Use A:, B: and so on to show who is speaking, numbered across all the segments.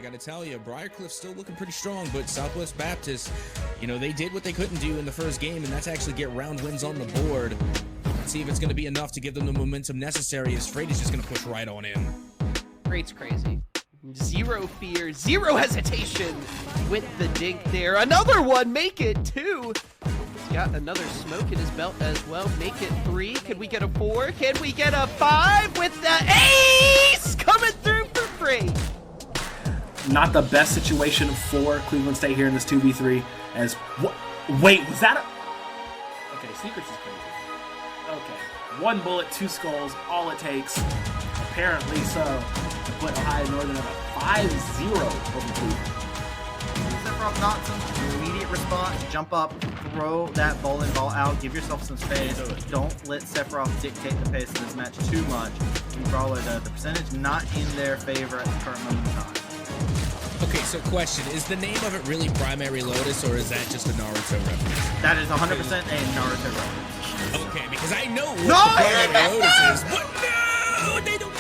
A: got to tell you, Briarcliff's still looking pretty strong, but Southwest Baptist, you know, they did what they couldn't do in the first game, and that's actually get round wins on the board. Let's see if it's going to be enough to give them the momentum necessary, as Freighty's just going to push right on in.
B: Freight's crazy. Zero fear, zero hesitation with the dink there. Another one, make it 2. He's got another smoke in his belt as well. Make it 3. Can we get a 4? Can we get a 5 with the ace coming through for Freight?
C: Not the best situation for Cleveland State here in this 2v3. As wait, was that a... Okay, Secrets is crazy. Okay, 1 bullet, 2 skulls, all it takes. Apparently so. To put Ohio Northern at a 5-0 over Cleveland.
D: Sephiroth Nonsense, immediate response, jump up, throw that bowling ball out, give yourself some space. Don't let Sephiroth dictate the pace of this match too much. Brawler, the percentage not in their favor at the current moment in time.
A: Okay, so question, is the name of it really Primary Lotus, or is that just a Naruto reference?
D: That is 100% a Naruto reference.
A: Okay, because I know what the Primary Lotus is, but no, they don't.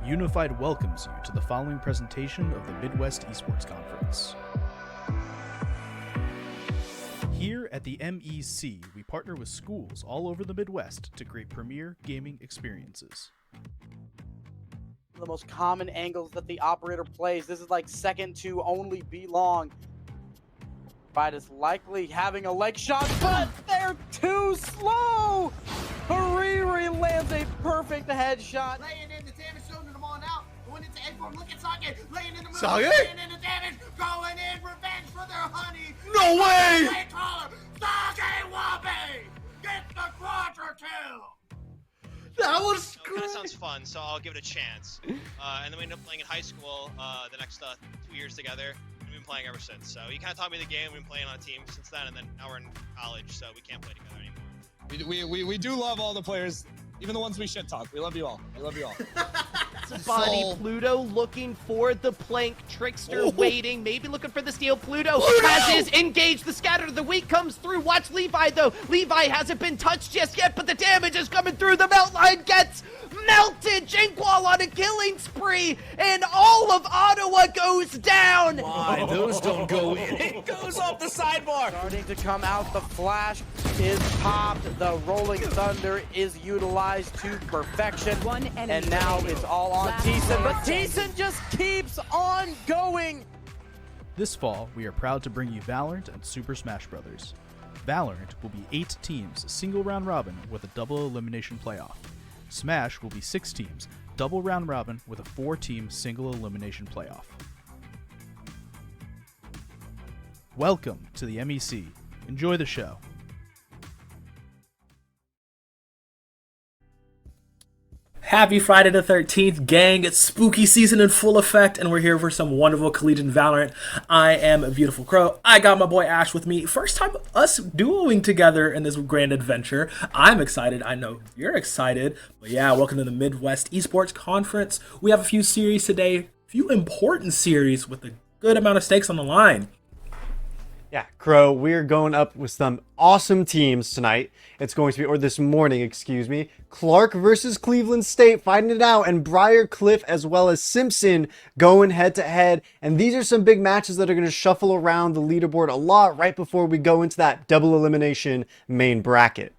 E: Unified welcomes you to the following presentation of the Midwest Esports Conference. Here at the MEC, we partner with schools all over the Midwest to create premier gaming experiences.
F: The most common angles that the operator plays. This is like second to only B-Long. Fight is likely having a leg shot, but they're too slow! Hariri lands a perfect headshot.
G: Laying in the damage, showing them on out. Going into A4, look at Sake. Laying in the middle,
H: Sake?
G: laying in the damage. Going in revenge for their honey.
H: No way!
G: Way taller. Sake Wabe gets the quadra kill.
H: That was
I: It kind of sounds fun, so I'll give it a chance. And then we ended up playing in high school the next 2 years together. We've been playing ever since. So he kind of taught me the game. We've been playing on a team since then, and then now we're in college, so we can't play together anymore.
H: We do love all the players, even the ones we shit talk. We love you all. We love you all.
B: Body
H: So-
B: Pluto looking for the plank. Trickster waiting, maybe looking for the steal. Pluto has his engage. The scatter of the weak comes through. Watch Levi though. Levi hasn't been touched just yet, but the damage is coming through. The melt line gets melted. Jinkwall on a killing spree, and all of Ottawa goes down.
A: Why? Those don't go in. It goes off the sidebar.
F: Starting to come out, the flash is popped, the rolling thunder is utilized to perfection, and now it's all on Thiessen, but Thiessen just keeps on going.
E: This fall, we are proud to bring you Valorant and Super Smash Bros. Valorant will be 8 teams, single round robin with a double elimination playoff. Smash will be 6 teams, double round robin with a 4-team single elimination playoff. Welcome to the MEC. Enjoy the show.
C: Happy Friday the 13th, gang. It's spooky season in full effect, and we're here for some wonderful collegiate Valorant. I am a Beautiful Crow. I got my boy Ash with me. First time us duoing together in this grand adventure. I'm excited. I know you're excited. But yeah, welcome to the Midwest Esports Conference. We have a few series today, a few important series with a good amount of stakes on the line.
J: Yeah, Crow, we're going up with some awesome teams tonight. It's going to be, or this morning, excuse me, Clark versus Cleveland State fighting it out, and Briarcliff as well as Simpson going head to head. And these are some big matches that are going to shuffle around the leaderboard a lot right before we go into that double elimination main bracket.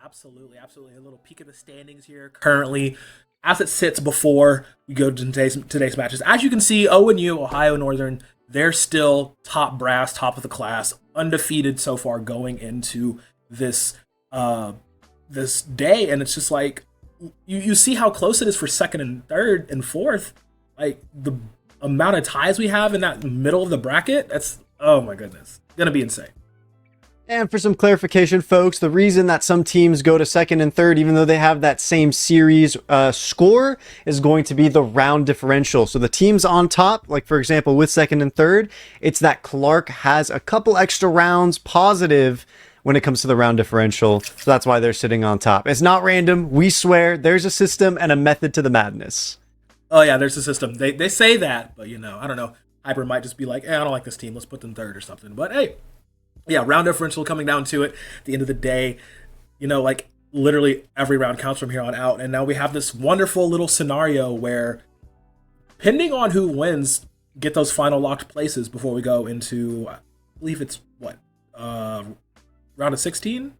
C: Absolutely, absolutely. A little peek at the standings here currently. As it sits before we go to today's matches. As you can see, ONU, Ohio Northern, they're still top brass, top of the class, undefeated so far going into this this day, and it's just like you see how close it is for second and third and fourth. Like the amount of ties we have in that middle of the bracket, that's, oh my goodness, gonna be insane.
J: And for some clarification, folks, the reason that some teams go to second and third, even though they have that same series score, is going to be the round differential. So the teams on top, like for example, with second and third, it's that Clark has a couple extra rounds positive when it comes to the round differential. So that's why they're sitting on top. It's not random. We swear there's a system and a method to the madness.
C: Oh yeah, there's a system. They say that, but you know, I don't know. Hyper might just be like, I don't like this team. Let's put them third or something. But hey, yeah, round differential coming down to it. At the end of the day, you know, like literally every round counts from here on out. And now we have this wonderful little scenario where, depending on who wins, get those final locked places before we go into, I believe it's what, round of 16?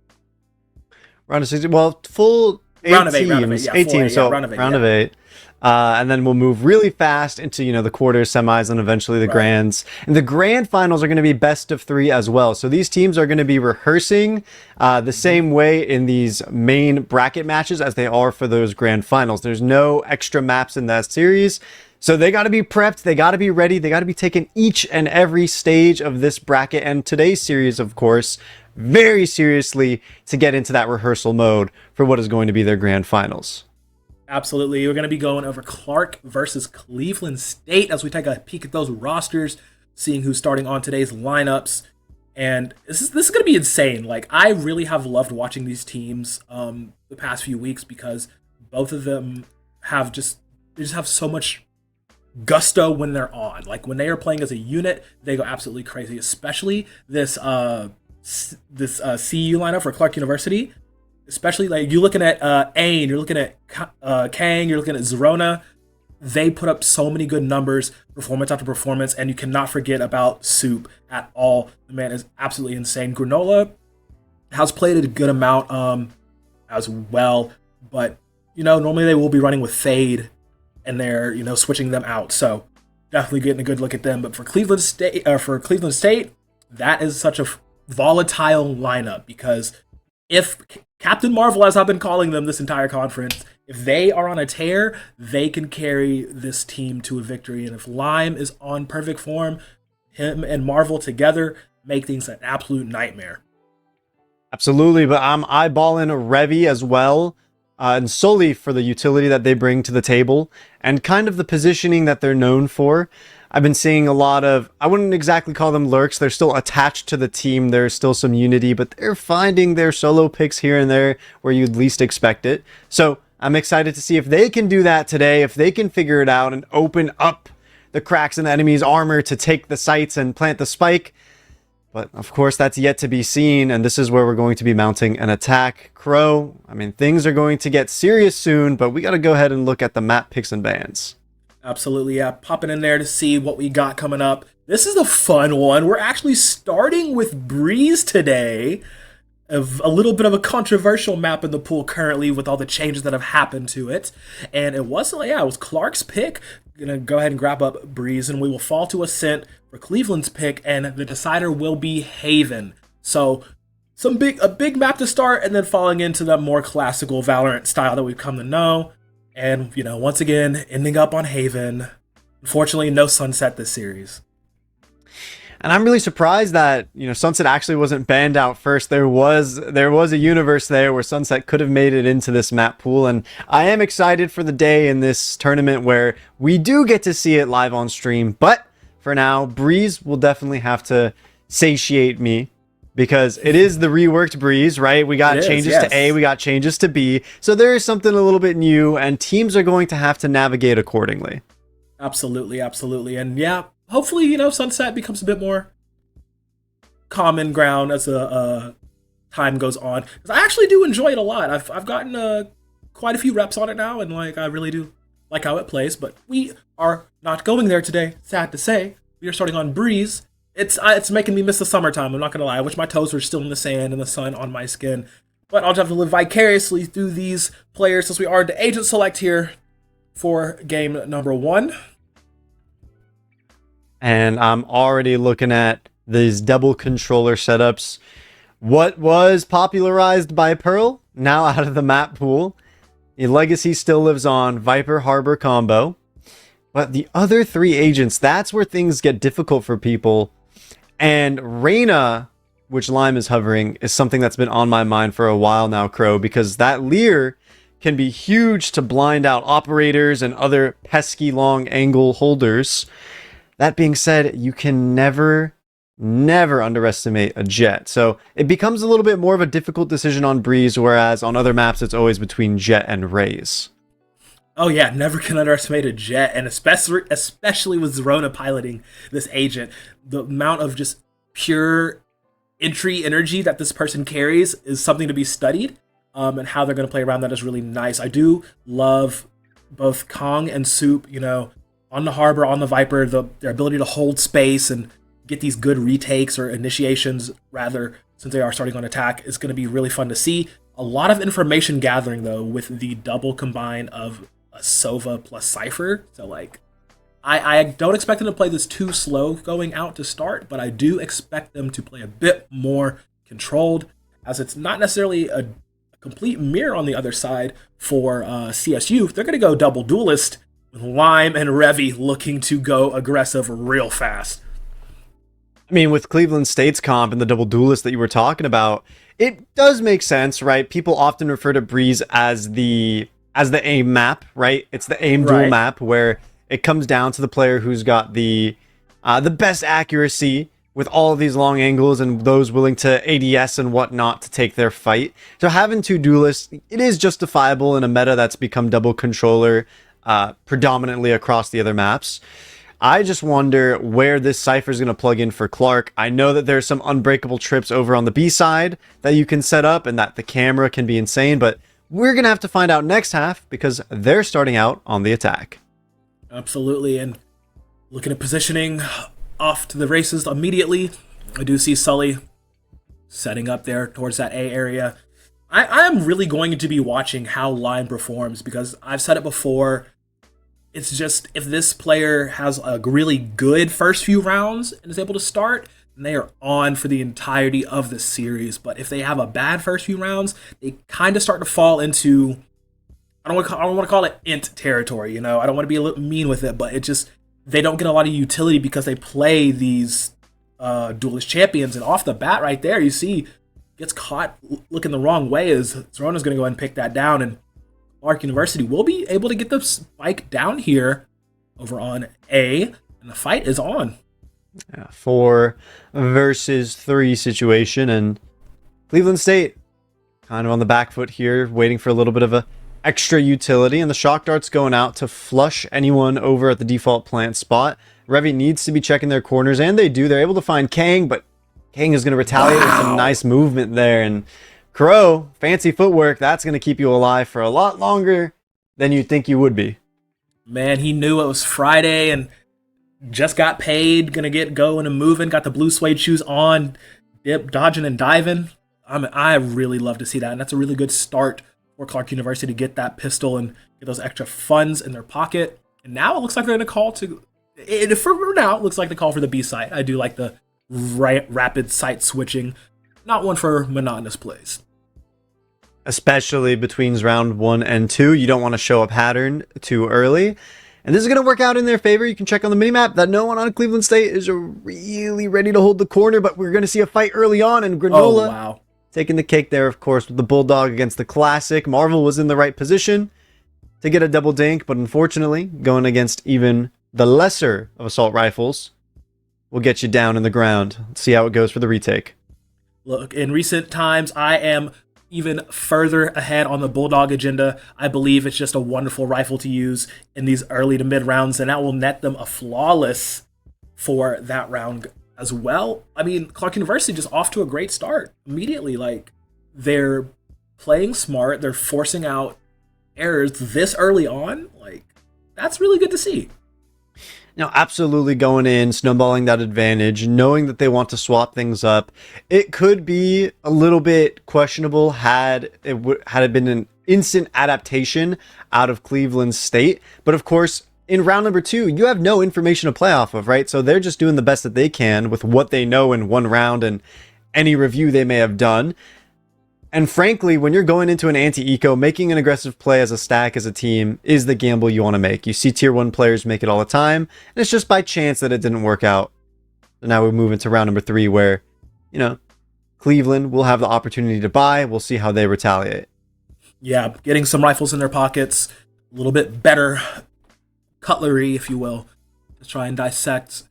J: Round of 16. Well, full 8
C: round of 8,
J: teams.
C: round of 8, yeah,
J: 8 teams, so
C: round of 8.
J: Round of 8. And then we'll move really fast into, you know, the quarters, semis, and eventually the grands. And the grand finals are going to be best of 3 as well. So these teams are going to be rehearsing the same way in these main bracket matches as they are for those grand finals. There's no extra maps in that series. So they got to be prepped. They got to be ready. They got to be taking each and every stage of this bracket and today's series, of course, very seriously to get into that rehearsal mode for what is going to be their grand finals.
C: Absolutely. We're going to be going over Clark versus Cleveland State as we take a peek at those rosters, seeing who's starting on today's lineups. And this is going to be insane. Like, I really have loved watching these teams the past few weeks because both of them have they just have so much gusto when they're on. Like, when they are playing as a unit, they go absolutely crazy, especially this CU lineup for Clark University. Especially, like, you're looking at Ain, you're looking at Kang, you're looking at Zerona. They put up so many good numbers, performance after performance, and you cannot forget about Soup at all. The man is absolutely insane. Granola has played a good amount as well, but, you know, normally they will be running with Fade, and they're, you know, switching them out. So definitely getting a good look at them. But for Cleveland State, that is such a volatile lineup because if Captain Marvel, as I've been calling them this entire conference, if they are on a tear, they can carry this team to a victory. And if Lime is on perfect form, him and Marvel together make things an absolute nightmare.
J: Absolutely, but I'm eyeballing Revy as well, and solely for the utility that they bring to the table and kind of the positioning that they're known for. I've been seeing a lot of, I wouldn't exactly call them lurks. They're still attached to the team. There's still some unity, but they're finding their solo picks here and there where you'd least expect it. So I'm excited to see if they can do that today, if they can figure it out and open up the cracks in the enemy's armor to take the sights and plant the spike. But of course, that's yet to be seen, and this is where we're going to be mounting an attack. Crow, I mean, things are going to get serious soon, but we got to go ahead and look at the map picks and bans.
C: Absolutely, yeah. Popping in there to see what we got coming up. This is a fun one. We're actually starting with Breeze today. A little bit of a controversial map in the pool currently with all the changes that have happened to it. And it was Clark's pick. Gonna go ahead and grab up Breeze, and we will fall to Ascent for Cleveland's pick, and the decider will be Haven. So a big map to start, and then falling into the more classical Valorant style that we've come to know. And, you know, once again, ending up on Haven. Unfortunately, no Sunset this series.
J: And I'm really surprised that, you know, Sunset actually wasn't banned out first. There was a universe there where Sunset could have made it into this map pool. And I am excited for the day in this tournament where we do get to see it live on stream. But for now, Breeze will definitely have to satiate me. Because it is the reworked Breeze, right? We got changes to A, we got changes to B. So there is something a little bit new, and teams are going to have to navigate accordingly.
C: Absolutely, absolutely. And yeah, hopefully, you know, Sunset becomes a bit more common ground as time goes on. Because I actually do enjoy it a lot. I've gotten quite a few reps on it now, and like I really do like how it plays. But we are not going there today, sad to say. We are starting on Breeze. It's making me miss the summertime, I'm not going to lie. I wish my toes were still in the sand and the sun on my skin. But I'll just have to live vicariously through these players since we are into Agent Select here for game number 1.
J: and I'm already looking at these double controller setups. What was popularized by Pearl, now out of the map pool. The legacy still lives on, Viper Harbor combo. But the other 3 agents, that's where things get difficult for people. And Reyna, which Lime is hovering, is something that's been on my mind for a while now, Crow, because that Leer can be huge to blind out operators and other pesky long angle holders. That being said, you can never underestimate a Jet. So it becomes a little bit more of a difficult decision on Breeze, whereas on other maps, it's always between Jet and Raze.
C: Oh yeah, never can underestimate a Jet, and especially with Zerona piloting this agent, the amount of just pure entry energy that this person carries is something to be studied, and how they're going to play around that is really nice. I do love both Kong and Soup, you know, on the Harbor, on the Viper, their ability to hold space and get these good retakes or initiations, rather, since they are starting on attack, is going to be really fun to see. A lot of information gathering, though, with the double combine of Sova plus Cypher. So, like, I don't expect them to play this too slow going out to start, but I do expect them to play a bit more controlled, as it's not necessarily a complete mirror on the other side for CSU. They're going to go double duelist with Lime and Revy looking to go aggressive real fast.
J: I mean, with Cleveland State's comp and the double duelist that you were talking about, it does make sense, right? People often refer to Breeze as the aim map, right? It's the aim duel map where it comes down to the player who's got the best accuracy with all of these long angles and those willing to ADS and whatnot to take their fight. So having 2 duelists, it is justifiable in a meta that's become double controller predominantly across the other maps. I just wonder where this Cypher is going to plug in for Clark. I know that there's some unbreakable trips over on the B side that you can set up and that the camera can be insane, but we're going to have to find out next half because they're starting out on the attack.
C: Absolutely, and looking at positioning off to the races immediately, I do see Sully setting up there towards that A area. I am really going to be watching how Lime performs because I've said it before. It's just, if this player has a really good first few rounds and is able to start, then they are on for the entirety of the series. But if they have a bad first few rounds, they kind of start to fall into, I don't want to call it int territory, you know? I don't want to be a little mean with it, but it just, they don't get a lot of utility because they play these duelist champions. And off the bat right there, you see, gets caught looking the wrong way as Zerona's going to go ahead and pick that down, and Clark University will be able to get the spike down here over on A, and the fight is on.
J: 4 versus 3 situation, and Cleveland State kind of on the back foot here, waiting for a little bit of a extra utility, and the shock dart's going out to flush anyone over at the default plant spot. Revy needs to be checking their corners, and they do. They're able to find Kang, but Kang is going to retaliate with some nice movement there, and Crow, fancy footwork, that's going to keep you alive for a lot longer than you think you would be.
C: Man, he knew it was Friday and just got paid, gonna get going and moving, got the blue suede shoes on, dip, dodging and diving. I really love to see that, and that's a really good start for Clark University to get that pistol and get those extra funds in their pocket. And now it looks like they're gonna call to, for now, it looks like the call for the B site. I do like the rapid site switching, not one for monotonous plays.
J: Especially between round 1 and 2. You don't want to show a pattern too early. And this is going to work out in their favor. You can check on the minimap that no one on Cleveland State is really ready to hold the corner, but we're going to see a fight early on, and Granola taking the cake there, of course, with the Bulldog against the Classic. Marvel was in the right position to get a double dink, but unfortunately, going against even the lesser of assault rifles will get you down in the ground. Let's see how it goes for the retake.
C: Look, in recent times, I am even further ahead on the Bulldog agenda. I believe it's just a wonderful rifle to use in these early to mid rounds, and that will net them a flawless for that round as well. I mean, Clark University just off to a great start immediately. Like, they're playing smart, they're forcing out errors this early on. Like, that's really good to see.
J: Now, absolutely going in, snowballing that advantage, knowing that they want to swap things up. It could be a little bit questionable had it been an instant adaptation out of Cleveland State. But of course, in round number 2, you have no information to play off of, right? So they're just doing the best that they can with what they know in one round and any review they may have done. And frankly, when you're going into an anti-eco, making an aggressive play as a stack, as a team, is the gamble you want to make. You see tier 1 players make it all the time, and it's just by chance that it didn't work out. So now we move into round number 3 where, you know, Cleveland will have the opportunity to buy. We'll see how they retaliate.
C: Yeah, getting some rifles in their pockets, a little bit better cutlery, if you will, to try and dissect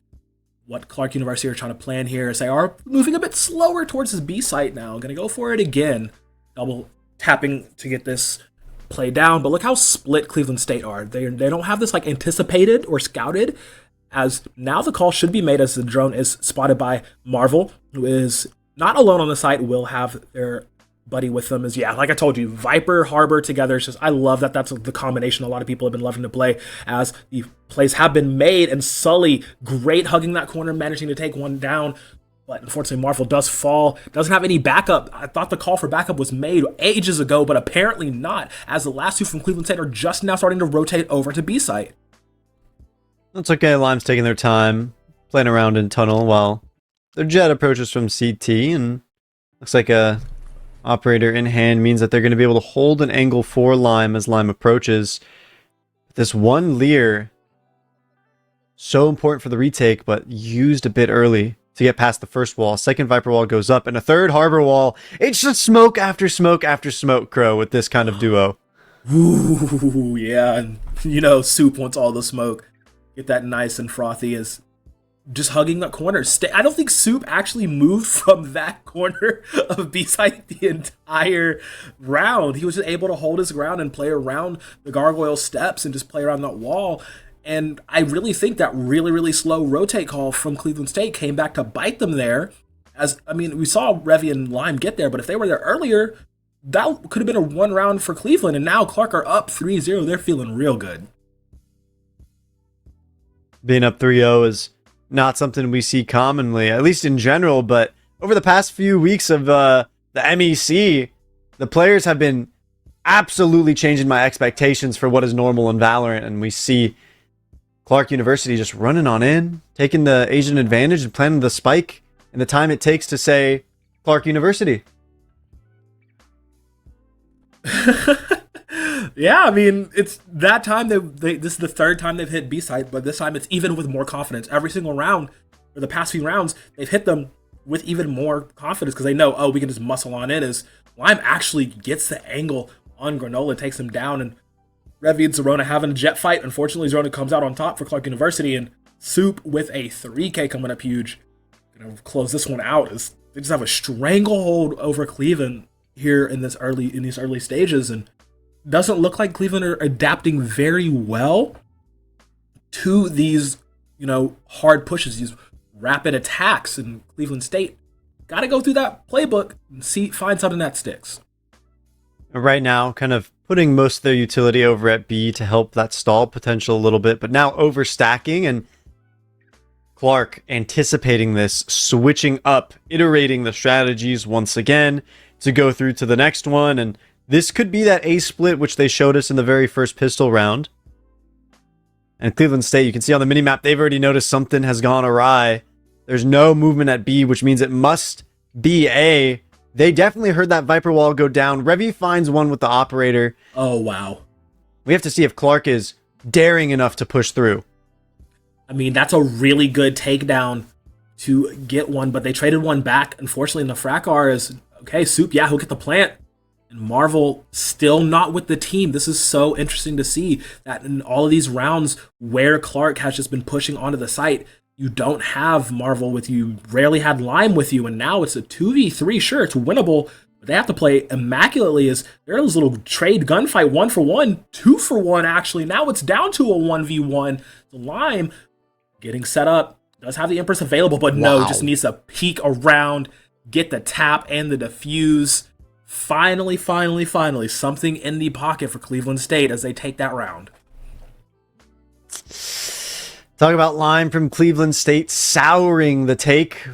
C: what Clark University are trying to plan here, as they are moving a bit slower towards this B site now. Going to go for it again. Double tapping to get this play down. But look how split Cleveland State are. They don't have this like anticipated or scouted, as now the call should be made as the drone is spotted by Marvel, who is not alone on the site, will have their buddy with them. Is, yeah, like I told you, Viper, Harbor together. It's just, I love that that's the combination a lot of people have been loving to play, as the plays have been made, and Sully, great hugging that corner, managing to take one down. But unfortunately, Marvel does fall, doesn't have any backup. I thought the call for backup was made ages ago, but apparently not, as the last two from Cleveland State are just now starting to rotate over to B site.
J: That's okay. Lime's taking their time, playing around in tunnel while their jet approaches from CT, and looks like a operator in hand means that they're going to be able to hold an angle for Lime as Lime approaches. This one Lear, so important for the retake, but used a bit early to get past the first wall. Second Viper wall goes up, and a third Harbor wall. It's just smoke after smoke after smoke, Crow, with this kind of duo.
C: Ooh, yeah, and you know, Soup wants all the smoke. Get that nice and frothy, as just hugging that corner. I don't think Soup actually moved from that corner of B-side the entire round. He was just able to hold his ground and play around the gargoyle steps and just play around that wall. And I really think that really, really slow rotate call from Cleveland State came back to bite them there. As, I mean, we saw Revy and Lime get there, but if they were there earlier, that could have been a one round for Cleveland. And now Clark are up 3-0. They're feeling real good.
J: Being up 3-0 is not something we see commonly, at least in general, but over the past few weeks of the MEC, the players have been absolutely changing my expectations for what is normal in Valorant, and we see Clark University just running on in, taking the Asian advantage and planting the spike in the time it takes to say Clark University.
C: Yeah, I mean, it's that time this is the third time they've hit B-side, but this time it's even with more confidence. Every single round, for the past few rounds, they've hit them with even more confidence because they know, oh, we can just muscle on in, as Lime actually gets the angle on Granola, takes him down, and Revy and Zerona having a jet fight. Unfortunately, Zerona comes out on top for Clark University, and Soup with a 3K coming up huge. Gonna close this one out, as they just have a stranglehold over Cleveland here in these early stages, and doesn't look like Cleveland are adapting very well to these, you know, hard pushes, these rapid attacks. In Cleveland State, got to go through that playbook and find something that sticks.
J: Right now, kind of putting most of their utility over at B to help that stall potential a little bit, but now overstacking, and Clark anticipating this, switching up, iterating the strategies once again to go through to the next one, and this could be that A split which they showed us in the very first pistol round. And Cleveland State, you can see on the minimap, they've already noticed something has gone awry. There's no movement at B, which means it must be A. They definitely heard that Viper wall go down. Revy finds one with the operator.
C: Oh, wow.
J: We have to see if Clark is daring enough to push through.
C: I mean, that's a really good takedown to get one, but they traded one back. Unfortunately, in the Fraccar is, okay, Soup, yeah, he'll get the plant. And Marvel still not with the team. This is so interesting to see that in all of these rounds where Clark has just been pushing onto the site, you don't have Marvel with you, rarely had Lime with you, and now it's a 2v3. Sure, it's winnable, but they have to play immaculately, as there's a little trade gunfight, 1-for-1, 2-for-1 actually. Now it's down to a 1v1. The Lime getting set up, does have the Empress available, but no, just needs to peek around, get the tap and the defuse. Finally, something in the pocket for Cleveland State as they take that round.
J: Talk about Lime from Cleveland State souring the take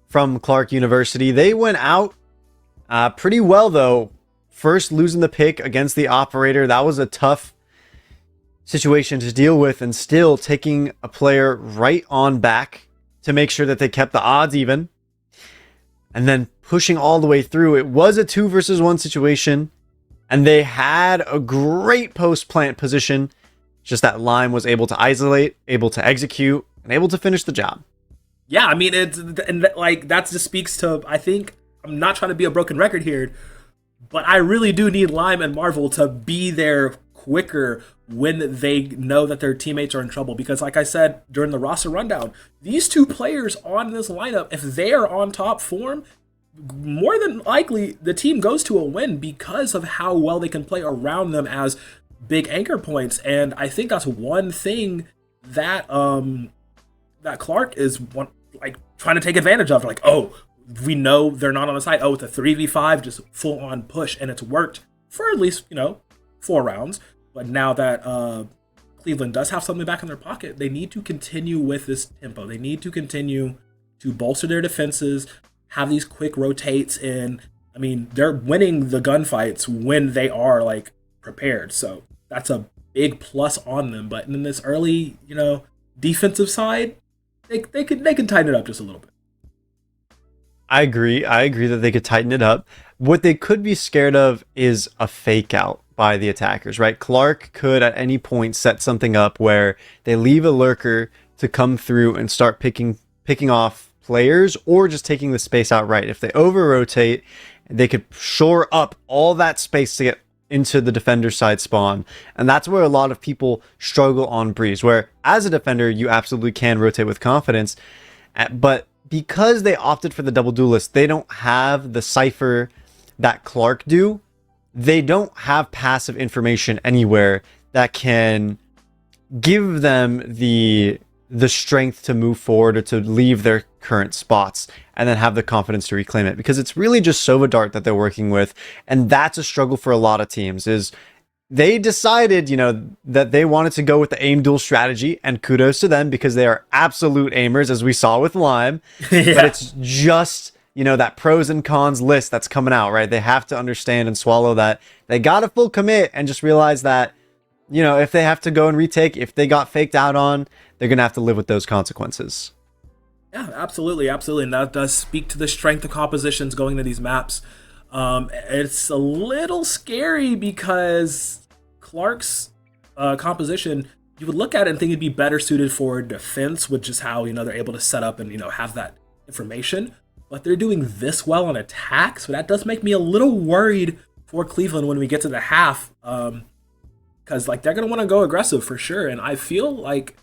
J: from Clark University. They went out pretty well, though. First, losing the pick against the operator. That was a tough situation to deal with, and still taking a player right on back to make sure that they kept the odds even, and then pushing all the way through. It was a 2 versus 1 situation, and they had a great post plant position. Just that Lime was able to isolate, able to execute, and able to finish the job.
C: Yeah, I mean, that just speaks to, I think, I'm not trying to be a broken record here, but I really do need Lime and Marvel to be there quicker when they know that their teammates are in trouble. Because like I said during the roster rundown, these two players on this lineup, if they are on top form, more than likely the team goes to a win because of how well they can play around them as big anchor points. And I think that's one thing that that Clark is trying to take advantage of. Like, oh, we know they're not on the side. Oh, it's a 3v5, just full on push, and it's worked for at least 4 rounds. But now that Cleveland does have something back in their pocket, they need to continue with this tempo. They need to continue to bolster their defenses, have these quick rotates, and I mean, they're winning the gunfights when they are prepared. So that's a big plus on them. But in this early, defensive side, they can tighten it up just a little bit.
J: I agree that they could tighten it up. What they could be scared of is a fake out by the attackers, right? Clark could at any point set something up where they leave a lurker to come through and start picking off players, or just taking the space outright. If they over rotate, they could shore up all that space to get into the defender side spawn. And that's where a lot of people struggle on Breeze, where as a defender you absolutely can rotate with confidence, but because they opted for the double duelist, they don't have the cipher that Clark do. They don't have passive information anywhere that can give them the strength to move forward or to leave their current spots and then have the confidence to reclaim it, because it's really just Sova Dart that they're working with. And that's a struggle for a lot of teams. Is they decided, that they wanted to go with the aim duel strategy, and kudos to them because they are absolute aimers, as we saw with Lime. Yeah. But it's just, that pros and cons list that's coming out, right? They have to understand and swallow that. They got a full commit and just realize that, if they have to go and retake, if they got faked out on, they're going to have to live with those consequences.
C: Yeah, absolutely. And that does speak to the strength of compositions going to these maps. It's a little scary because Clark's composition, you would look at it and think it'd be better suited for defense, which is how they're able to set up and have that information. But they're doing this well on attack, so that does make me a little worried for Cleveland when we get to the half, because they're gonna want to go aggressive for sure. And I feel like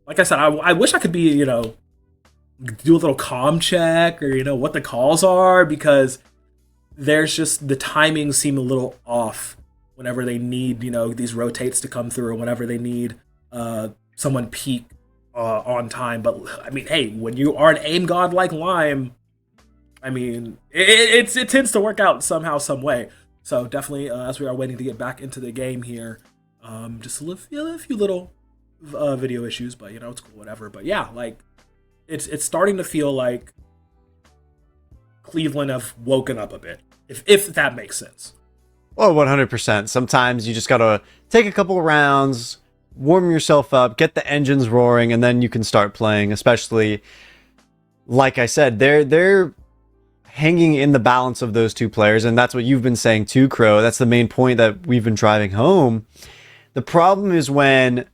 C: I said, I wish I could be do a little comm check or what the calls are, because there's just the timings seem a little off whenever they need these rotates to come through, or whenever they need someone peak on time. But I mean, hey, when you are an aim god like Lime, I mean, it tends to work out somehow, some way. So definitely, as we are waiting to get back into the game here, just a few little video issues, but it's cool, whatever. But yeah, it's starting to feel like Cleveland have woken up a bit, if that makes sense.
J: Well, 100%. Sometimes you just gotta take a couple of rounds, warm yourself up, get the engines roaring, and then you can start playing. Especially, like I said, they're hanging in the balance of those two players, and that's what you've been saying too, Crow. That's the main point that we've been driving home. The problem is when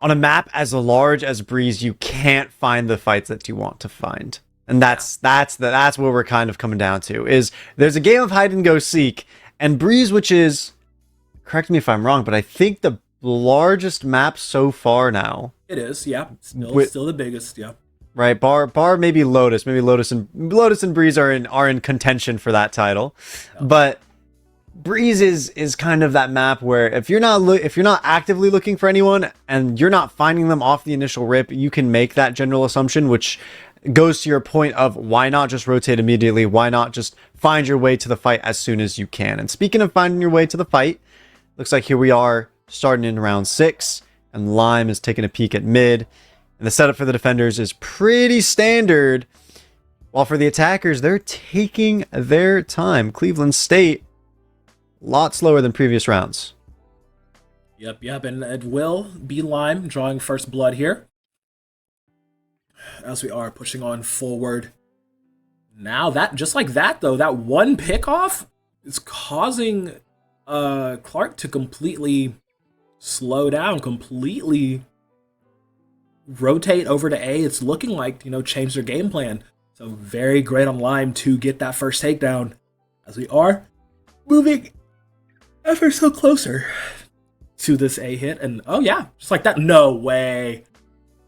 J: on a map as large as Breeze, you can't find the fights that you want to find. And that's where we're kind of coming down to, is there's a game of hide and go seek, and Breeze, which is, correct me if I'm wrong, but I think the largest map so far now.
C: It is, yeah. Still the biggest, yeah.
J: Right, bar maybe Lotus. Maybe Lotus and Breeze are in contention for that title. Yeah. But Breeze is kind of that map where if you're not actively looking for anyone and you're not finding them off the initial rip, you can make that general assumption, which goes to your point of why not just rotate immediately? Why not just find your way to the fight as soon as you can? And speaking of finding your way to the fight, looks like here we are starting in round 6, and Lime is taking a peek at mid. And the setup for the defenders is pretty standard, while for the attackers, they're taking their time. Cleveland State, a lot slower than previous rounds.
C: Yep, and it will be Lime drawing first blood here. As we are pushing on forward. Now that, just like that though, that one pickoff is causing Clark to completely slow down, completely rotate over to A. It's looking like, change their game plan. So very great on Lime to get that first takedown as we are moving ever so closer to this A hit. And oh yeah, just like that. No way.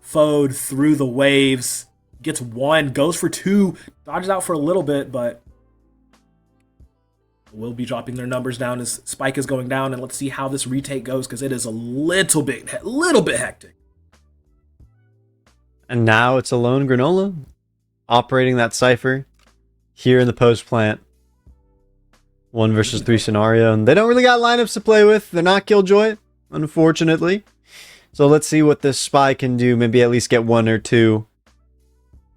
C: Fode through the waves, gets one, goes for two, dodges out for a little bit, but will be dropping their numbers down as Spike is going down. And let's see how this retake goes, because it is a little bit hectic.
J: And now it's a lone Granola operating that Cypher here in the post plant. 1 versus 3 scenario, and they don't really got lineups to play with. They're not Killjoy, unfortunately. So let's see what this Spy can do. Maybe at least get 1 or 2.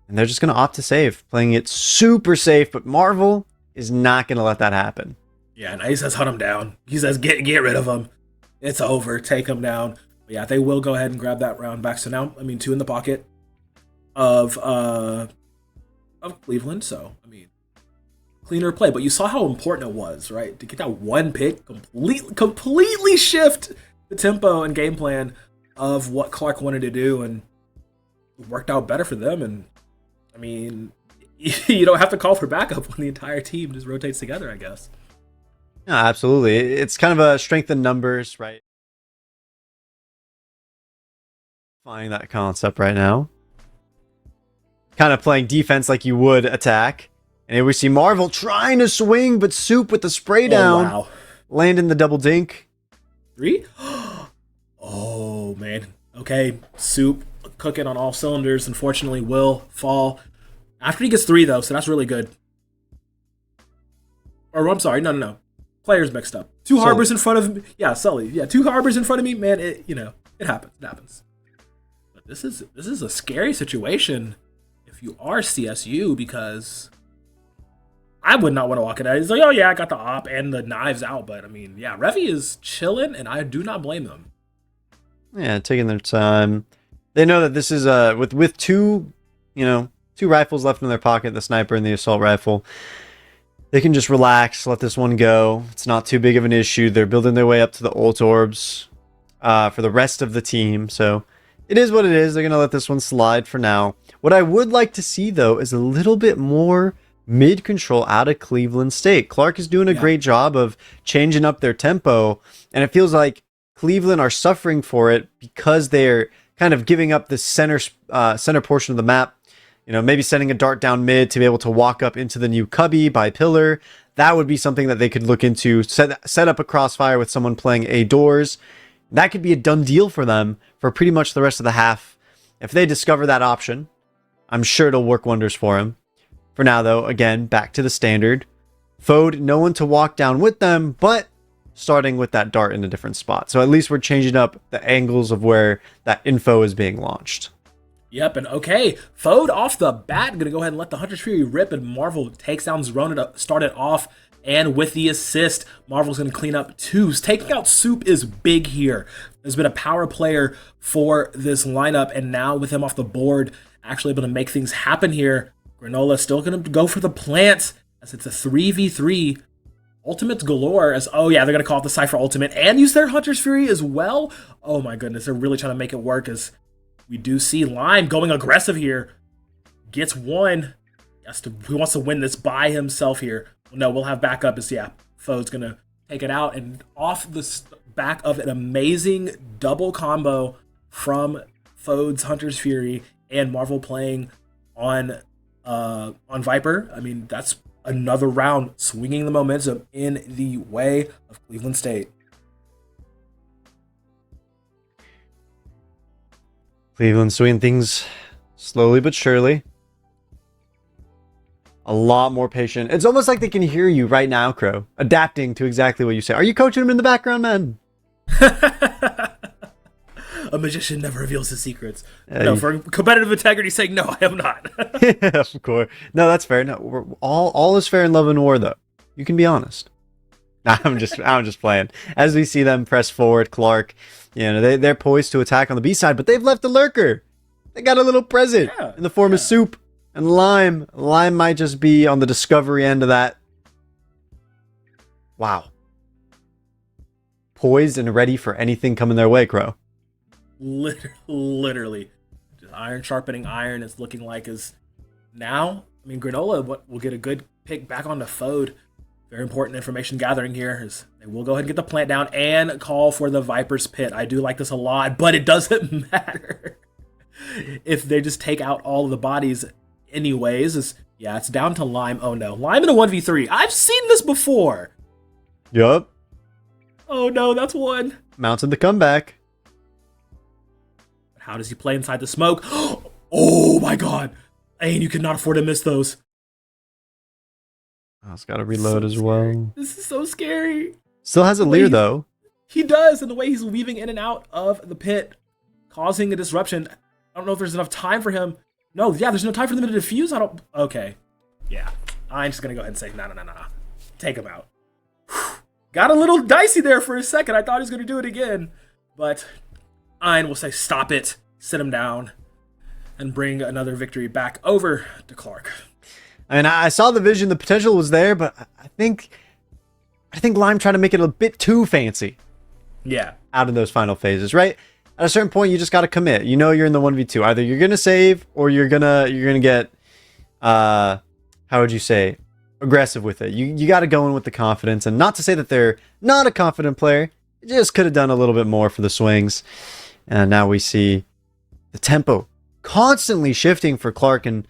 J: And they're just going to opt to save, playing it super safe, but Marvel is not going to let that happen.
C: Yeah, and he says hunt him down. He says get rid of him. It's over. Take him down. But yeah, they will go ahead and grab that round back. So now, 2 in the pocket of Cleveland. So, cleaner play. But you saw how important it was, right? To get that one pick, completely shift the tempo and game plan of what Clark wanted to do, and it worked out better for them. And you don't have to call for backup when the entire team just rotates together, I guess.
J: Yeah, absolutely. It's kind of a strength in numbers, right? Finding that concept right now. Kind of playing defense like you would attack. And here we see Marvel trying to swing, but Soup with the spray down.
C: Oh, wow.
J: Landing the double dink.
C: 3? Oh, man. Okay, Soup cooking on all cylinders. Unfortunately, will fall after he gets 3, though, so that's really good. Or, I'm sorry, no. Players mixed up. 2 harbors in front of me. Yeah, Sully. Yeah, 2 harbors in front of me. Man, it happens. But this is a scary situation if you are CSU, because I would not want to walk in there. He's like, oh yeah, I got the op and the knives out. But Revy is chilling, and I do not blame them.
J: Yeah, taking their time. They know that this is with 2 rifles left in their pocket, the sniper and the assault rifle. They can just relax, let this one go. It's not too big of an issue. They're building their way up to the ult orbs for the rest of the team. So it is what it is. They're going to let this one slide for now. What I would like to see, though, is a little bit more mid control out of Cleveland State. Clark is doing a great job of changing up their tempo, and it feels like Cleveland are suffering for it because they're kind of giving up the center portion of the map. Maybe sending a dart down mid to be able to walk up into the new cubby by pillar. That would be something that they could look into. Set up a crossfire with someone playing A doors. That could be a done deal for them for pretty much the rest of the half. If they discover that option, I'm sure it'll work wonders for him. For now, though, again, back to the standard. Fode, no one to walk down with them, but starting with that dart in a different spot. So at least we're changing up the angles of where that info is being launched.
C: Yep, and okay, Fode off the bat, gonna go ahead and let the Hunter's Fury rip, and Marvel takes down Zerona, started off, and with the assist, Marvel's gonna clean up 2. Taking out Soup is big here. There's been a power player for this lineup, and now with him off the board, actually able to make things happen here. Granola still gonna go for the plant, as it's a 3v3. Ultimates galore, as, oh yeah, they're gonna call it the Cypher ultimate, and use their Hunter's Fury as well. Oh my goodness, they're really trying to make it work, as we do see Lime going aggressive here. Gets 1. He wants to win this by himself here. No, we'll have backup. As Fode's going to take it out. And off the back of an amazing double combo from Fode's Hunter's Fury and Marvel playing on Viper. That's another round swinging the momentum in the way of Cleveland State.
J: Cleveland swinging things slowly but surely. A lot more patient. It's almost like they can hear you right now, Crow, adapting to exactly what you say. Are you coaching them in the background, man?
C: A magician never reveals his secrets. No, for competitive integrity sake, no, I am not.
J: Yeah, of course. No, that's fair. No, all is fair in love and war, though. You can be honest. Nah, I'm just playing. As we see them press forward, Clark, they're poised to attack on the B side, but they've left a lurker. They got a little present in the form of Soup and Lime. Lime might just be on the discovery end of that. Wow. Poised and ready for anything coming their way, Crow.
C: Literally. Just iron sharpening iron is looking like is now. I mean, Granola will get a good pick back on the Fode. Very important information gathering here is they will go ahead and get the plant down and call for the Viper's Pit. I do like this a lot, but it doesn't matter if they just take out all of the bodies anyways. It's down to Lime. Oh no, Lime in a 1v3. I've seen this before.
J: Yup.
C: Oh no, that's one.
J: Mounted the comeback.
C: How does he play inside the smoke? Oh my god. Ain, you cannot afford to miss those.
J: Oh, it's got to reload as well.
C: This is so scary.
J: Still has a leer, though.
C: He does, and the way he's weaving in and out of the pit, causing a disruption. I don't know if there's enough time for him. No, there's no time for them to defuse. Okay. Yeah. I'm just going to go ahead and say, no. Take him out. Got a little dicey there for a second. I thought he was going to do it again. But Ein will say, stop it, sit him down, and bring another victory back over to Clark.
J: I mean, I saw the vision, the potential was there, but I think Lime tried to make it a bit too fancy.
C: Yeah.
J: Out in those final phases, right? At a certain point, you just got to commit. You're in the 1v2. Either you're going to save or you're going to get, how would you say, aggressive with it. You got to go in with the confidence, and not to say that they're not a confident player. Just could have done a little bit more for the swings. And now we see the tempo constantly shifting for Clark, and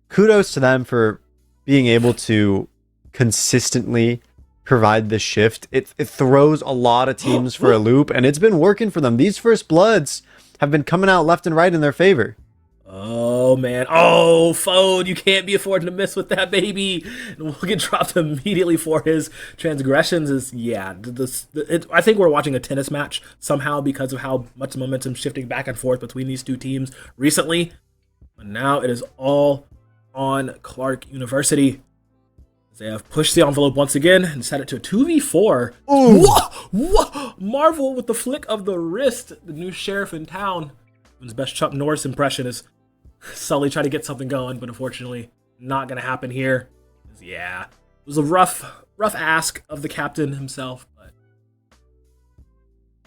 J: kudos to them for being able to consistently provide this shift. It throws a lot of teams for a loop, and it's been working for them. These first bloods have been coming out left and right in their favor.
C: Oh, man. Oh, Fode, you can't be affording to miss with that, baby. And we'll get dropped immediately for his transgressions. I think we're watching a tennis match somehow because of how much momentum shifting back and forth between these two teams recently. But now it is all on Clark University. They have pushed the envelope once again and set it to a 2v4.
J: Ooh.
C: Whoa! Marvel with the flick of the wrist. The new sheriff in town. His best Chuck Norris impression is Sully trying to get something going, but unfortunately not going to happen here. Yeah, it was a rough ask of the captain himself, but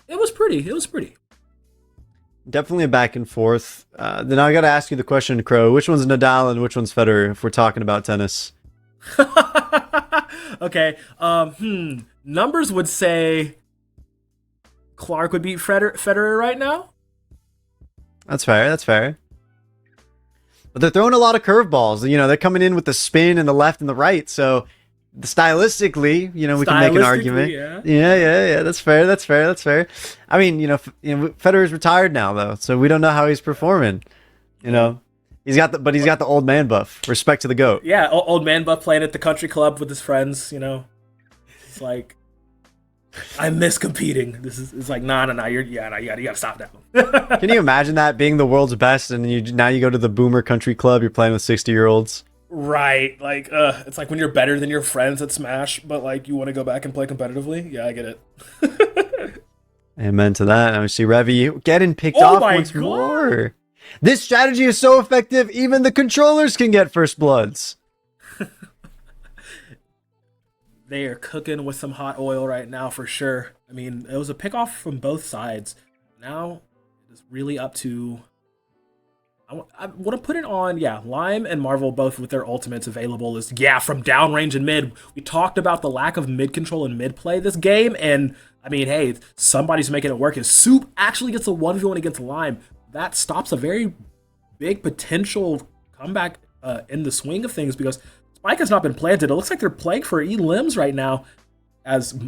C: it was pretty.
J: Definitely a back and forth. Then I got to ask you the question, Crow. Which one's Nadal and which one's Federer if we're talking about tennis?
C: Okay. Numbers would say Clark would beat Federer right now.
J: That's fair. But they're throwing a lot of curveballs. They're coming in with the spin and the left and the right. So stylistically, we can make an argument. Yeah. That's fair. I mean, Federer's retired now though, so we don't know how he's performing. He's got the old man buff. Respect to the GOAT.
C: Yeah, old man buff playing at the country club with his friends. It's like, I miss competing. It's like, nah. You gotta stop that.
J: Can you imagine that being the world's best, and now you go to the boomer country club, you're playing with 60-year-olds?
C: Right, like, it's like when you're better than your friends at Smash, but like you want to go back and play competitively. Yeah, I get it.
J: Amen to that. And we see Revy getting picked off once more. This strategy is so effective, even the controllers can get first bloods.
C: They are cooking with some hot oil right now for sure. I mean, it was a pickoff from both sides. Now it's really up to... I want to put it on, Lime and Marvel both with their ultimates available is, from downrange and mid. We talked about the lack of mid control and mid play this game, and I mean, hey, somebody's making it work. If Soup actually gets a 1v1 against Lime, that stops a very big potential comeback in the swing of things, because Spike has not been planted. It looks like they're playing for E-Limbs right now, as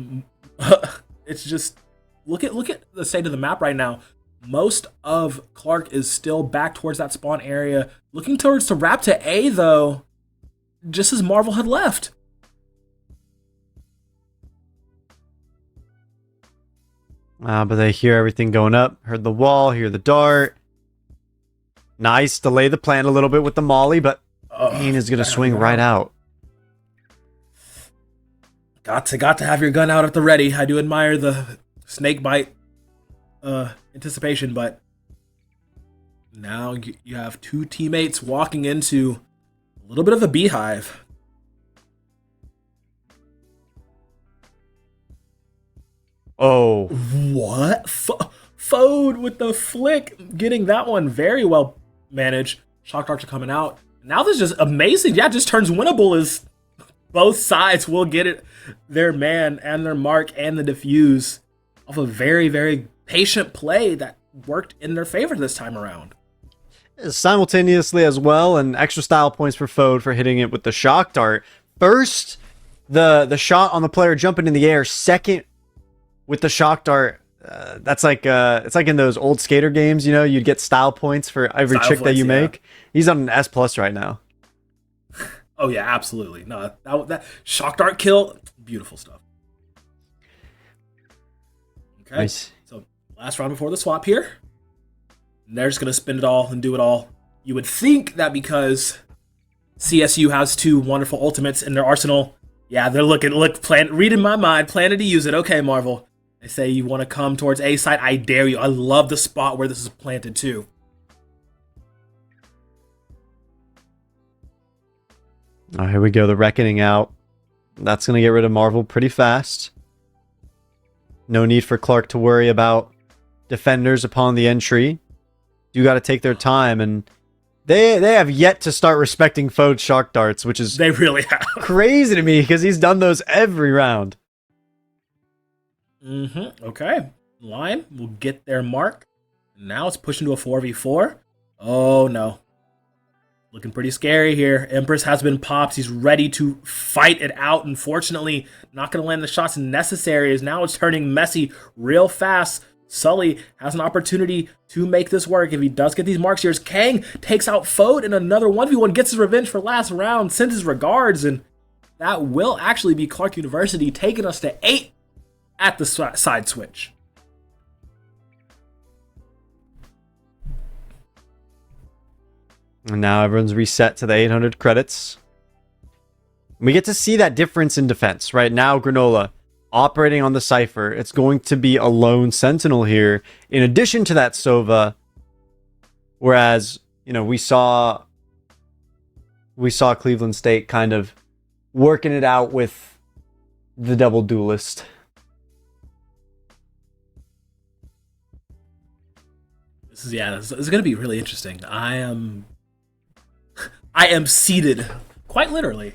C: it's just look at the state of the map right now. Most of Clark is still back towards that spawn area, looking towards to wrap to A though, just as Marvel had left.
J: But they hear everything going up. Heard the wall, hear the dart. Nice, delay the plan a little bit with the molly, but Ain is going to swing right out.
C: Got to have your gun out at the ready. I do admire the snake bite anticipation, but now you have two teammates walking into a little bit of a beehive.
J: Oh.
C: What? Fode with the flick, getting that one very well managed. Shock darts are coming out. Now this is just amazing. Yeah, it just turns winnable as both sides will get it, their man and their mark and the defuse off a very, very patient play that worked in their favor this time around.
J: Simultaneously as well, and extra style points for Fode for hitting it with the shock dart. First, the shot on the player jumping in the air. Second, with the shock dart. That's like it's like in those old skater games, you know, you'd get style points for every
C: Style
J: trick that
C: points,
J: you
C: yeah.
J: make. He's on an S+ right now.
C: Oh yeah, absolutely. No, that shock dart kill, beautiful stuff. Okay,
J: Nice.
C: so last round before the swap here. And they're just gonna spin it all and do it all. You would think that because CSU has two wonderful ultimates in their arsenal, yeah, they're reading my mind, planning to use it. Okay, Marvel. They say you want to come towards A side. I dare you. I love the spot where this is planted too.
J: Oh, here we go. The Reckoning out. That's going to get rid of Marvel pretty fast. No need for Clark to worry about defenders upon the entry. You got to take their time, and they have yet to start respecting Fode's shock darts, which is
C: They really have.
J: crazy to me because he's done those every round.
C: Okay. Lime will get their mark. Now it's pushing to a 4v4. Oh no. Looking pretty scary here. Empress has been popped. He's ready to fight it out. Unfortunately, not going to land the shots necessary as now it's turning messy real fast. Sully has an opportunity to make this work if he does get these marks here. Kang takes out Fode in another 1v1, gets his revenge for last round, sends his regards, and that will actually be Clark University taking us to 8 at the side switch.
J: And now everyone's reset to the 800 credits. We get to see that difference in defense. Right now, Granola operating on the Cypher. It's going to be a lone Sentinel here, in addition to that Sova. Whereas, you know, we saw Cleveland State kind of working it out with the double duelist.
C: This is going to be really interesting. I am seated, quite literally,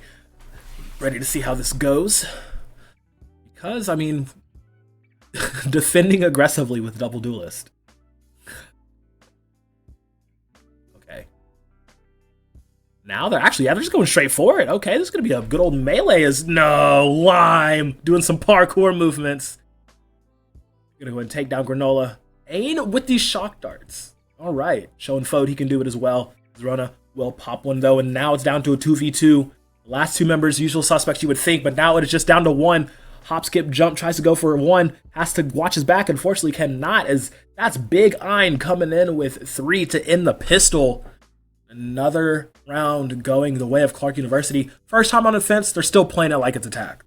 C: ready to see how this goes. Because, I mean, defending aggressively with double duelist. Okay. Now they're just going straight for it. Okay, this is going to be a good old melee. No, Lime doing some parkour movements. Gonna go ahead and take down Granola. Ain with these shock darts. All right, showing Fode he can do it as well. Zerona will pop one though, and now it's down to a 2v2. Last two members, usual suspects you would think, but now it is just down to one. Hop, skip, jump, tries to go for one, has to watch his back, unfortunately cannot, as that's Big Ein coming in with 3 to end the pistol. Another round going the way of Clark University. First time on the fence, they're still playing it like it's attack.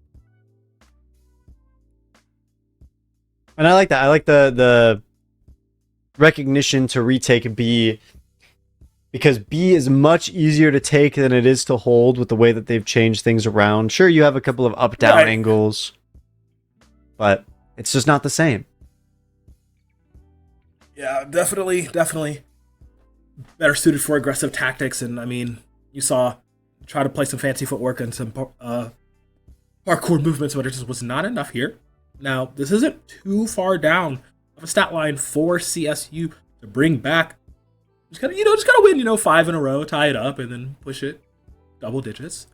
J: And I like that. I like the recognition to retake B, because B is much easier to take than it is to hold with the way that they've changed things around. Sure, you have a couple of up-down angles, but it's just not the same.
C: Yeah, definitely better suited for aggressive tactics. And I mean, you saw try to play some fancy footwork and some parkour movements, but it just was not enough here. Now, this isn't too far down of a stat line for CSU to bring back. Just gotta win, 5 in a row, tie it up, and then push it double digits.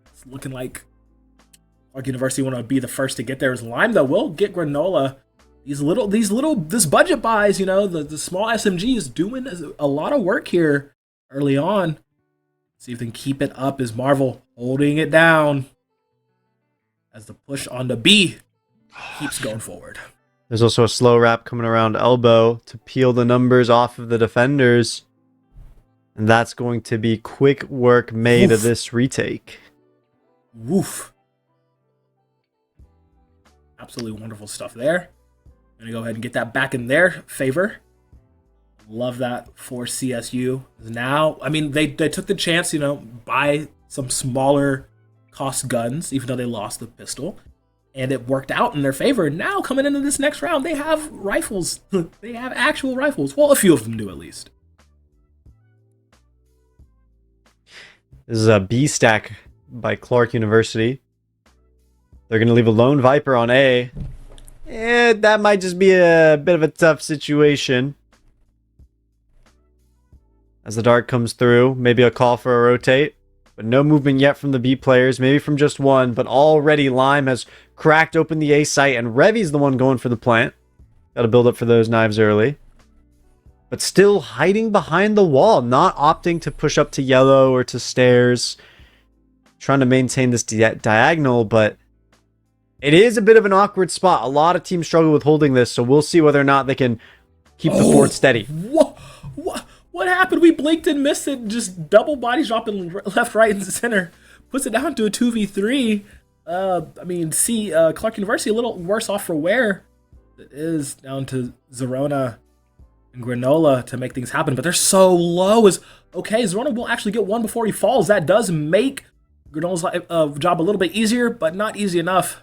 C: It's looking like Clark University want to be the first to get there. As Lime though will get Granola. This budget buys, the small SMG is doing a lot of work here early on. See if they can keep it up as Marvel holding it down as the push on the B keeps going forward.
J: There's also a slow wrap coming around elbow to peel the numbers off of the defenders. And that's going to be quick work made of this retake.
C: Woof. Absolutely wonderful stuff there. Gonna go ahead and get that back in their favor. Love that for CSU. Now, I mean, they took the chance, you know, buy some smaller cost guns, even though they lost the pistol. And it worked out in their favor. Now, coming into this next round, they have rifles. They have actual rifles. Well, a few of them do, at least.
J: This is a B stack by Clark University. They're going to leave a lone Viper on A. That might just be a bit of a tough situation. As the dart comes through, maybe a call for a rotate. But no movement yet from the B players, maybe from just one. But already Lime has cracked open the A site, and Revy's the one going for the plant. Got to build up for those knives early. But still hiding behind the wall, not opting to push up to yellow or to stairs. Trying to maintain this diagonal, but it is a bit of an awkward spot. A lot of teams struggle with holding this, so we'll see whether or not they can keep the fort steady.
C: What happened? We blinked and missed it. Just double bodies dropping left, right, and center. Puts it down to a 2v3. I mean, Clark University a little worse off for wear. It is down to Zerona and Granola to make things happen, but they're so low. Okay, Zerona will actually get one before he falls. That does make Granola's job a little bit easier, but not easy enough.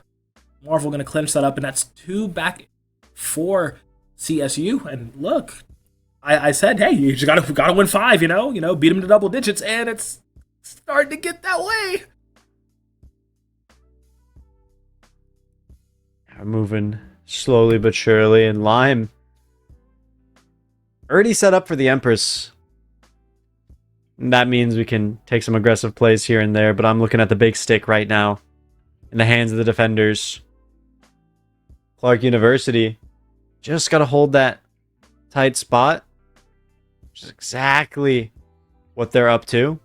C: Marvel going to clinch that up, and that's 2 back for CSU. And look, I said, hey, you just gotta win 5, you know, beat them to double digits, and it's starting to get that way.
J: Moving slowly but surely, and Lime already set up for the Empress. And that means we can take some aggressive plays here and there, but I'm looking at the big stick right now in the hands of the defenders. Clark University just got to hold that tight spot, which is exactly what they're up to.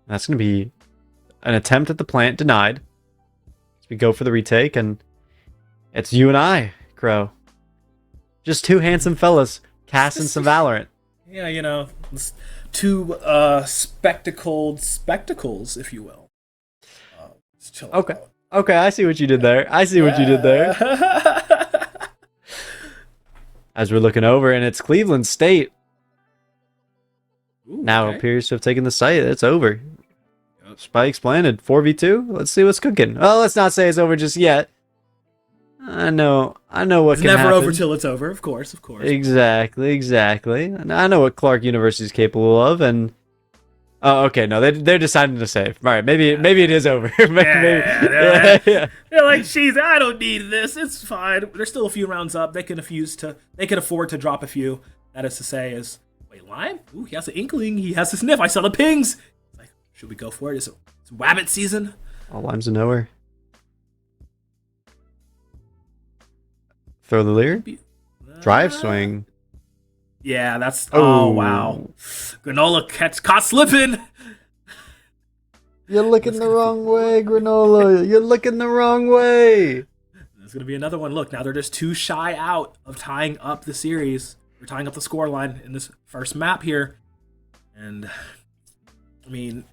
J: That's going to be an attempt at the plant denied. As we go for the retake, and it's you and I, Crow. Just 2 handsome fellas casting some Valorant.
C: Yeah, you know, 2 spectacled spectacles, if you will.
J: Okay. Okay, I see what you did there. As we're looking over, and it's Cleveland State. Now appears to have taken the site. It's over. Spikes planted. 4v2. Let's see what's cooking. Well, let's not say it's over just yet. I know what can happen. It's
C: never over till it's over, of course.
J: Exactly. I know what Clark University is capable of, and oh, okay, no, they're deciding to save. All right, maybe it is over.
C: They're like, geez, I don't need this. It's fine. There's still a few rounds up. They can afford to drop a few. That is to say, wait, Lime? Ooh, he has an inkling. He has a sniff. I saw the pings. It's like, should we go for it? It's Wabbit season.
J: All Lime's a knower. Throw the leer. Drive swing.
C: Yeah, that's... Oh, wow. Granola caught slipping.
J: You're looking the wrong way, Granola. You're looking the wrong way.
C: There's going to be another one. Look, now they're just too shy out of tying up the series. We're tying up the scoreline in this first map here. And, I mean,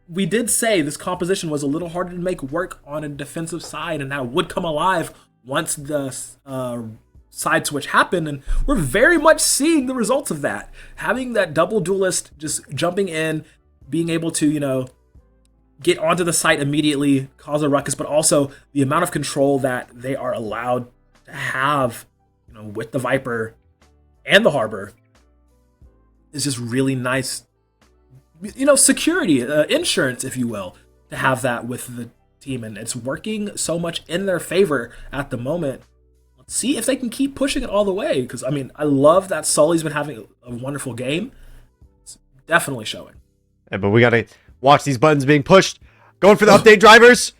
C: we did say this composition was a little harder to make work on a defensive side, and that would come alive once the side switch happened, and we're very much seeing the results of that. Having that double duelist just jumping in, being able to, you know, get onto the site immediately, cause a ruckus, but also the amount of control that they are allowed to have, you know, with the Viper and the Harbor is just really nice, you know, security, insurance, if you will, to have that with the team, and it's working so much in their favor at the moment. Let's see if they can keep pushing it all the way, because I mean, I love that Sully's been having a wonderful game. It's definitely showing.
J: Yeah, but we gotta watch these buttons being pushed. Going for the update drivers.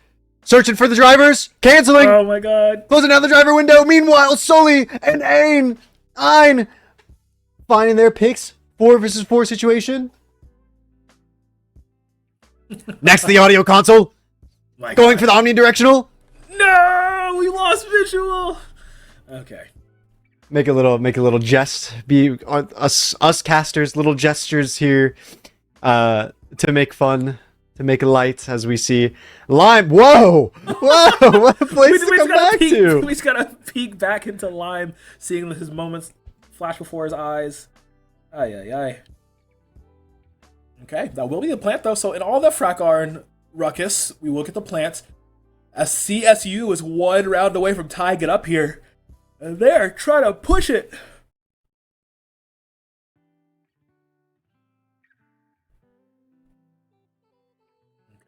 J: Searching for the drivers. Canceling.
C: Oh my god.
J: Closing down the driver window. Meanwhile, Sully and Ein finding their picks. 4 versus 4 situation. Next to the audio console. Going for the omnidirectional.
C: No, we lost visual. Okay.
J: Make a little jest. Be us casters, little gestures here, to make fun to make it light as we see Lime. Whoa! Whoa! What a place to come back to!
C: We just gotta peek back into Lime, seeing his moments flash before his eyes. Ay, ay, ay. Okay, that will be the plant, though. So in all the Frakarn ruckus, we will get the plant. As CSU is 1 round away from tying it up here. And they're trying to push it.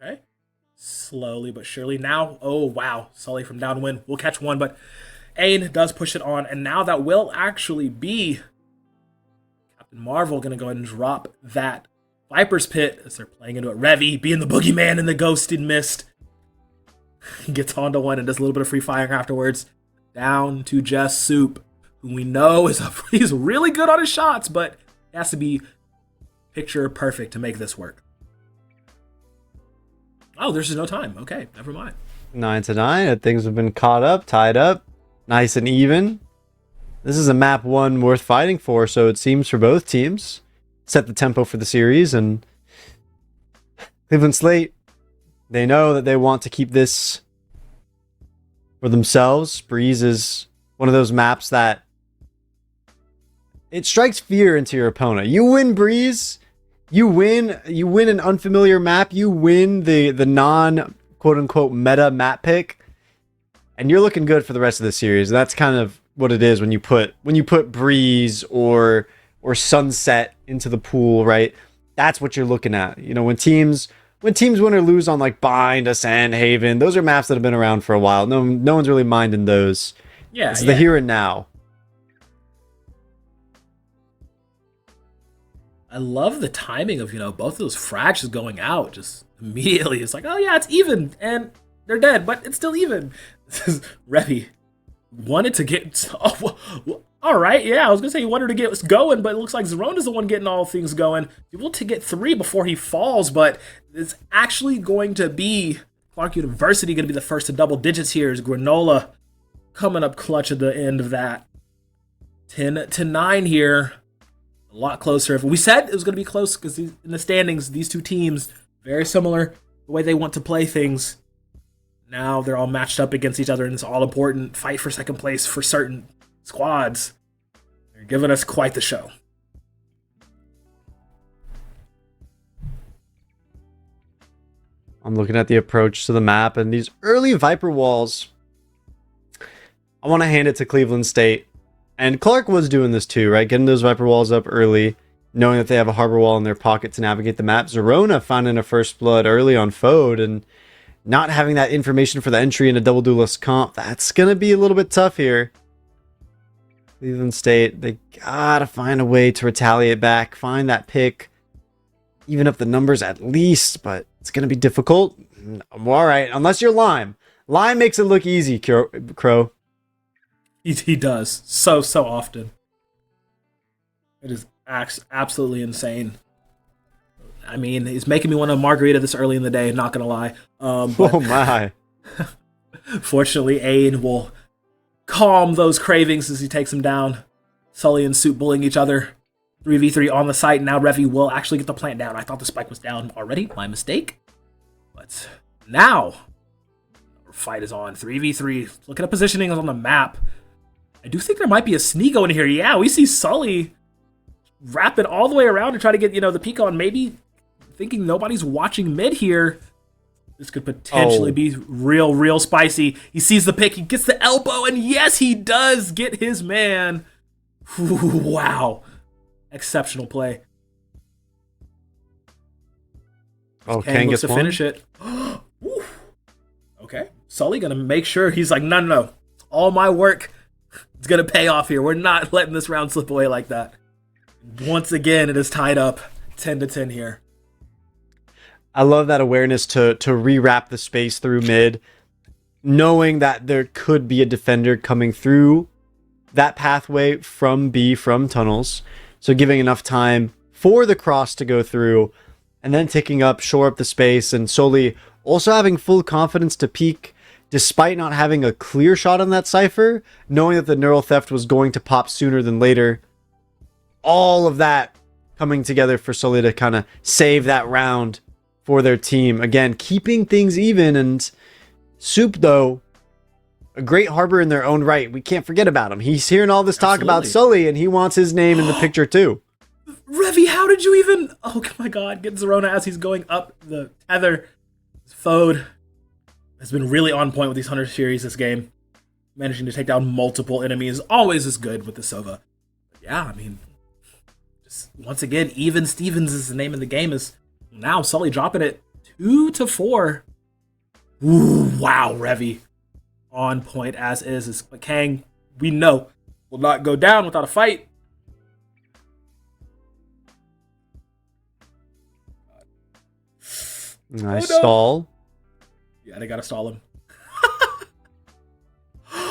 C: Okay. Slowly but surely. Now, oh wow. Sully from downwind will catch one, but Ain does push it on. And now that will actually be Captain Marvel going to go ahead and drop that Viper's Pit as they're playing into it. Revy being the boogeyman in the ghosted mist. Gets onto one and does a little bit of free fire afterwards. Down to just Soup, who we know he's really good on his shots, but it has to be picture perfect to make this work. Oh, there's just no time. Okay, never mind.
J: 9-9. Things have been caught up, tied up, nice and even. This is a map 1 worth fighting for, so it seems for both teams. Set the tempo for the series, and Cleveland Slate, they know that they want to keep this for themselves. Breeze is one of those maps that it strikes fear into your opponent. You win Breeze, you win an unfamiliar map, you win the non quote unquote meta map pick, and you're looking good for the rest of the series. That's kind of what it is when you put Breeze or Sunset into the pool, right? That's what you're looking at. You know, when teams win or lose on like Bind, Ascend, Haven, those are maps that have been around for a while. No one's really minding those.
C: Yeah,
J: it's the here and now.
C: I love the timing of, both of those frags just going out just immediately. It's like, oh yeah, it's even, and they're dead, but it's still even. This is Revy wanted to get. Oh, all right, yeah, I was gonna say he wanted to get us going, but it looks like Zerone is the one getting all things going. Able to get 3 before he falls, but it's actually going to be Clark University going to be the first to double digits here. Is Granola coming up clutch at the end of that. 10-9 here. A lot closer. If we said it was going to be close because in the standings, these two teams, very similar the way they want to play things. Now they're all matched up against each other in this all-important fight for second place for certain squads. They're giving us quite the show.
J: I'm looking at the approach to the map and these early Viper walls. I want to hand it to Cleveland State. And Clark was doing this too, right? Getting those Viper walls up early, knowing that they have a harbor wall in their pocket to navigate the map. Zerona finding a first blood early on Fode and not having that information for the entry in a double duelist comp. That's going to be a little bit tough here. Cleveland State, they gotta find a way to retaliate back, find that pick, even up the numbers at least, but it's gonna be difficult. All right, unless you're Lime. Lime makes it look easy, Crow.
C: He does so often. It is absolutely insane. I mean, he's making me want a margarita this early in the day, not gonna lie. But
J: oh my.
C: Fortunately, Ain will calm those cravings as he takes him down. Sully and Soup bullying each other. 3v3 on the site. Now Revy will actually get the plant down. I thought the spike was down already. My mistake. But now, our fight is on. 3v3. Looking at positioning on the map. I do think there might be a Sneeko in here. Yeah, we see Sully wrapping all the way around to try to get, the peek on. Maybe thinking nobody's watching mid here. This could potentially be real spicy. He sees the pick, he gets the elbow, and yes, he does get his man. Wow. Exceptional play.
J: Oh, Kang gets
C: to
J: one?
C: finish it. Okay. Sully gonna make sure he's like, no. All my work is gonna pay off here. We're not letting this round slip away like that. Once again, it is tied up 10-10 here.
J: I love that awareness to rewrap the space through mid, knowing that there could be a defender coming through that pathway from B, from tunnels. So giving enough time for the cross to go through and then taking up, shore up the space, and solely also having full confidence to peek despite not having a clear shot on that Cypher, knowing that the Neural Theft was going to pop sooner than later. All of that coming together for Sully to kind of save that round for their team. Again, keeping things even. And Soup, though, a great harbor in their own right. We can't forget about him. He's hearing all this talk about Sully, and he wants his name in the picture too.
C: Revy, how did you even... Oh my god, get Zerona as he's going up the tether. Fode has been really on point with these Hunter series this game. Managing to take down multiple enemies always is good with the Sova. But yeah, I mean, just once again, even Stevens is the name of the game. Is now Sully dropping it 2-4. Ooh, wow, Revy. On point as is. But Kang, we know, will not go down without a fight.
J: Nice stall.
C: Yeah, they gotta stall him.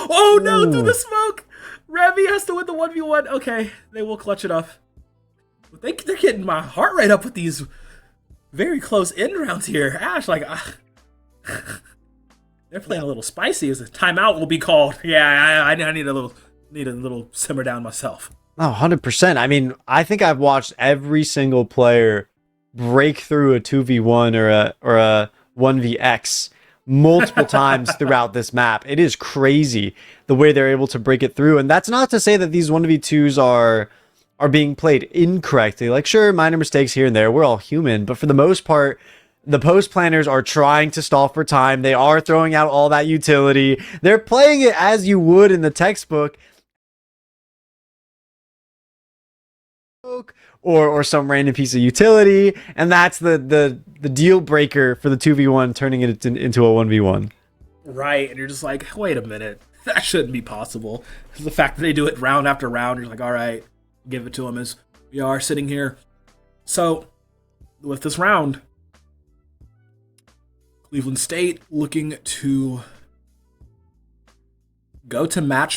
C: Oh no, through the smoke! Revy has to win the 1v1. Okay, they will clutch it up. They're getting my heart rate up with these very close end rounds here. Ash, like, they're playing a little spicy. As a timeout will be called. Yeah, I need a little simmer down myself.
J: Oh, 100%. I mean, I think I've watched every single player break through a 2v1 or a 1vx multiple times throughout this map. It is crazy the way they're able to break it through. And that's not to say that these 1v2s are being played incorrectly. Like, sure, minor mistakes here and there. We're all human. But for the most part, the post planners are trying to stall for time. They are throwing out all that utility. They're playing it as you would in the textbook. Or some random piece of utility, and that's the deal breaker for the 2v1, turning it into a 1v1.
C: Right, and you're just like, wait a minute, that shouldn't be possible. The fact that they do it round after round, you're like, all right, give it to them as we are sitting here. So, with this round, Cleveland State looking to go to map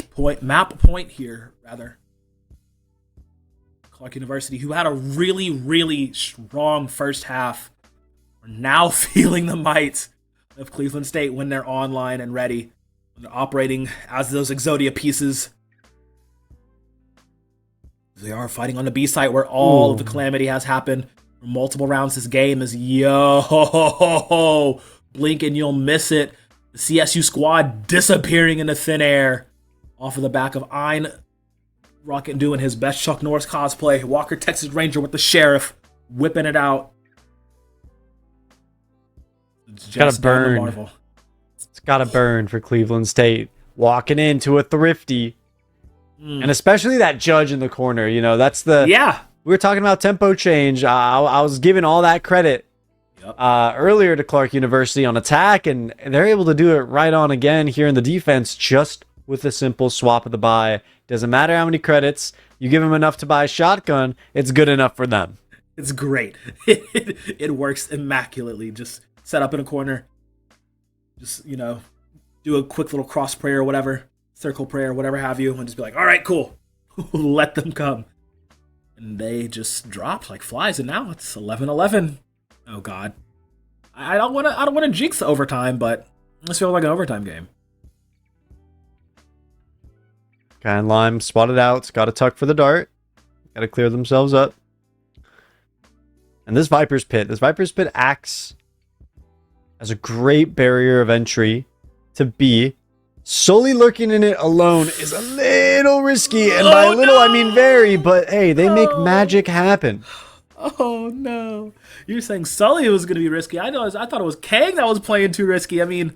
C: point here, rather. Clark University, who had a really, really strong first half, are now feeling the might of Cleveland State when they're online and ready. When they're operating as those Exodia pieces. They are fighting on the B site where all of the calamity has happened for multiple rounds. This game is, blink and you'll miss it. The CSU squad disappearing into thin air off of the back of Ein Rocket doing his best Chuck Norris cosplay. Walker Texas Ranger with the sheriff, whipping it out.
J: It's gotta burn. It's gotta burn for Cleveland State. Walking into a thrifty. And especially that judge in the corner. You know, that's the...
C: Yeah.
J: We were talking about tempo change. I was giving all that credit earlier to Clark University on attack, and they're able to do it right on again here in the defense, just with a simple swap of the buy. Doesn't matter how many credits, you give them enough to buy a shotgun, it's good enough for them.
C: It's great. It works immaculately. Just set up in a corner. Just, you know, do a quick little cross prayer or whatever, circle prayer, whatever have you, and just be like, all right, cool. Let them come. And they just dropped like flies, and now it's 11-11. Oh god. I don't want to jinx the overtime, but this feels like an overtime game.
J: Guy and Lime spotted out. Got to tuck for the dart. Got to clear themselves up. And this Viper's Pit acts as a great barrier of entry to B. Solely lurking in it alone is a little risky. And by little, I mean very. But hey, they make magic happen.
C: Oh no. You're saying Sully was going to be risky. I thought it was Kang that was playing too risky. I mean...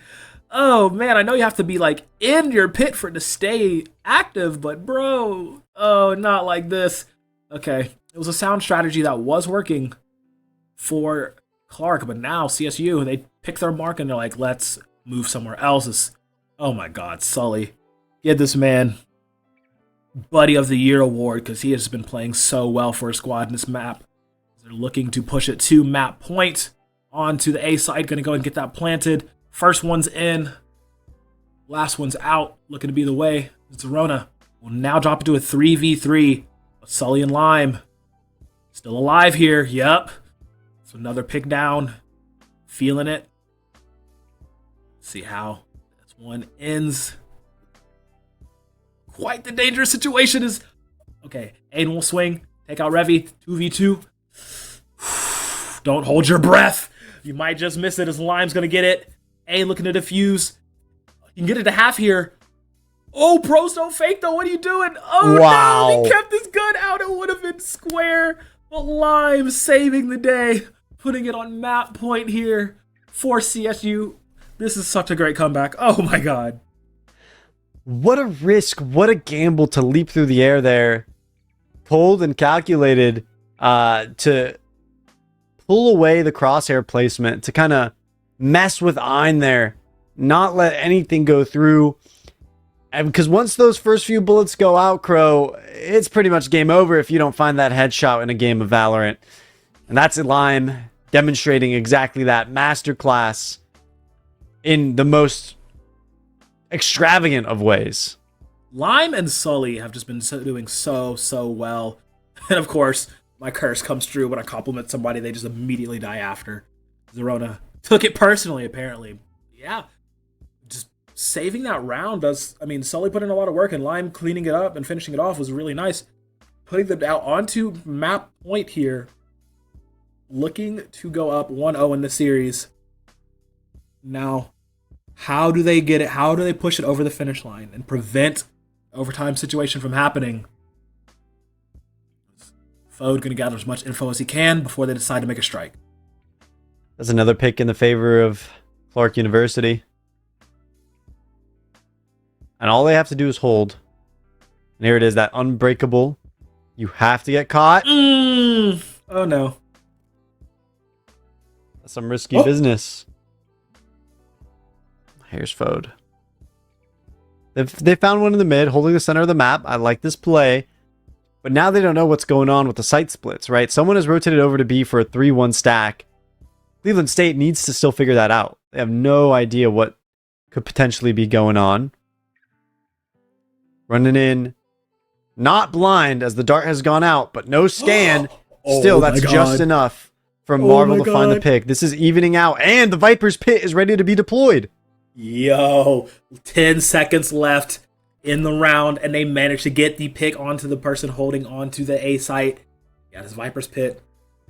C: Oh, man, I know you have to be, like, in your pit for it to stay active, but, bro, oh, not like this. Okay, it was a sound strategy that was working for Clark, but now CSU, they pick their mark and they're like, let's move somewhere else. Oh, my God, Sully. Get this man Buddy of the Year award because he has been playing so well for a squad in this map. They're looking to push it to map point onto the A side, going to go and get that planted. First one's in, last one's out, looking to be the way. Zerona will now drop it to a 3v3. Sully and Lime still alive here. Yep. So another pick down. Feeling it. See how this one ends. Quite the dangerous situation is... Okay, Aiden will swing. Take out Revy. 2v2. Don't hold your breath. You might just miss it as Lime's going to get it. A looking to defuse. You can get it to half here. Oh, pros don't fake though. What are you doing? Oh
J: Wow.
C: no, he kept his gun out. It would have been square. But Lime saving the day. Putting it on map point here for CSU. This is such a great comeback. Oh my god.
J: What a risk. What a gamble to leap through the air there. Cold and calculated to pull away the crosshair placement, to kind of mess with Ein there. Not let anything go through. And because once those first few bullets go out, Crow, it's pretty much game over if you don't find that headshot in a game of Valorant. And that's Lime demonstrating exactly that masterclass in the most extravagant of ways.
C: Lime and Sully have just been doing so well. And of course, my curse comes true when I compliment somebody, they just immediately die after. Zerona took it personally, apparently. Yeah. Just saving that round does... I mean, Sully put in a lot of work, and Lime cleaning it up and finishing it off was really nice. Putting them out onto map point here. Looking to go up 1-0 in the series. Now, how do they get it? How do they push it over the finish line and prevent overtime situation from happening? Fode going to gather as much info as he can before they decide to make a strike.
J: That's another pick in the favor of Clark University. And all they have to do is hold. And here it is, that unbreakable. You have to get caught.
C: Oh no.
J: That's some risky business. Here's Fode. They found one in the mid, holding the center of the map. I like this play. But now they don't know what's going on with the site splits, right? Someone has rotated over to B for a 3-1 stack. Cleveland State needs to still figure that out. They have no idea what could potentially be going on. Running in. Not blind as the dart has gone out, but no scan. Still, that's just enough for Marvel to find the pick. This is evening out, and the Viper's pit is ready to be deployed.
C: Yo, 10 seconds left in the round, and they managed to get the pick onto the person holding onto the A site. Yeah, this Viper's pit.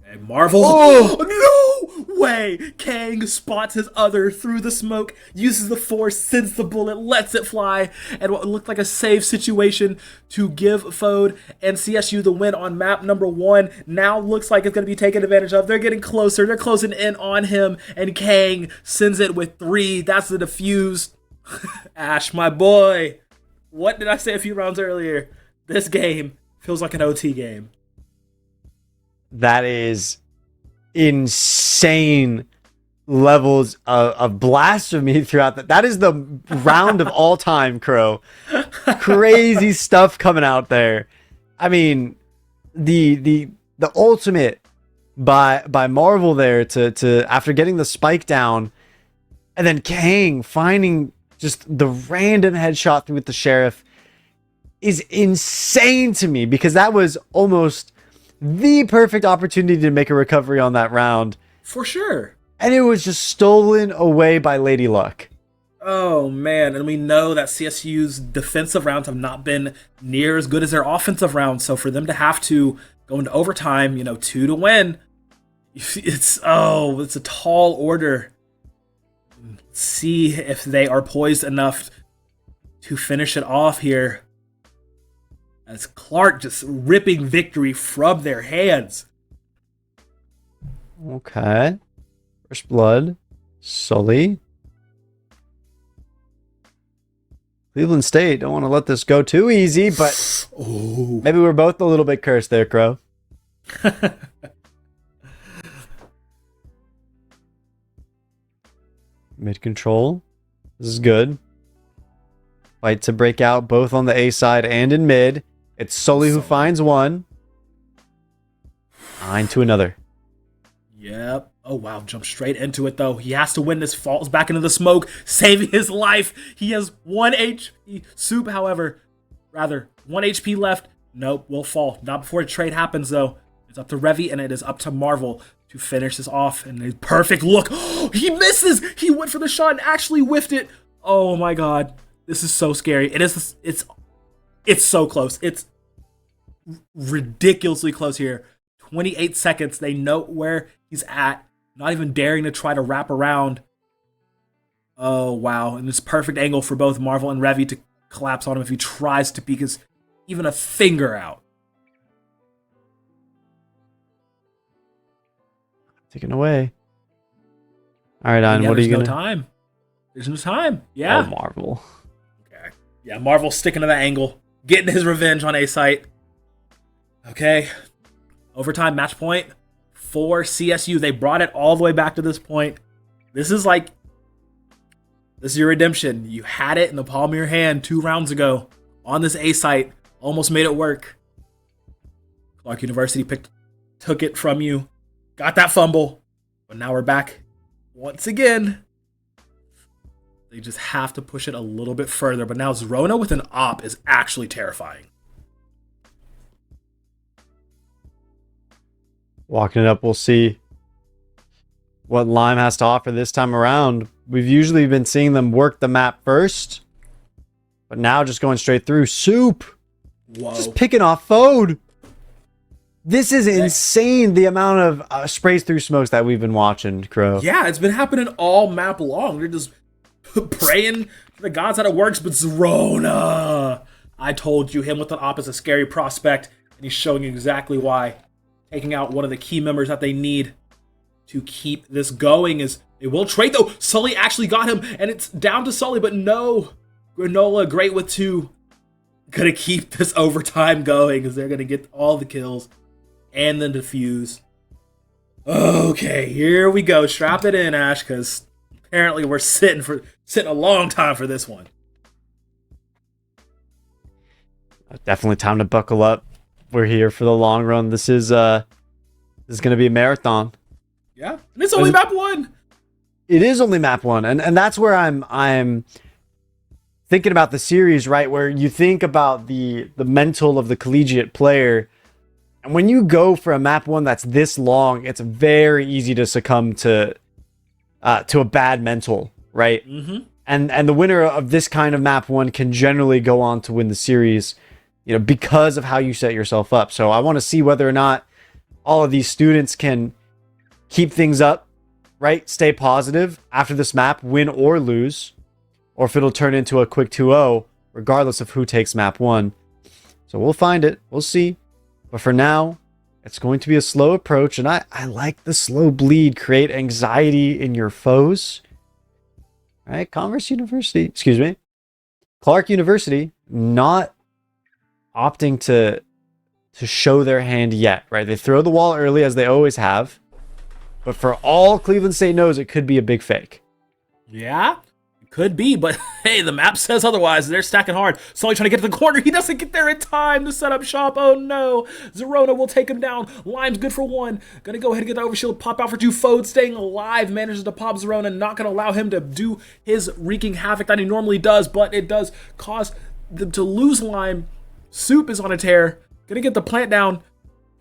C: And Marvel. Oh, no way! Kang spots his other through the smoke, uses the force, sends the bullet, lets it fly, and what looked like a save situation to give Fode and CSU the win on map number 1 now looks like it's going to be taken advantage of. They're getting closer. They're closing in on him, and Kang sends it with 3. That's the defuse. Ash, my boy. What did I say a few rounds earlier? This game feels like an OT game.
J: That is insane levels of blasphemy throughout that. That is the round of all time, Crow. Crazy stuff coming out there. I mean, the ultimate by Marvel there to after getting the spike down, and then Kang finding just the random headshot with the sheriff is insane to me, because that was almost the perfect opportunity to make a recovery on that round.
C: For sure.
J: And it was just stolen away by Lady Luck.
C: Oh, man. And we know that CSU's defensive rounds have not been near as good as their offensive rounds. So for them to have to go into overtime, 2 to win, it's a tall order. See if they are poised enough to finish it off here. As Clark just ripping victory from their hands.
J: Okay. First blood. Sully. Cleveland State don't want to let this go too easy, but maybe we're both a little bit cursed there, Crow. Mid control. This is good. Fight to break out both on the A side and in mid. It's Sully who finds one. Ein to another.
C: Yep. Oh, wow. Jump straight into it, though. He has to win this. Falls back into the smoke, saving his life. He has 1 HP. Soup, however, 1 HP left. Nope, will fall. Not before the trade happens, though. It's up to Revy, and it is up to Marvel to finish this off. And a perfect look. He misses. He went for the shot and actually whiffed it. Oh, my God. This is so scary. It's so close. It's ridiculously close here. 28 seconds. They know where he's at. Not even daring to try to wrap around. Oh, wow. And this perfect angle for both Marvel and Revy to collapse on him if he tries to peek his even a finger out.
J: Taken away. All right, Ian, what are you going to...
C: Time. There's no time. Yeah.
J: Oh, Marvel.
C: Okay. Yeah, Marvel sticking to that angle. Getting his revenge on A-Site. Okay. Overtime match point for CSU. They brought it all the way back to this point. This is your redemption. You had it in the palm of your hand 2 rounds ago on this A-Site. Almost made it work. Clark University took it from you. Got that fumble. But now we're back once again. They just have to push it a little bit further. But now Zerona with an op is actually terrifying.
J: Walking it up, we'll see what Lime has to offer this time around. We've usually been seeing them work the map first. But now just going straight through. Soup!
C: Whoa.
J: Just picking off Fode. This is insane, the amount of sprays through smokes that we've been watching, Crow.
C: Yeah, it's been happening all map long. They're just praying to the gods that it works, but Zerona! I told you, him with an op is a scary prospect, and he's showing exactly why. Taking out one of the key members that they need to keep this going is they will trade, though. Sully actually got him, and it's down to Sully, but no. Granola, great with 2. Gonna keep this overtime going because they're gonna get all the kills and then defuse. Okay, here we go. Strap it in, Ash, because apparently we're sitting a long time for this one.
J: Definitely time to buckle up. We're here for the long run. This is gonna be a marathon.
C: Yeah, and it's only map 1.
J: It is only map 1, and that's where I'm thinking about the series, right? Where you think about the mental of the collegiate player, and when you go for a map 1 that's this long, it's very easy to succumb to a bad mental, right?
C: Mm-hmm.
J: And the winner of this kind of map 1 can generally go on to win the series, because of how you set yourself up. So I want to see whether or not all of these students can keep things up, right? Stay positive after this map, win or lose, or if it'll turn into a quick 2-0, regardless of who takes map 1. So we'll find it. We'll see. But for now, it's going to be a slow approach, and I like the slow bleed. Create anxiety in your foes. All right, Clark University, not opting to show their hand yet, right? They throw the wall early, as they always have. But for all Cleveland State knows, it could be a big fake.
C: Yeah, it could be, but hey, the map says otherwise. They're stacking hard. Sully trying to get to the corner. He doesn't get there in time to set up shop. Oh no. Zerona will take him down. Lime's good for 1. Gonna go ahead and get the overshield. Pop out for 2. Fode staying alive. Manages to pop Zerona. Not gonna allow him to do his wreaking havoc that he normally does, but it does cause them to lose Lime. Soup is on a tear. Gonna get the plant down.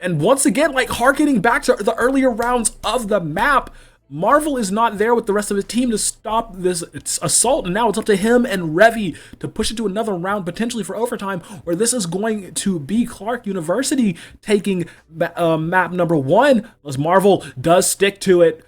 C: And once again, harkening back to the earlier rounds of the map, Marvel is not there with the rest of his team to stop this assault. And now it's up to him and Revy to push it to another round, potentially for overtime, or this is going to be Clark University taking map number 1, as Marvel does stick to it.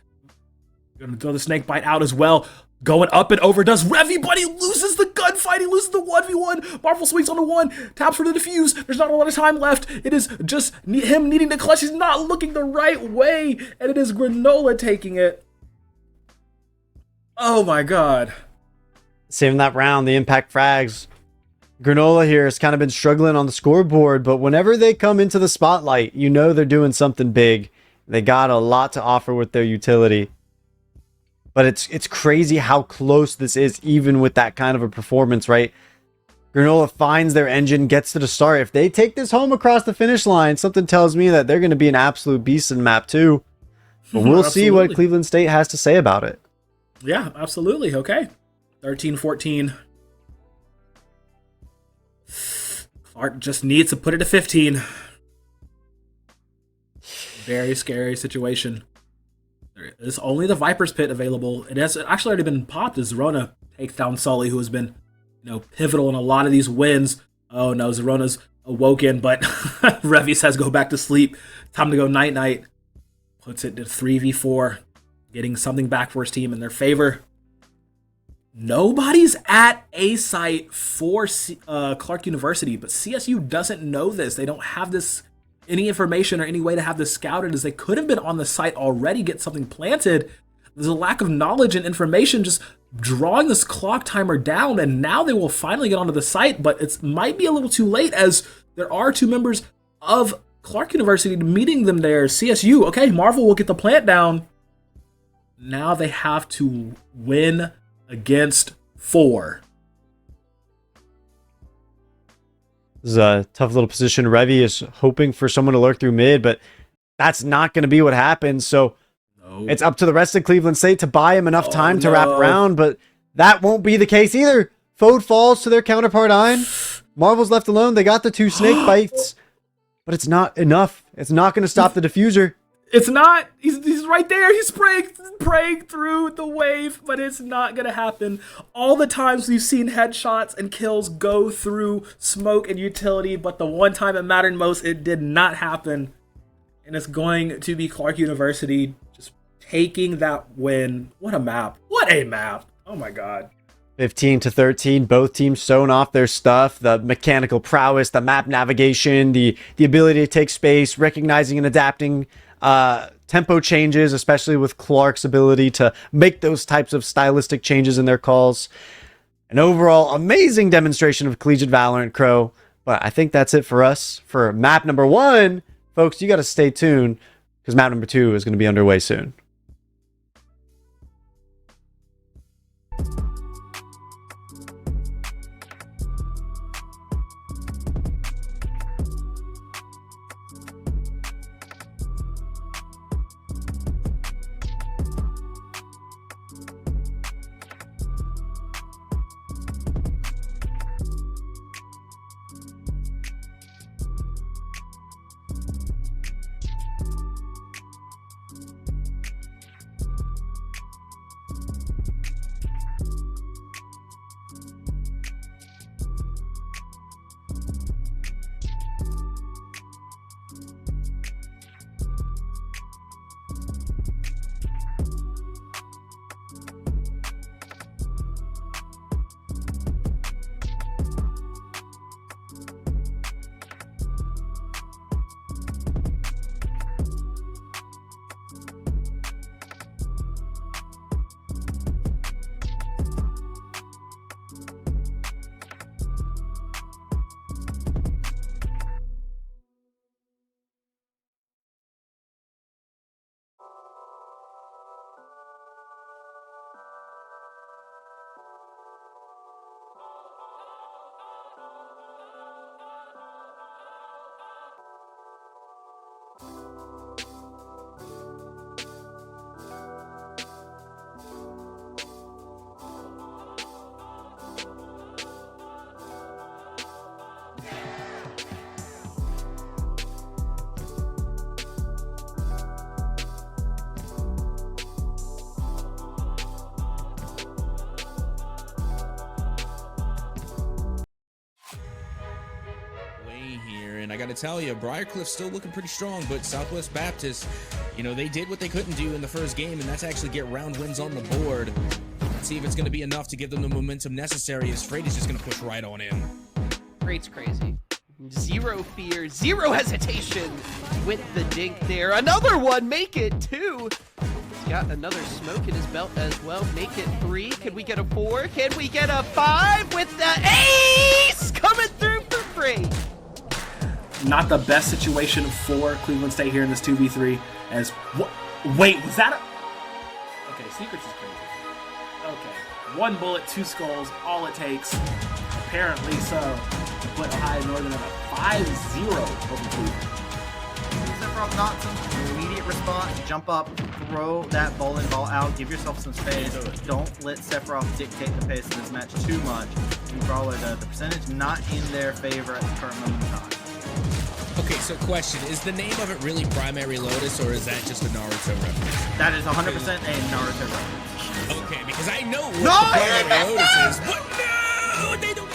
C: Gonna throw the snake bite out as well. Going up and over does Revy, but he loses the gunfight. He loses the 1v1. Marvel swings on the 1, taps for the defuse. There's not a lot of time left. It is just him needing to clutch. He's not looking the right way, and it is Granola taking it. Oh my god.
J: Saving that round, the impact frags. Granola here has kind of been struggling on the scoreboard, but whenever they come into the spotlight, they're doing something big. They got a lot to offer with their utility. But it's crazy how close this is, even with that kind of a performance, right? Granola finds their engine, gets to the start. If they take this home across the finish line, something tells me that they're going to be an absolute beast in map 2. But we'll see what Cleveland State has to say about it.
C: Yeah, absolutely. Okay. 13-14. Clark just needs to put it to 15. Very scary situation. There is only the Viper's Pit available. It has actually already been popped as Zerona takes down Sully, who has been, pivotal in a lot of these wins. Oh no, Zerona's awoken, but Revy says go back to sleep. Time to go night-night. Puts it to 3v4. getting something back for his team in their favor. Nobody's at A site for Clark University, but CSU doesn't know this. They don't have any information or any way to have this scouted, as they could have been on the site already, get something planted. There's a lack of knowledge and information just drawing this clock timer down, and now they will finally get onto the site, but it might be a little too late, as there are 2 members of Clark University meeting them there. CSU, okay, Marvel will get the plant down. Now they have to win against 4.
J: This is a tough little position. Revy is hoping for someone to lurk through mid, but that's not going to be what happens. So it's up to the rest of Cleveland State to buy him enough time to wrap around, but that won't be the case either. Fode falls to their counterpart Ein. Marvel's left alone. They got the 2 snake bites, but it's not enough. It's not going to stop the diffuser.
C: It's not. He's right there. He's praying through the wave, but it's not going to happen. All the times we've seen headshots and kills go through smoke and utility, but the one time it mattered most, it did not happen. And it's going to be Clark University just taking that win. What a map. What a map. Oh my God.
J: 15-13, both teams showing off their stuff, the mechanical prowess, the map navigation, the ability to take space, recognizing and adapting tempo changes, especially with Clark's ability to make those types of stylistic changes in their calls. An overall amazing demonstration of collegiate Valorant, Crow. But I think that's it for us for map number 1. Folks, you got to stay tuned, because map number 2 is going to be underway soon.
A: I got to tell you, Briarcliff's still looking pretty strong, but Southwest Baptist, they did what they couldn't do in the first game, and that's actually get round wins on the board. Let's see if it's going to be enough to give them the momentum necessary, as Freighty's just going to push right on in.
B: Great's crazy. Zero fear, zero hesitation with the dink there. Another one, make it 2. He's got another smoke in his belt as well. Make it 3. Can we get a 4? Can we get a 5 with the ace coming through for free?
C: Not the best situation for Cleveland State here in this 2v3, as wait, was that okay, Secrets is crazy. Okay, 1 bullet, 2 skulls, all it takes. Apparently so. To put Ohio Northern at a 5-0 over Cleveland.
D: Sephiroth not some immediate response. Jump up, throw that bowling ball out, give yourself some space. Don't let Sephiroth dictate the pace of this match too much. And Brawler, the percentage not in their favor at the current moment in time.
A: Okay, so question, is the name of it really Primary Lotus, or is that just a Naruto reference?
D: That is 100% a Naruto reference.
A: Okay, because I know what Primary Lotus is, but no, they don't.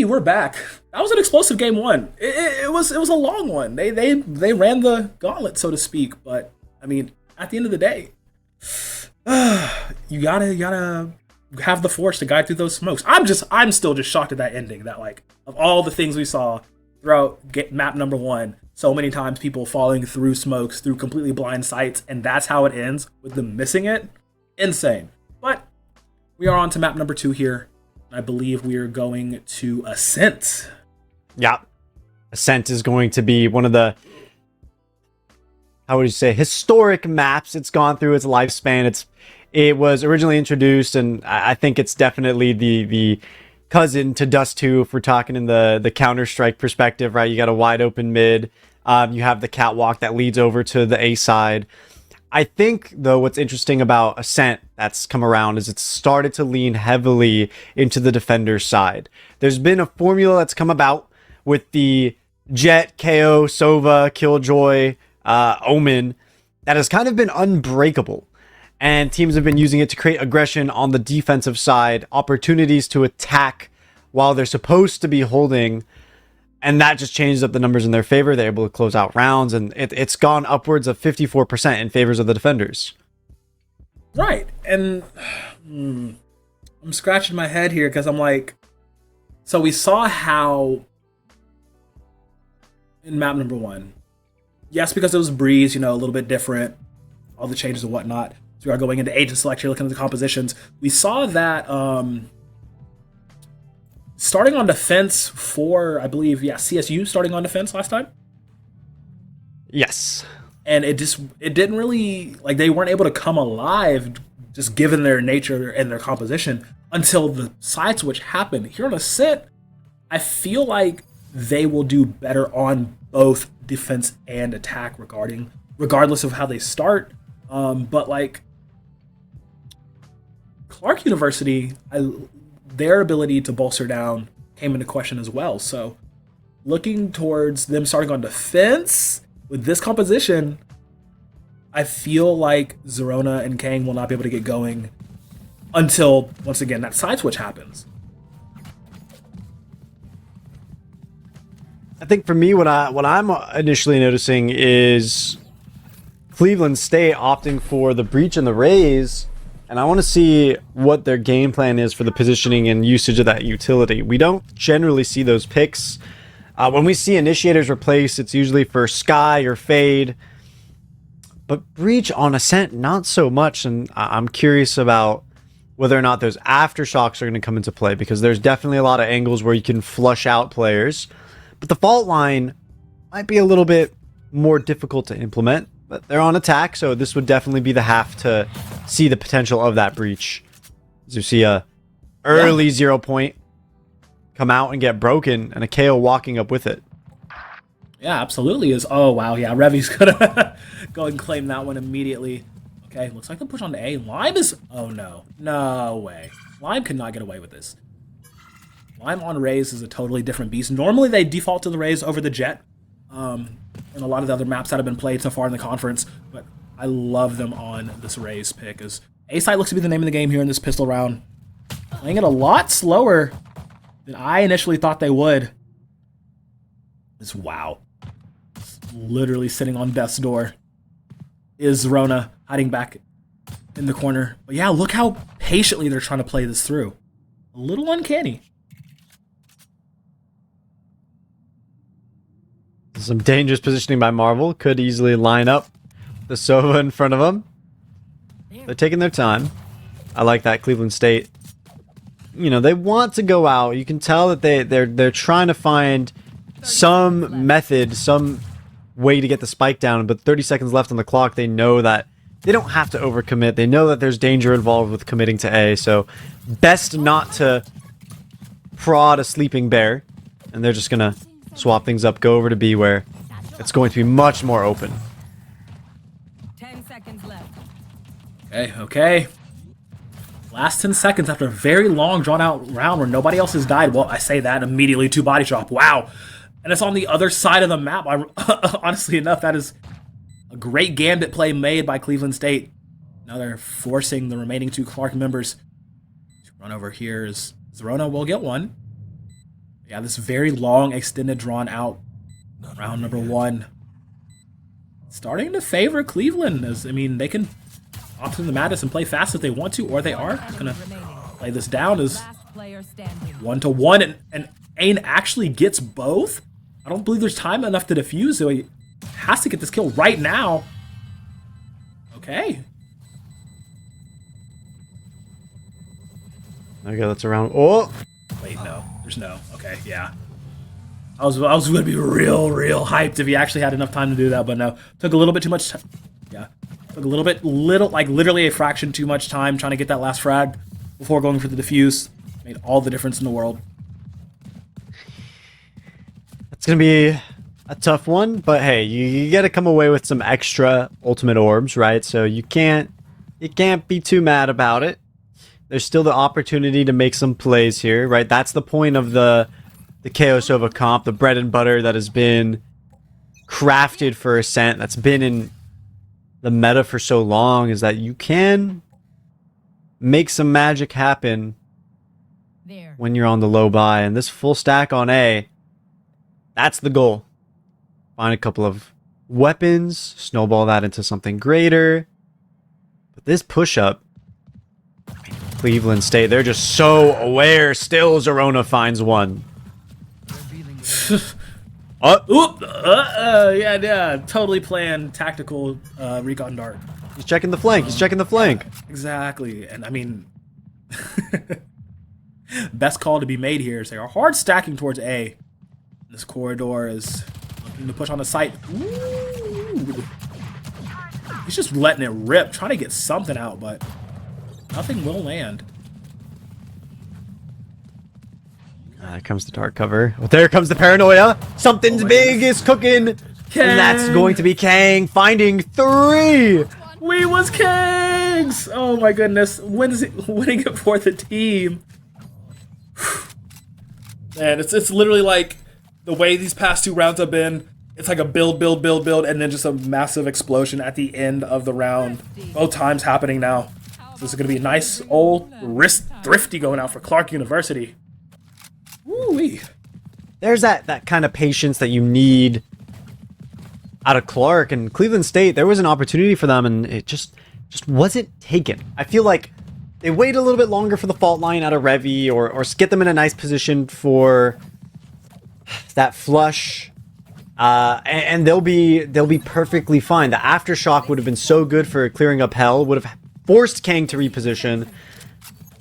C: we're back. That was an explosive game one. It was a long one. They ran the gauntlet, so to speak. But I mean, at the end of the day, you gotta have the force to guide through those smokes. I'm still just shocked at that ending. That like of all the things we saw throughout map number one, so many times people falling through smokes, through completely blind sights, and that's how it ends with them missing it. Insane. But we are on to map number 2 here. I believe we are going to Ascent.
J: Yeah. Ascent is going to be one of the, how would you say, historic maps. It's gone through its lifespan. It was originally introduced, and I think it's definitely the cousin to Dust 2 if we're talking in the Counter-Strike perspective, right? You got a wide open mid. You have the catwalk that leads over to the A side. I think, though, what's interesting about Ascent that's come around is it's started to lean heavily into the defender side. There's been a formula that's come about with the Jet, KO, Sova, Killjoy, Omen that has kind of been unbreakable. And teams have been using it to create aggression on the defensive side, opportunities to attack while they're supposed to be holding. And that just changes up the numbers in their favor. They're able to close out rounds, and it's gone upwards of 54% in favors of the defenders.
C: Right. And I'm scratching my head here because I'm like, so we saw how in map number 1, yes, because it was Breeze, a little bit different, all the changes and whatnot. So we are going into agent selection, looking at the compositions. We saw that starting on defense for, I believe, CSU starting on defense last time.
J: Yes.
C: And it didn't really, like, they weren't able to come alive just given their nature and their composition until the side switch happened. Here on Ascent, I feel like they will do better on both defense and attack regardless of how they start. But like Clark University, their ability to bolster down came into question as well. So looking towards them starting on defense with this composition, I feel like Zerona and Kang will not be able to get going until, once again, that side switch happens.
J: I think for me, what I'm initially noticing is Cleveland State opting for the breach and the raise, and I want to see what their game plan is for the positioning and usage of that utility. We don't generally see those picks. When we see initiators replaced, it's usually for Sky or Fade, but breach on Ascent, not so much, and I'm curious about whether or not those aftershocks are going to come into play, because there's definitely a lot of angles where you can flush out players, but the fault line might be a little bit more difficult to implement. But they're on attack, so this would definitely be the half to see the potential of that breach. As you see a early 0 point come out and get broken, and a KO walking up with it.
C: Yeah, absolutely is. Oh, wow. Yeah, Revy's gonna go and claim that one immediately. Okay, looks like the push on the A. Lime is... Oh, no. No way. Lime could not get away with this. Lime on Raze is a totally different beast. Normally, they default to the Raze over the Jet. And a lot of the other maps that have been played so far in the conference, but I love them on this Raze pick. As A-Site looks to be the name of the game here in this pistol round. Playing it a lot slower than I initially thought they would. It's wow. Literally sitting on death's door is Rona hiding back in the corner. But yeah, look how patiently they're trying to play this through. A little uncanny.
J: Some dangerous positioning by Marvel. Could easily line up the Sova in front of them. They're taking their time. I like that. Cleveland State, they want to go out. You can tell that they're trying to find some method, some way to get the spike down. But 30 seconds left on the clock. They know that they don't have to overcommit. They know that there's danger involved with committing to A. So best not to prod a sleeping bear. And they're just going to swap things up, go over to B, where it's going to be much more open.
K: 10 seconds left.
C: Okay. Last 10 seconds after a very long, drawn-out round where nobody else has died. Well, I say that immediately, 2 body drop. Wow. And it's on the other side of the map. Honestly enough, that is a great gambit play made by Cleveland State. Now they're forcing the remaining 2 Clark members to run over here. As Zerona will get one. Yeah, this very long, extended, drawn out round number 1. Starting to favor Cleveland. I mean, they can opt in the madness and play fast if they want to, or they are gonna play this down as 1-to-1, and Ain actually gets both. I don't believe there's time enough to defuse, so he has to get this kill right now. Okay.
J: Okay, that's around. Oh!
C: Wait, no. There's no. Okay, yeah. I was going to be real hyped if he actually had enough time to do that, but no. Took a little bit too much time. Yeah. Took a like literally a fraction too much time trying to get that last frag before going for the defuse. Made all the difference in the world.
J: It's going to be a tough one, but hey, you got to come away with some extra ultimate orbs, right? So you can't be too mad about it. There's still the opportunity to make some plays here, right? That's the point of the KO Sova comp, the bread and butter that has been crafted for Ascent, that's been in the meta for so long, is that you can make some magic happen when you're on the low buy. And this full stack on A, that's the goal. Find a couple of weapons, snowball that into something greater. But this push-up, Cleveland State, they're just so aware. Still, Zerona finds one.
C: Yeah, totally planned tactical recon dart.
J: He's checking the flank.
C: Exactly, and I mean, best call to be made here is they are hard stacking towards A. This corridor is looking to push on the site. Ooh. He's just letting it rip, trying to get something out, but nothing will land.
J: There comes the dark cover. Well, there comes the paranoia. Something's big is cooking.
C: Kang.
J: And that's going to be Kang finding 3.
C: We was Kangs! Oh my goodness. Winning it for the team. Man, it's literally like the way these past 2 rounds have been. It's like a build, and then just a massive explosion at the end of the round. Both times happening now. So this is going to be a nice old wrist thrifty going out for Clark University. Woo-wee.
J: There's that kind of patience that you need out of Clark. And Cleveland State, there was an opportunity for them, and it just wasn't taken. I feel like they wait a little bit longer for the fault line out of Revy, or get them in a nice position for that flush. And they'll be perfectly fine. The aftershock would have been so good for clearing up hell, would have forced Kang to reposition,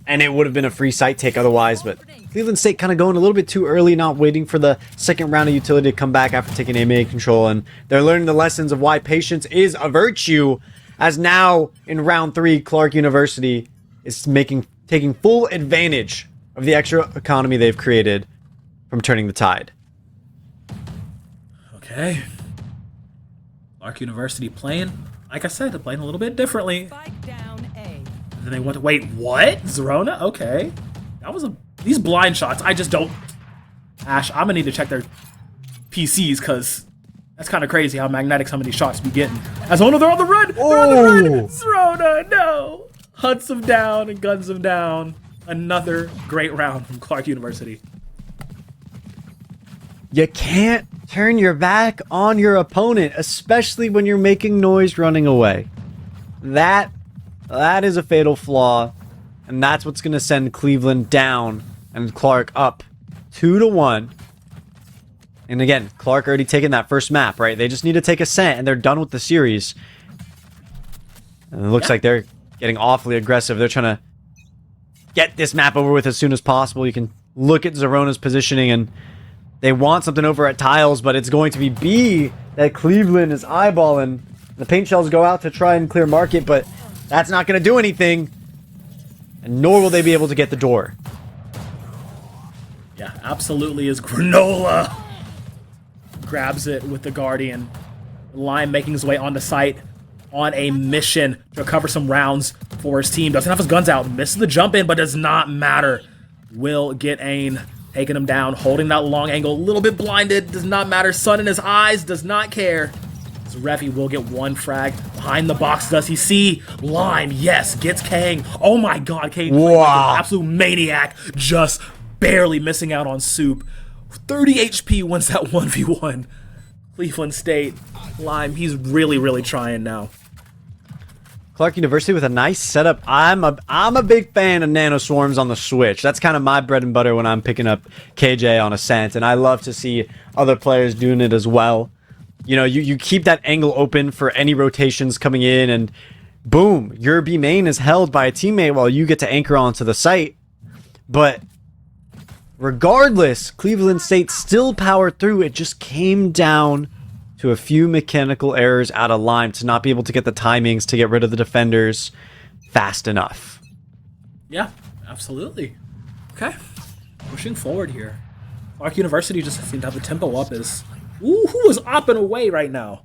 J: and it would have been a free site take otherwise. But Cleveland State kind of going a little bit too early, not waiting for the second round of utility to come back after taking AMA control, and they're learning the lessons of why patience is a virtue, as now in round 3, Clark University is taking full advantage of the extra economy they've created from turning the tide.
C: Okay. Clark University playing, like I said, they're playing a little bit differently. And then they want to wait. What? Zerona? Okay. That was these blind shots. I just don't. Ash, I'm gonna need to check their PCs, because that's kind of crazy how magnetic some of these shots be getting. As oh no, they're on the run. They're on the run. Zerona, no. Hunts them down and guns them down. Another great round from Clark University.
J: You can't turn your back on your opponent, especially when you're making noise running away. That is a fatal flaw, and that's what's going to send Cleveland down and Clark up 2-1. And again, Clark already taken that first map, right? They just need to take Ascent, and they're done with the series. And it looks like they're getting awfully aggressive. They're trying to get this map over with as soon as possible. You can look at Zerona's positioning, and they want something over at Tiles, but it's going to be B that Cleveland is eyeballing. The paint shells go out to try and clear market, but that's not going to do anything. And nor will they be able to get the door.
C: Yeah, absolutely is Granola. Grabs it with the Guardian. Lime making his way onto site on a mission to recover some rounds for his team. Doesn't have his guns out. Misses the jump in, but does not matter. Will get Ain. Taking him down, holding that long angle, a little bit blinded, does not matter. Sun in his eyes, does not care. So Revy will get one frag. Behind the box, does he see? Lime, yes, gets Kang. Oh my god, Kang,
J: wow.
C: absolute maniac, just barely missing out on Soup. 30 HP wins that 1v1. Cleveland State. Lime, he's really, really trying now.
J: Clark University with a nice setup. I'm a big fan of nano swarms on the Switch. That's kind of my bread and butter when I'm picking up KJ on Ascent, and I love to see other players doing it as well. You know, you keep that angle open for any rotations coming in, and boom, your B main is held by a teammate while you get to anchor onto the site. But regardless, Cleveland State still powered through. It just came down to a few mechanical errors out of Lime to not be able to get the timings to get rid of the defenders fast enough.
C: Yeah, absolutely. Okay, pushing forward here. Clark University just seemed to have the tempo up. Is who is opping away right now?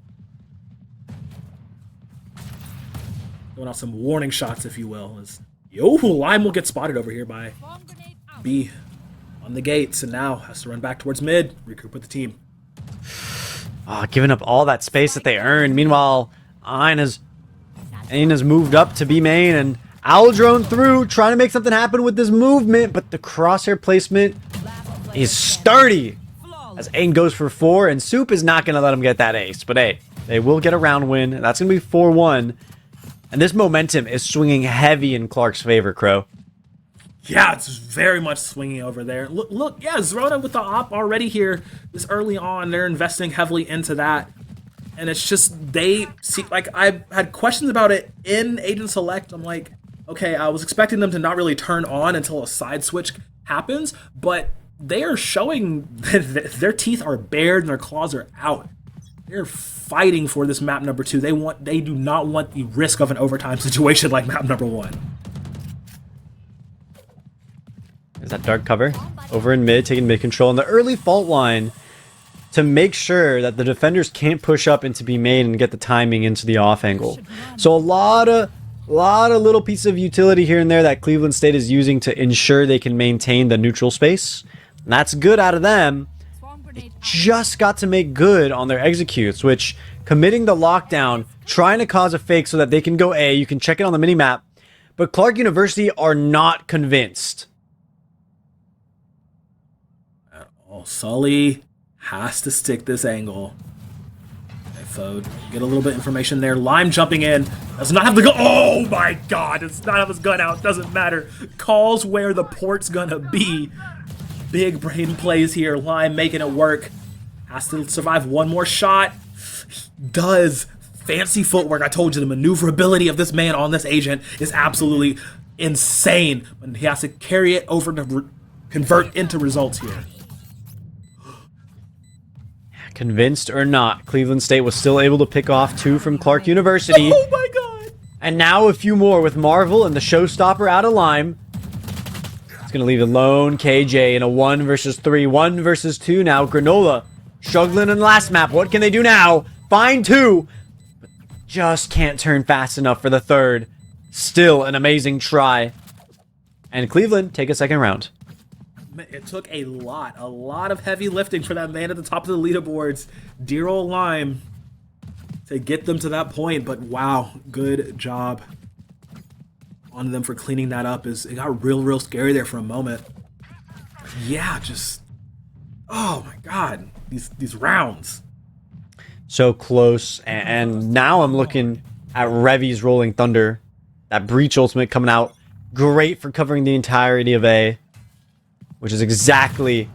C: Going out some warning shots, if you will. Lime will get spotted over here by B on the gates, and now has to run back towards mid, regroup with the team.
J: Giving up all that space that they earned. Meanwhile, Aina's moved up to B main, and Owl drone through, trying to make something happen with this movement, but the crosshair placement is sturdy as Ain goes for 4, and Soup is not going to let him get that ace. But hey, they will get a round win. That's going to be 4-1, and this momentum is swinging heavy in Clark's favor, Crow.
C: Yeah, it's very much swinging over there. Look, yeah, Zrona with the op already here this early on. They're investing heavily into that. And it's just, they see, like, I had questions about it in Agent Select. I'm like, okay, I was expecting them to not really turn on until a side switch happens, but they are showing that their teeth are bared and their claws are out. They're fighting for this map number 2. They do not want the risk of an overtime situation like map number 1.
J: Is that dark cover over in mid, taking mid control in the early fault line to make sure that the defenders can't push up into B main and get the timing into the off angle. So a lot of little pieces of utility here and there that Cleveland State is using to ensure they can maintain the neutral space. And that's good out of them. They just got to make good on their executes, which committing the lockdown, trying to cause a fake so that they can go A. You can check it on the minimap. But Clark University are not convinced.
C: Oh, Sully has to stick this angle. Okay, Fode, get a little bit of information there. Lime jumping in. Does not have the gun. Oh my god, does not have his gun out. Doesn't matter. Calls where the port's gonna be. Big brain plays here. Lime making it work. Has to survive one more shot. Does. Fancy footwork. I told you the maneuverability of this man on this agent is absolutely insane. But he has to carry it over to convert into results here.
J: Convinced or not, Cleveland State was still able to pick off 2 from Clark University.
C: Oh my god!
J: And now a few more with Marvel and the showstopper out of Lime. It's going to leave alone KJ in a 1 versus 3, 1 versus 2 now. Granola struggling in the last map. What can they do now? Find 2. But just can't turn fast enough for the 3rd. Still an amazing try. And Cleveland take a 2nd round.
C: It took a lot of heavy lifting for that man at the top of the leaderboards, dear old Lime, to get them to that point. But wow, good job on them for cleaning that up. It got real scary there for a moment. Yeah, just, oh my god, these rounds.
J: So close, and now I'm looking at Revy's Rolling Thunder. That Breach ultimate coming out, great for covering the entirety of A, which is exactly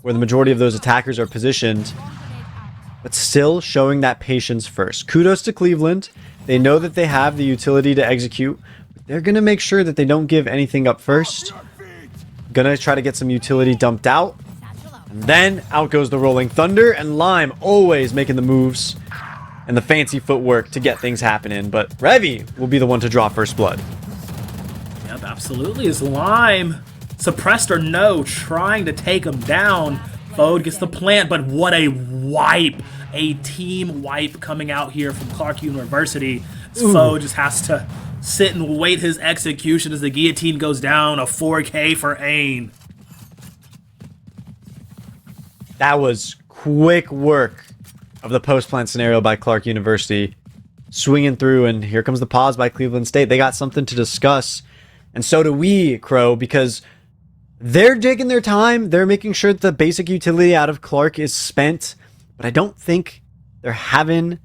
J: where the majority of those attackers are positioned, but still showing that patience first. Kudos to Cleveland. They know that they have the utility to execute, but they're going to make sure that they don't give anything up first. Gonna try to get some utility dumped out. And then out goes the Rolling Thunder, and Lime always making the moves and the fancy footwork to get things happening, but Revy will be the one to draw first blood.
C: Yep, absolutely. Is Lime suppressed or no, trying to take him down. Fode gets the plant, but what a wipe. A team wipe coming out here from Clark University. Fode just has to sit and wait his execution as the guillotine goes down. A 4K for Ain.
J: That was quick work of the post-plant scenario by Clark University. Swinging through, and here comes the pause by Cleveland State. They got something to discuss, and so do we, Crow, because They're taking their time. They're making sure that the basic utility out of Clark is spent. But I don't think they're having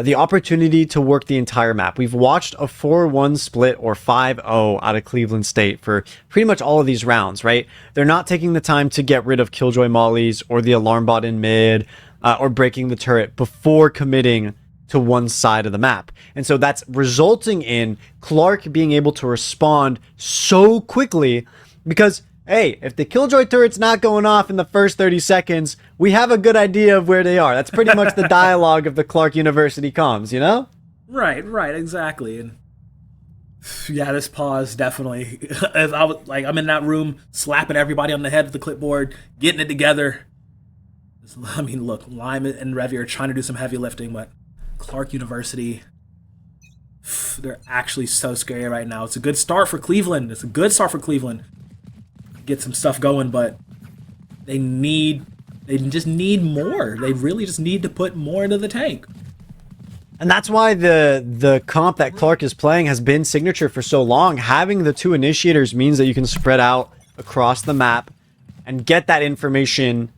J: the opportunity to work the entire map. We've watched a 4-1 split or 5-0 out of Cleveland State for pretty much all of these rounds, right? They're not taking the time to get rid of Killjoy Mollies or the alarm bot in mid or breaking the turret before committing to one side of the map. And so that's resulting in Clark being able to respond so quickly because, hey, if the Killjoy turret's not going off in the first 30 seconds, we have a good idea of where they are. That's pretty much the dialogue of the Clark University comms, you know?
C: Right, exactly. And yeah, this pause definitely. As I was like, I'm in that room slapping everybody on the head with the clipboard, getting it together. I mean, look, Lime and Revy are trying to do some heavy lifting, but Clark University, they're actually so scary right now. It's a good start for Cleveland. Get some stuff going, but they just need more. They really just need to put more into the tank.
J: And that's why the comp that Clark is playing has been signature for so long. Having the 2 initiators means that you can spread out across the map and get that information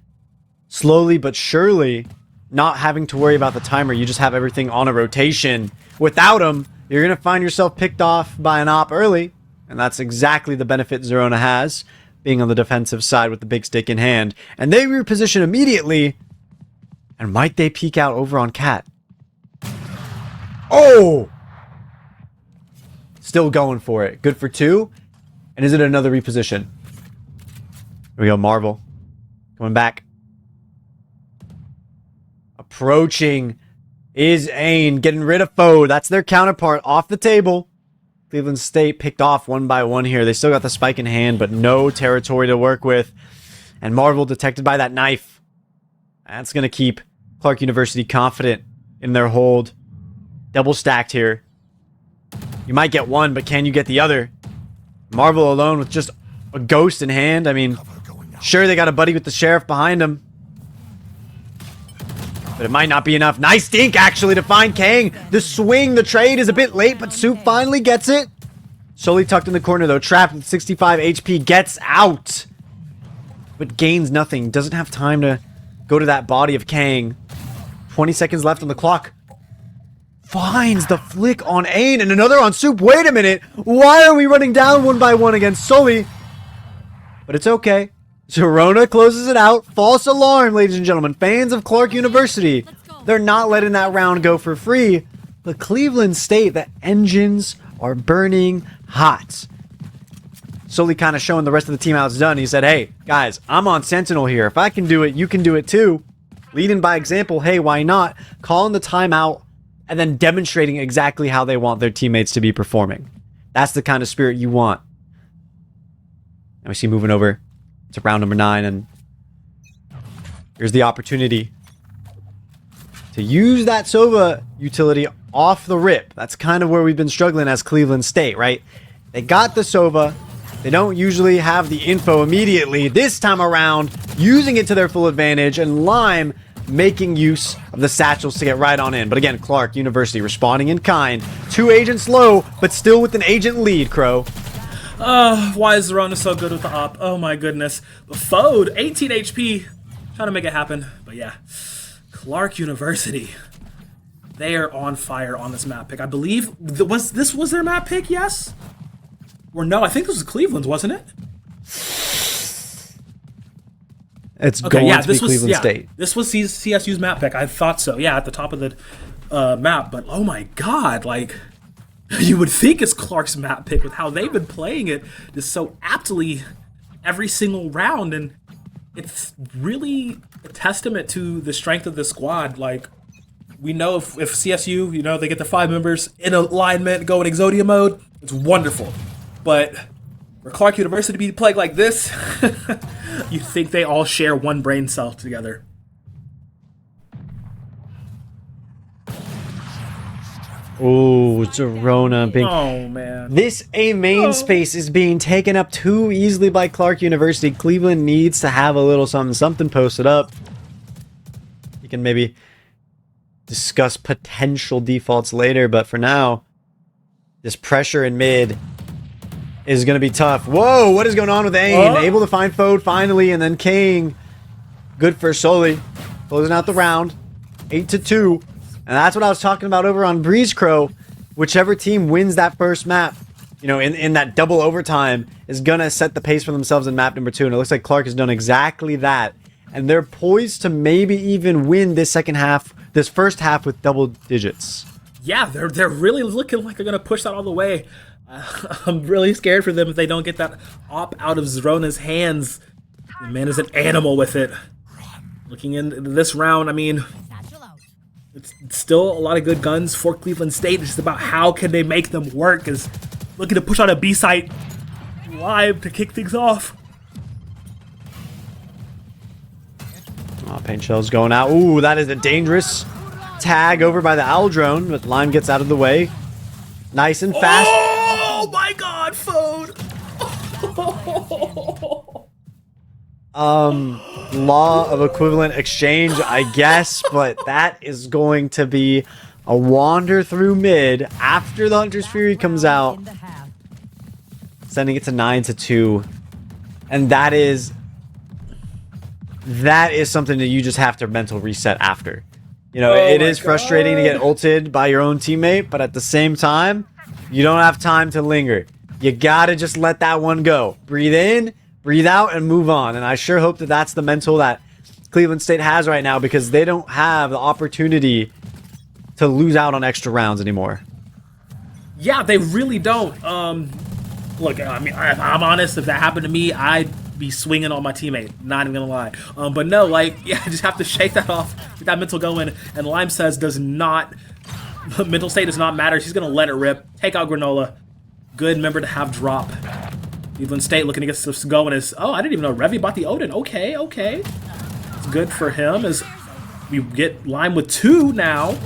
J: slowly but surely, not having to worry about the timer. You just have everything on a rotation. Without them, you're going to find yourself picked off by an op early, and that's exactly the benefit Zerona has, being on the defensive side with the big stick in hand. And they reposition immediately, and might they peek out over on Cat? Oh! Still going for it. Good for 2. And is it another reposition? Here we go, Marvel. Coming back. Approaching is Ain. Getting rid of foe. That's their counterpart off the table. Cleveland State picked off one by one here. They still got the spike in hand, but no territory to work with. And Marvel detected by that knife. That's going to keep Clark University confident in their hold. Double stacked here. You might get one, but can you get the other? Marvel alone with just a ghost in hand. I mean, sure, they got a buddy with the sheriff behind him, but it might not be enough. Nice dink, actually, to find Kang. The swing, the trade is a bit late, but Soup finally gets it. Solely tucked in the corner, though. Trapped with 65 HP. Gets out, but gains nothing. Doesn't have time to go to that body of Kang. 20 seconds left on the clock. Finds the flick on Ain and another on Soup. Wait a minute. Why are we running down one by one against Sully? But it's okay. Zerona closes it out. False alarm, ladies and gentlemen. Fans of Clark University. They're not letting that round go for free. But Cleveland State, the engines are burning hot. Sully kind of showing the rest of the team how it's done. He said, hey, guys, I'm on Sentinel here. If I can do it, you can do it too. Leading by example. Hey, why not? Calling the timeout and then demonstrating exactly how they want their teammates to be performing. That's the kind of spirit you want. And we see moving over to round number 9, and here's the opportunity to use that Sova utility off the rip. That's kind of where we've been struggling as Cleveland State, right? They got the Sova. They don't usually have the info immediately. This time around, using it to their full advantage, and Lime making use of the satchels to get right on in. But again, Clark University responding in kind. 2 agents low, but still with an agent lead, Crow.
C: Why is Zerona so good with the op? Oh my goodness. But Fode, 18 HP, trying to make it happen. But yeah, Clark University, they are on fire on this map pick. I believe, was their map pick, yes? Or no, I think this was Cleveland's, wasn't it?
J: It's okay, going to be Cleveland State.
C: This was CSU's map pick. I thought so. Yeah, at the top of the map. But oh my god, like, you would think it's Clark's map pick with how they've been playing it just so aptly every single round. And it's really a testament to the strength of the squad. Like, we know if CSU, you know, they get the 5 members in alignment, go in Exodia mode, it's wonderful. But for Clark University to be playing like this, you think they all share one brain cell together.
J: Oh, Zerona being...
C: Oh, man.
J: This A main space is being taken up too easily by Clark University. Cleveland needs to have a little something posted up. You can maybe discuss potential defaults later, but for now, this pressure in mid is going to be tough. Whoa, what is going on with Ain? Able to find Fode finally, and then King. Good for Sully. Closing out the round. 8-2. And that's what I was talking about over on Breeze Crow. Whichever team wins that first map, you know, in that double overtime, is going to set the pace for themselves in map number 2. And it looks like Clark has done exactly that. And they're poised to maybe even win this first half with double digits.
C: Yeah, they're really looking like they're going to push that all the way. I'm really scared for them if they don't get that op out of Zerona's hands. The man is an animal with it. Looking into this round, I mean, it's still a lot of good guns for Cleveland State. It's just about how can they make them work. Is looking to push on a B site live to kick things off.
J: Oh, Paint Shell's going out. Ooh, that is a dangerous tag over by the Owl Drone, but Lime gets out of the way. Nice and fast.
C: Oh my god, Fode!
J: Law of equivalent exchange, I guess, but that is going to be a wander through mid after the Hunter's Fury comes out, sending it to 9-2. And that is something that you just have to mental reset after. You know, it is frustrating to get ulted by your own teammate, but at the same time, you don't have time to linger. You gotta just let that one go. Breathe in, breathe out, and move on. And I sure hope that that's the mental that Cleveland State has right now, because they don't have the opportunity to lose out on extra rounds anymore.
C: Yeah, they really don't. Look, I mean, I'm honest. If that happened to me, I'd be swinging on my teammate. Not even gonna lie. But no, like, yeah, just have to shake that off, get that mental going. And Lime says mental state does not matter. She's gonna let it rip. Take out Granola. Good member to have drop. Cleveland State looking to get this going. I didn't even know Revy bought the Odin. Okay. It's good for him as we get Lime with 2 now.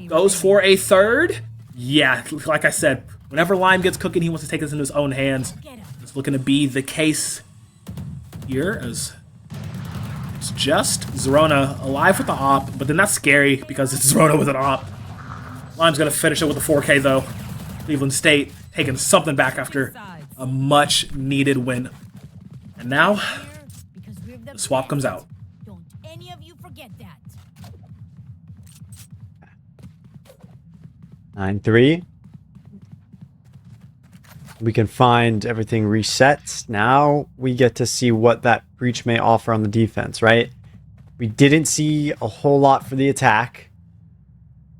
C: Goes for a third. Yeah, like I said, whenever Lime gets cooking, he wants to take this in his own hands. It's looking to be the case here, as it's just Zerona alive with the op, but then that's scary because it's Zerona with an op. Lime's gonna finish it with a 4K though. Cleveland State taking something back after a much needed win. And now the swap comes out.
K: Don't any of you forget that.
J: 9-3. We can find everything reset. Now we get to see what that breach may offer on the defense, right? We didn't see a whole lot for the attack.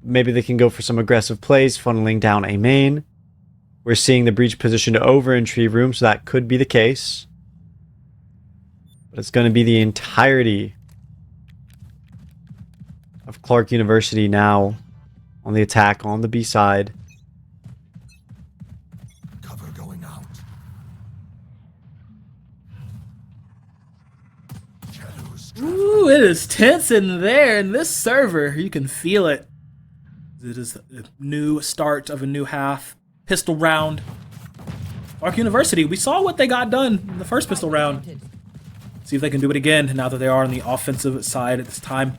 J: Maybe they can go for some aggressive plays, funneling down a main. We're seeing the breach positioned over in tree room, so that could be the case. But it's going to be the entirety of Clark University now on the attack on the B side.
C: Ooh, it is tense in there in this server. You can feel it. It is a new start of a new half. Pistol round. Clark University, we saw what they got done in the first pistol round. See if they can do it again now that they are on the offensive side at this time.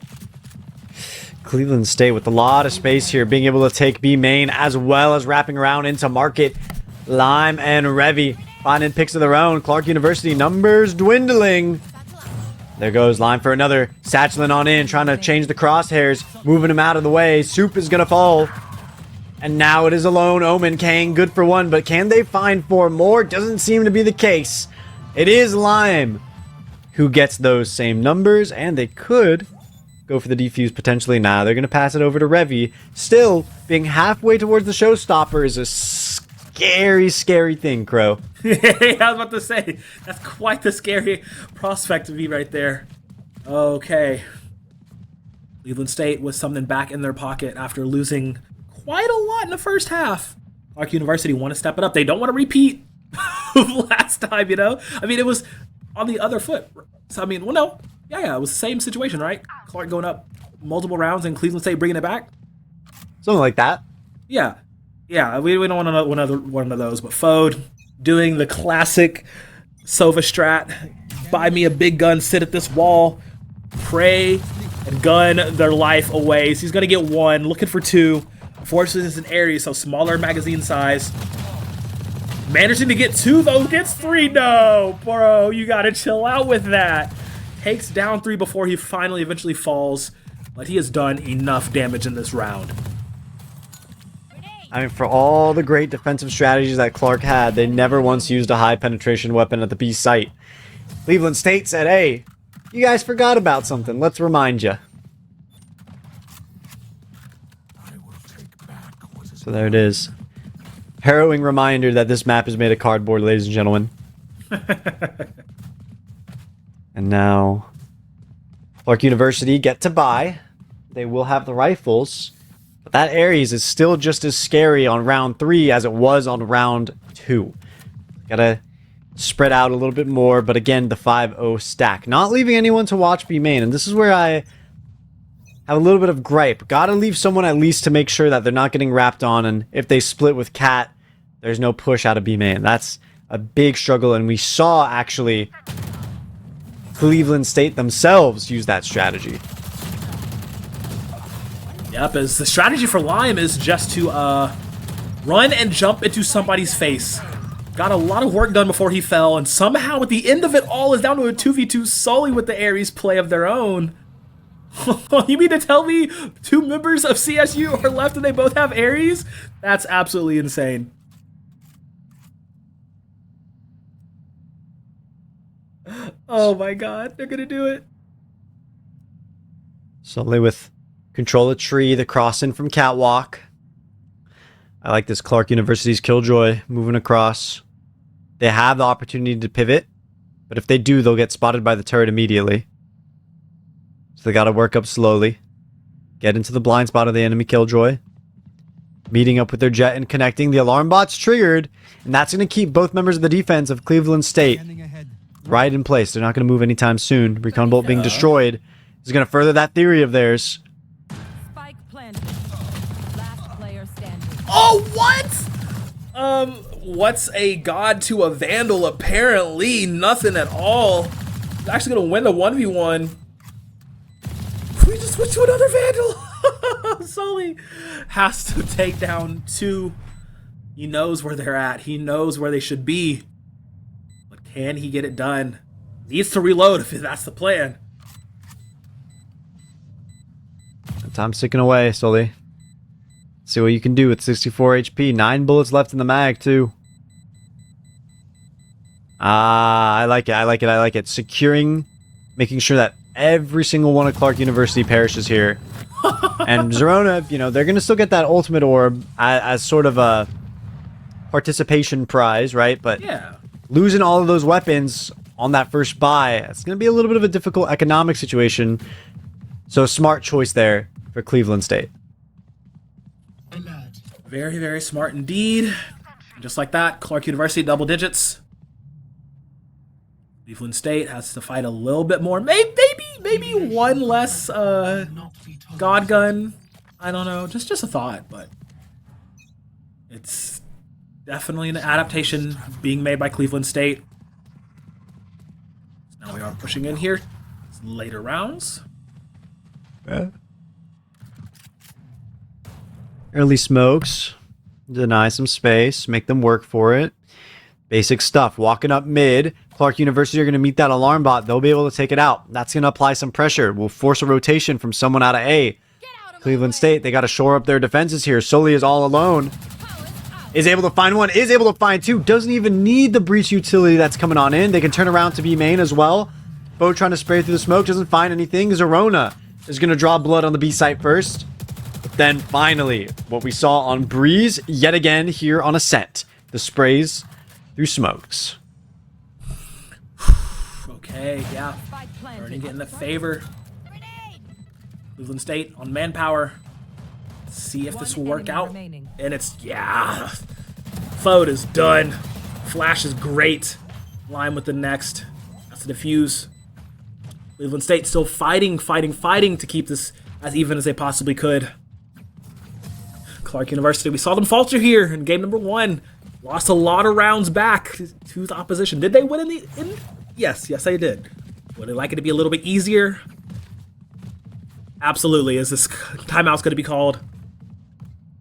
J: Cleveland State with a lot of space here, being able to take B main as well as wrapping around into market. Lime and Revy finding picks of their own. Clark University numbers dwindling. There goes Lime for another. Satchelin on in, trying to change the crosshairs, moving him out of the way. Soup is going to fall. And now it is alone. Omen Kang, good for 1, but can they find 4 more? Doesn't seem to be the case. It is Lime who gets those same numbers, and they could go for the defuse potentially. Nah, they're going to pass it over to Revy. Still, being halfway towards the showstopper is a scary thing, Crow.
C: Yeah, I was about to say, that's quite the scary prospect to be right there. Okay. Cleveland State with something back in their pocket after losing quite a lot in the first half. Clark University want to step it up. They don't want to repeat last time, you know? I mean, it was on the other foot. So, I mean, well, no. Yeah, it was the same situation, right? Clark going up multiple rounds and Cleveland State bringing it back.
J: Something like that.
C: Yeah, we don't want another one of those, but Fode doing the classic Sova strat. Buy me a big gun, sit at this wall, pray, and gun their life away. So he's going to get 1, looking for 2. Unfortunately, it's an area, so smaller magazine size. Managing to get 2 though, gets 3. No, bro, you gotta chill out with that. Takes down 3 before he finally eventually falls, but he has done enough damage in this round.
J: I mean, for all the great defensive strategies that Clark had, they never once used a high penetration weapon at the B site. Cleveland State said, hey, you guys forgot about something. Let's remind you. So there it is. Harrowing reminder that this map is made of cardboard, ladies and gentlemen. And now, Clark University get to buy. They will have the rifles. But that Ares is still just as scary on round 3 as it was on round 2. Gotta spread out a little bit more, but again, the 5-0 stack. Not leaving anyone to watch B main, and this is where I have a little bit of gripe. Gotta leave someone at least to make sure that they're not getting wrapped on, and if they split with Cat, there's no push out of B main. That's a big struggle, and we saw, actually, Cleveland State themselves use that strategy.
C: Yep, as the strategy for Lime is just to run and jump into somebody's face. Got a lot of work done before he fell, and somehow at the end of it all is down to a 2v2 solely with the Ares play of their own. You mean to tell me 2 members of CSU are left and they both have Ares? That's absolutely insane. Oh my god, they're gonna do it.
J: Solely with control a tree, the cross in from Catwalk. I like this Clark University's Killjoy moving across. They have the opportunity to pivot, but if they do, they'll get spotted by the turret immediately. So they gotta work up slowly. Get into the blind spot of the enemy Killjoy. Meeting up with their jet and connecting. The alarm bot's triggered, and that's gonna keep both members of the defense of Cleveland State right in place. They're not gonna move anytime soon. Recon Bolt being destroyed is gonna further that theory of theirs.
K: Spike planted. Last player standing.
C: Oh, what? What's a god to a vandal? Apparently nothing at all. He's actually gonna win the 1v1. We just switched to another vandal. Sully has to take down 2. He knows where they're at. He knows where they should be. But can he get it done? Needs to reload if that's the plan.
J: Time's ticking away, Sully. See what you can do with 64 HP. 9 bullets left in the mag, too. I like it. I like it. I like it. Securing, making sure that every single one of Clark University perishes here. And Zerona, you know, they're going to still get that ultimate orb as sort of a participation prize, right? But
C: yeah,
J: losing all of those weapons on that first buy, it's going to be a little bit of a difficult economic situation. So smart choice there for Cleveland State.
C: Very, very smart indeed. Just like that, Clark University double digits. Cleveland State has to fight a little bit more. Maybe one less God gun. I don't know. Just a thought, but it's definitely an adaptation being made by Cleveland State. Now we are pushing in here. It's later rounds.
J: Early smokes. Deny some space. Make them work for it. Basic stuff. Walking up mid. Clark University are going to meet that alarm bot. They'll be able to take it out. That's going to apply some pressure. Will force a rotation from someone out of A. Cleveland State, they got to shore up their defenses here. Sully is all alone. Is able to find one. Is able to find 2. Doesn't even need the breach utility that's coming on in. They can turn around to B main as well. Bo trying to spray through the smoke. Doesn't find anything. Zerona is going to draw blood on the B site first. But then finally, what we saw on Breeze yet again here on Ascent. The sprays through smokes.
C: Okay, yeah. Burning getting the favor. Cleveland State on manpower. See if this will work out. And it's, yeah. Foad is done. Flash is great. Lime with the next. That's the defuse. Cleveland State still fighting to keep this as even as they possibly could. Clark University, we saw them falter here in game number 1. Lost a lot of rounds back to the opposition. Did they win in the end? Yes, they did. Would they like it to be a little bit easier? Absolutely. Is this timeout's going to be called?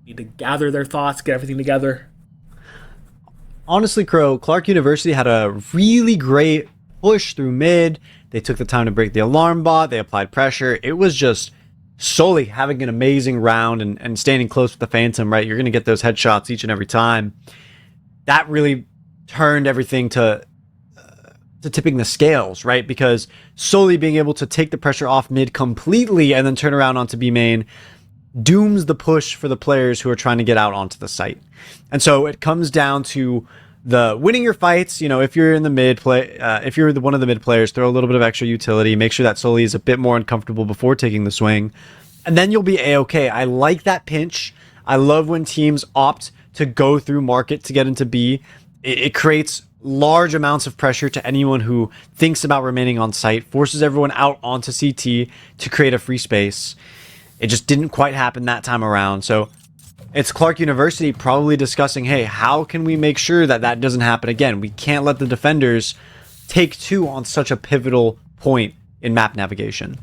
C: Need to gather their thoughts, get everything together.
J: honestly, Crow, Clark University had a really great push through mid. They took the time to break the alarm bot. They applied pressure. It was just Sully having an amazing round and standing close with the Phantom, right? You're going to get those headshots each and every time. That really turned everything to tipping the scales, right? Because Sully being able to take the pressure off mid completely and then turn around onto B main dooms the push for the players who are trying to get out onto the site. And so it comes down to the winning your fights. You know, if you're in the mid play, if you're one of the mid players, throw a little bit of extra utility, make sure that Sully is a bit more uncomfortable before taking the swing, and then you'll be a-okay. I like that pinch. I love when teams opt to go through market to get into B. It creates large amounts of pressure to anyone who thinks about remaining on site, forces everyone out onto CT to create a free space. It just didn't quite happen that time around. So it's Clark University probably discussing, hey, how can we make sure that that doesn't happen again? We can't let the defenders take two on such a pivotal point in map navigation.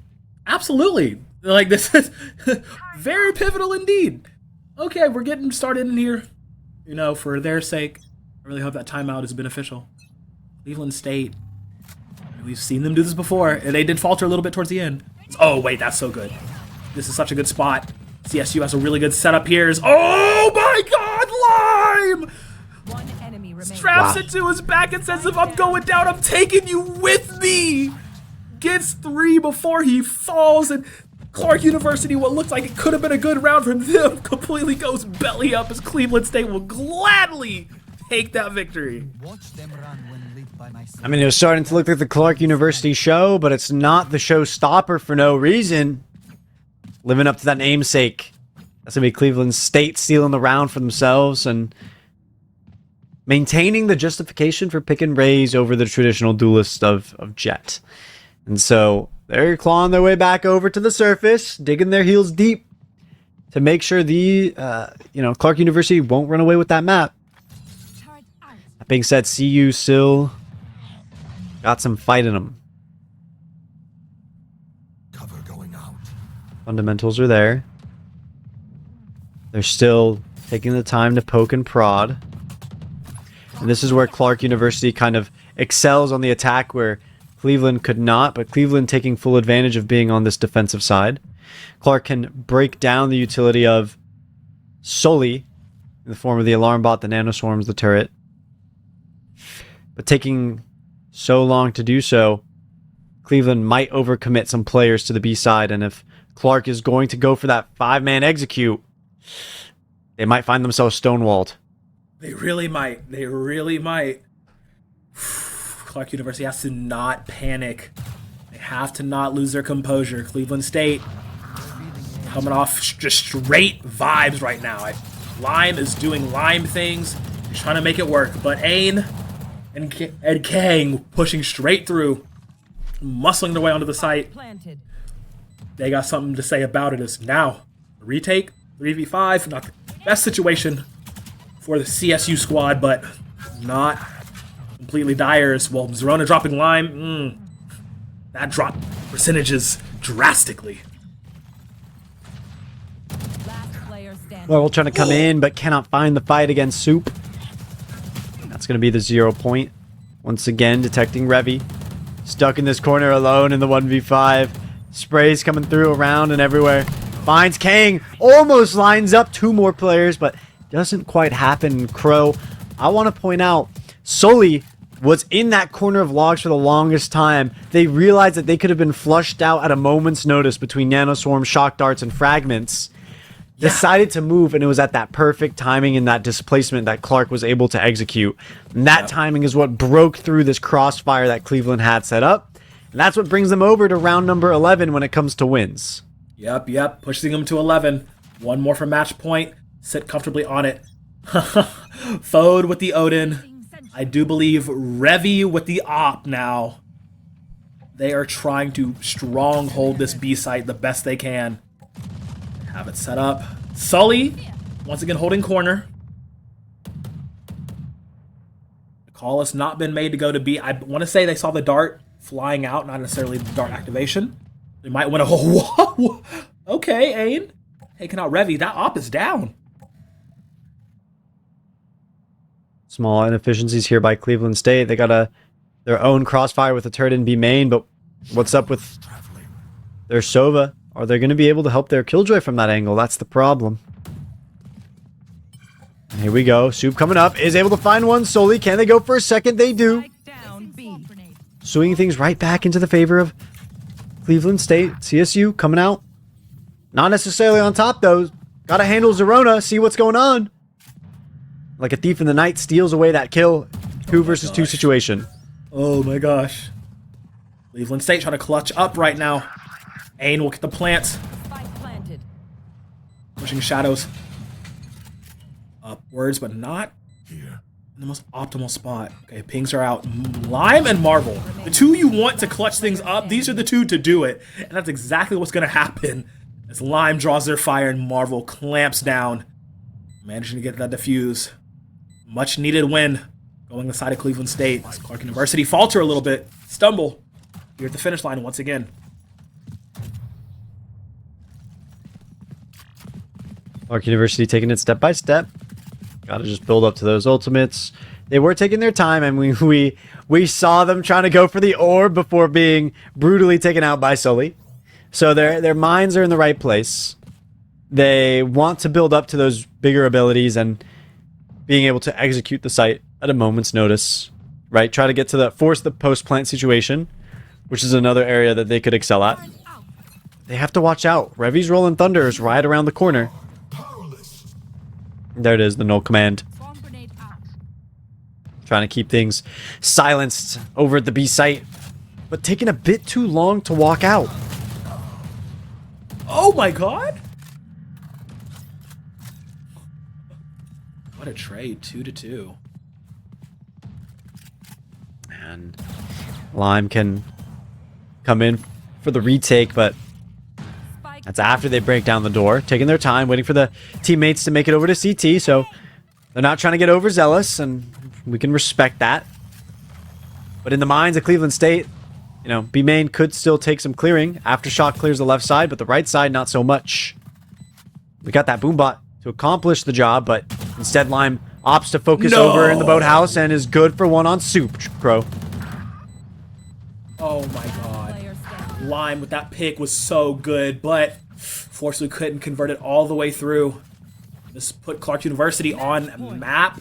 C: Absolutely. Like, this is very pivotal indeed. Okay, we're getting started in here. You know, for their sake, I really hope that timeout is beneficial. Cleveland State, we've seen them do this before, and they did falter a little bit towards the end. Oh, wait, that's so good. This is such a good spot. CSU has a really good setup here. Oh my God, Lime!
K: One enemy remains.
C: Straps it to his back and says, if I'm going down, I'm taking you with me. Gets 3 before he falls, and Clark University, what looked like it could have been a good round for them, completely goes belly up as Cleveland State will gladly take that victory.
J: I mean, it was starting to look like the Clark University show, but it's not the showstopper for no reason. Living up to that namesake. That's going to be Cleveland State stealing the round for themselves and maintaining the justification for pick and raise over the traditional duelist of Jet. And so they're clawing their way back over to the surface, digging their heels deep to make sure the, Clark University won't run away with that map. That being said, CU still got some fight in them. Fundamentals are there. They're still taking the time to poke and prod. And this is where Clark University kind of excels on the attack where Cleveland could not, but Cleveland taking full advantage of being on this defensive side. Clark can break down the utility of Sully in the form of the alarm bot, the nanoswarms, the turret. But taking so long to do so, Cleveland might overcommit some players to the B side, and if Clark is going to go for that 5-man execute, they might find themselves stonewalled.
C: They really might. They really might. Clark University has to not panic. They have to not lose their composure. Cleveland State coming off just straight vibes right now. Lime is doing Lime things. He's trying to make it work. But Ain and Kang pushing straight through, muscling their way onto the site. They got something to say about it. Is now a retake, 3v5, not the best situation for the CSU squad, but not completely dire as well. Zerona dropping Lime, that dropped percentages drastically.
J: Well, trying to come in, but cannot find the fight against Soup. That's going to be the 0 point. Once again, detecting Revy. Stuck in this corner alone in the 1v5. Sprays coming through around and everywhere. Finds Kang. Almost lines up 2 more players, but doesn't quite happen. Crow, I want to point out, Sully was in that corner of logs for the longest time. They realized that they could have been flushed out at a moment's notice between nanoswarm, shock darts, and fragments. Decided to move, and it was at that perfect timing and that displacement that Clark was able to execute. And that timing is what broke through this crossfire that Cleveland had set up. And that's what brings them over to round number 11 when it comes to wins.
C: Yep. Pushing them to 11. 1 more for match point. Sit comfortably on it. Fode with the Odin. I do believe Revy with the Op now. They are trying to stronghold this B site the best they can. Have it set up. Sully, once again holding corner. The call has not been made to go to B. I want to say they saw the dart flying out, not necessarily the dart activation. They might want to... Whoa! Okay, Ain. Taking out Revy. That op is down.
J: Small inefficiencies here by Cleveland State. They got their own crossfire with the turret in B main, but what's up with their Sova? Are they going to be able to help their Killjoy from that angle? That's the problem. And here we go. Soup coming up. Is able to find one solely. Can they go for a second? They do. Swinging things right back into the favor of Cleveland State. CSU coming out. Not necessarily on top, though. Got to handle Zerona. See what's going on. Like a thief in the night, steals away that kill. 2 versus 2 situation.
C: Oh my gosh. Cleveland State trying to clutch up right now. Ain will get the plants. Pushing shadows. Upwards, but not here. In the most optimal spot. Okay, pings are out. Lime and Marvel. The two you want to clutch things up, these are the two to do it. And that's exactly what's going to happen. As Lime draws their fire and Marvel clamps down. Managing to get that defuse. Much needed win. Going inside of Cleveland State. As Clark University falter a little bit. Stumble. Here at the finish line once again.
J: Clark University taking it step by step. Gotta just build up to those ultimates. They were taking their time, and we saw them trying to go for the orb before being brutally taken out by Sully. So their minds are in the right place. They want to build up to those bigger abilities and being able to execute the site at a moment's notice. Right? Try to get to force the post-plant situation, which is another area that they could excel at. They have to watch out. Revy's Rolling Thunder is right around the corner. There it is, the null command. Trying to keep things silenced over at the B site, but taking a bit too long to walk out.
C: Oh my god! What a trade, 2-2.
J: And Lime can come in for the retake, but that's after they break down the door, taking their time, waiting for the teammates to make it over to CT, so they're not trying to get overzealous, and we can respect that. But in the minds of Cleveland State, you know, B main could still take some clearing. Aftershock clears the left side, but the right side, not so much. We got that Boombot to accomplish the job, but instead Lime opts to focus over in the boathouse and is good for one on Soup, Crow.
C: Oh my god. Lime with that pick was so good, but fortunately couldn't convert it all the way through. This put Clark University on map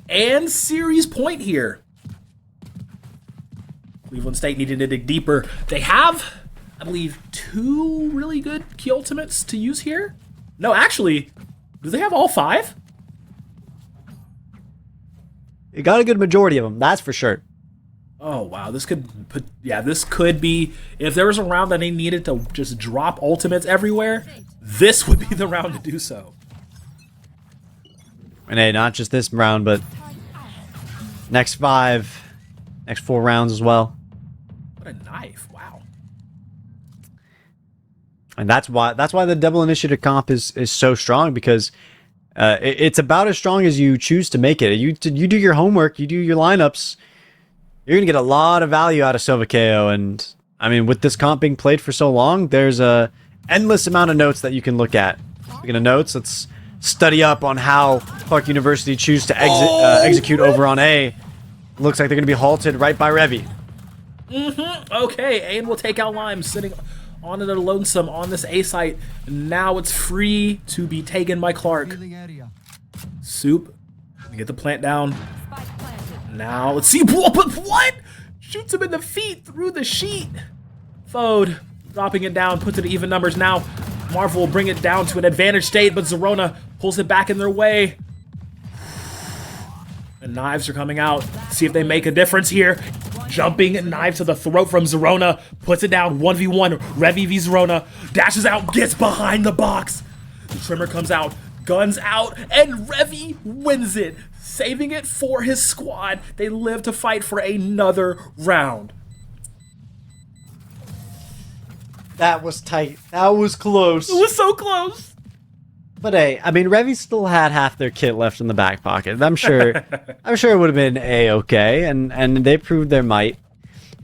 C: and series point here. Cleveland State needed to dig deeper. They have, I believe, 2 really good key ultimates to use here. No, actually, do they have all 5?
J: You got a good majority of them, that's for sure.
C: Oh wow, this could be, if there was a round that they needed to just drop ultimates everywhere, this would be the round to do so.
J: And hey, not just this round, but next 4 rounds as well.
C: What a knife, wow.
J: And that's why the Double Initiative comp is so strong, because it's about as strong as you choose to make it. You do your homework, you do your lineups, you're going to get a lot of value out of Sova KO. And I mean, with this comp being played for so long, there's a endless amount of notes that you can look at. Speaking of notes, let's study up on how Clark University choose to execute over on A. Looks like they're going to be halted right by Revy.
C: Okay, Ain will take out Lime, sitting on the lonesome on this A site. Now it's free to be taken by Clark. Soup, get the plant down. Now let's see. What? Shoots him in the feet through the sheet. Fode dropping it down, puts it to even numbers. Now Marvel will bring it down to an advantage state, but Zerona pulls it back in their way. The knives are coming out. See if they make a difference here. Jumping knife to the throat from Zerona. Puts it down. 1v1. Revy v Zerona. Dashes out. Gets behind the box. The trimmer comes out. Guns out. And Revy wins it. Saving it for his squad. They live to fight for another round.
J: That was tight. That was close.
C: It was so close.
J: But hey, I mean, Revy still had half their kit left in the back pocket. I'm sure it would have been A-okay, and they proved their might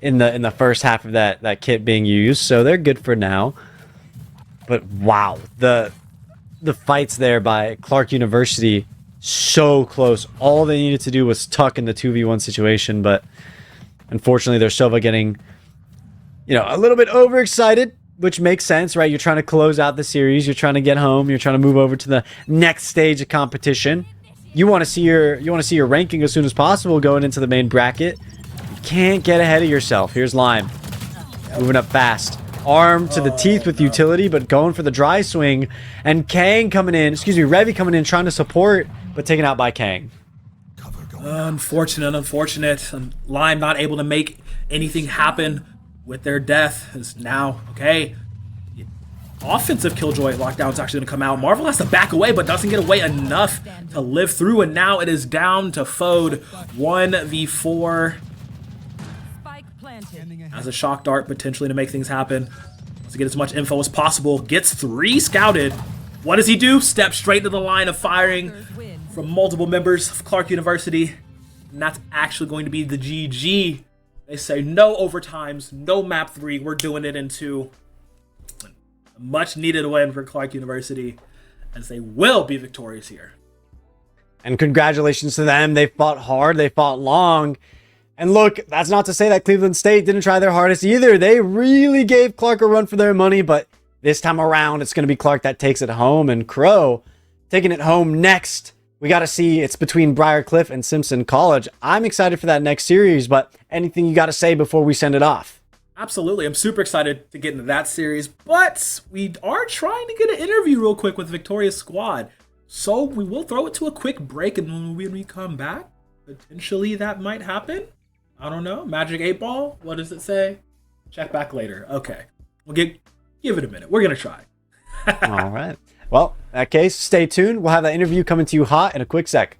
J: in the first half of that kit being used, so they're good for now. But wow, the fights there by Clark University So close. All they needed to do was tuck in the 2v1 situation, but unfortunately, their Sova getting, a little bit overexcited, which makes sense, right? You're trying to close out the series. You're trying to get home. You're trying to move over to the next stage of competition. You want to see your ranking as soon as possible going into the main bracket. You can't get ahead of yourself. Here's Lime. Moving up fast. Armed to the teeth with utility, but going for the dry swing. And Kang coming in, Revy coming in, trying to support, but taken out by Kang.
C: Unfortunate. Lime not able to make anything happen with their death. Is now, okay, offensive Killjoy lockdown is actually going to come out. Marvel has to back away, but doesn't get away enough to live through, and now it is down to Fode 1v4. As a shock dart potentially to make things happen. Wants to get as much info as possible. Gets 3 scouted. What does he do? Step straight into the line of firing from multiple members of Clark University. And that's actually going to be the GG. They say no overtimes, no map 3. We're doing it in 2. A much needed win for Clark University, as they will be victorious here.
J: And congratulations to them. They fought hard. They fought long. And look, that's not to say that Cleveland State didn't try their hardest either. They really gave Clark a run for their money, but this time around, it's going to be Clark that takes it home. And Crow taking it home next. We got to see, it's between Briarcliff and Simpson College. I'm excited for that next series, but anything you got to say before we send it off?
C: Absolutely. I'm super excited to get into that series, but we are trying to get an interview real quick with Victoria's squad. So we will throw it to a quick break, and when we come back, potentially that might happen. I don't know. Magic 8 Ball? What does it say? Check back later. Okay. We'll give it a minute. We're going to try.
J: All right. Well, in that case, stay tuned. We'll have that interview coming to you hot in a quick sec.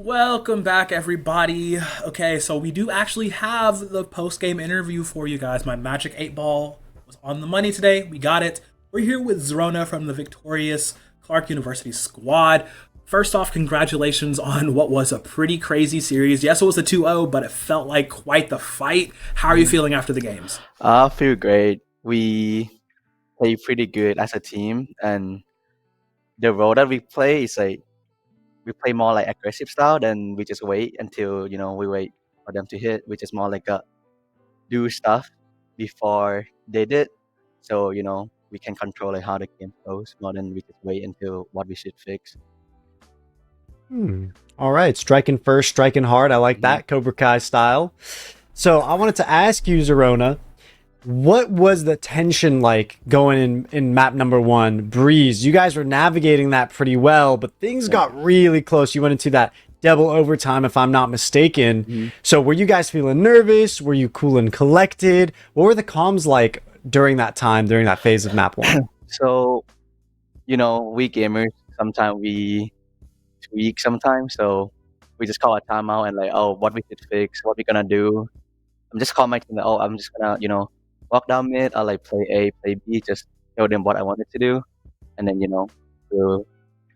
C: Welcome back, everybody. Okay, so we do actually have the post-game interview for you guys. My Magic 8 Ball was on the money today. We got it. We're here with Zerona from the victorious Clark University squad. First off, congratulations on what was a pretty crazy series. Yes, it was a 2-0, but it felt like quite the fight. How are you feeling after the games?
L: I feel great. We play pretty good as a team, and the role that we play is like we play more like aggressive style than we just wait until we wait for them to hit. We just more like do stuff before they did, so we can control like how the game goes more than we just wait until what we should fix.
J: All right, striking first, striking hard. I like that, Cobra Kai style. So I wanted to ask you, Zerona, what was the tension like going in map number 1, Breeze? You guys were navigating that pretty well, but things got really close. You went into that double overtime, if I'm not mistaken. So were you guys feeling nervous? Were you cool and collected? What were the comms like during that time, during that phase of map 1?
L: So we gamers sometimes we tweak sometimes, so we just call a timeout and like, oh, what we should fix, what we gonna do. I'm just calling my team like, oh, I'm just gonna walk down mid, I'll like play A, play B, just show them what I wanted to do, and then we'll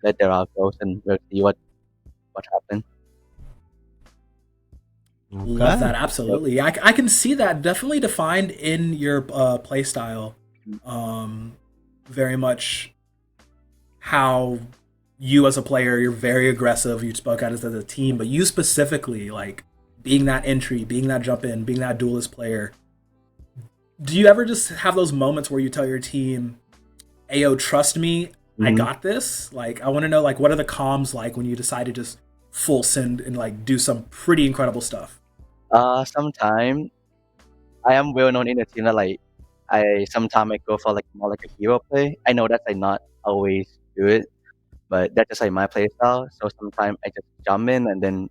L: let their out goes and we'll see what happened.
C: Love that, absolutely. I can see that definitely defined in your play style. Very much how you as a player, you're very aggressive. You spoke out as a team, but you specifically, like being that entry, being that jump in, being that duelist player. Do you ever just have those moments where you tell your team, "Ayo, trust me, I got this"? Like, I want to know, like, what are the comms like when you decide to just full send and like do some pretty incredible stuff?
L: Sometimes I am well known in the team that like sometimes I go for like more like a hero play. I know that I not always do it, but that's just like my play style. So sometimes I just jump in, and then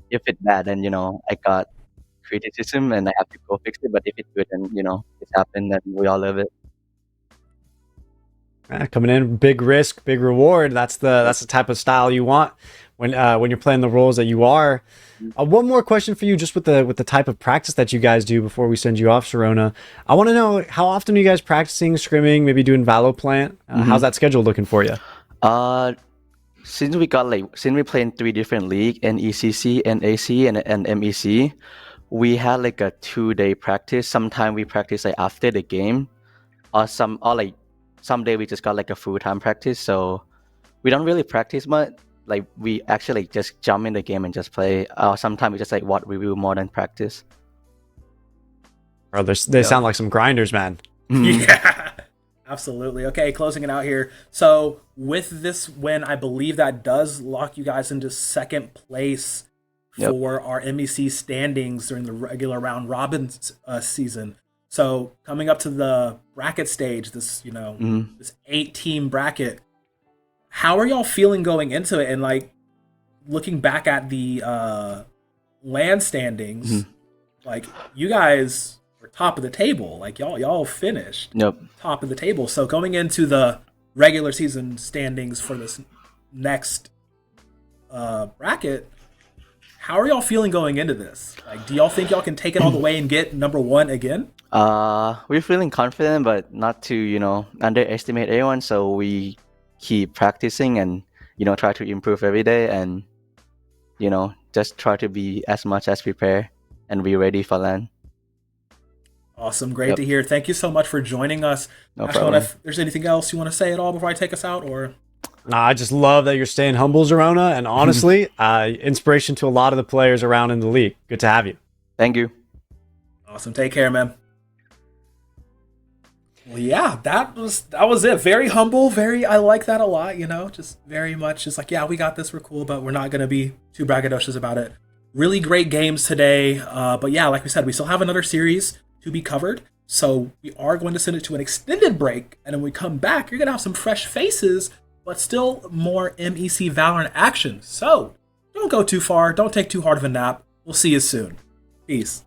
L: if it's bad, then I got criticism and I have to go fix it. But if it's good, then it's happened, and we all love it.
J: Coming in, big risk, big reward. That's the type of style you want when you're playing the roles that you are. One more question for you, just with the type of practice that you guys do before we send you off, Sharona. I want to know, how often are you guys practicing scrimming, maybe doing Valorant? How's that schedule looking for you?
L: Since we play in 3 different leagues, NECC, NAC, and MEC, we had like a 2-day practice. Sometimes we practice like after the game, or some day we just got like a full-time practice. So we don't really practice much. Like, we actually just jump in the game and just play. Sometimes we just like what review more than practice.
J: Bro, they sound like some grinders, man.
C: Yeah, absolutely. Okay, closing it out here. So with this win, I believe that does lock you guys into second place for our MEC standings during the regular round robin season. So coming up to the bracket stage, this this 8-team bracket, how are y'all feeling going into it? And like looking back at the land standings, like you guys were top of the table. Like y'all finished top of the table. So going into the regular season standings for this next bracket, how are y'all feeling going into this? Like, do y'all think y'all can take it all the way and get number 1 again?
L: We're feeling confident, but not to underestimate anyone. So we keep practicing and try to improve every day, and just try to be as much as prepared and be ready for LAN.
C: Awesome, great to hear. Thank you so much for joining us.
L: No
C: Ashton,
L: problem.
C: if there's anything else you want to say at all before I take us out, or?
J: Nah, I just love that you're staying humble, Zerona, and honestly, inspiration to a lot of the players around in the league. Good to have you.
L: Thank you.
C: Awesome, take care, man. Well, yeah, that was it. Very humble, I like that a lot, just very much just like, yeah, we got this, we're cool, but we're not going to be too braggadocious about it. Really great games today, but yeah, like we said, we still have another series to be covered, so we are going to send it to an extended break, and when we come back, you're going to have some fresh faces, but still more MEC Valorant action. So don't go too far, don't take too hard of a nap. We'll see you soon. Peace.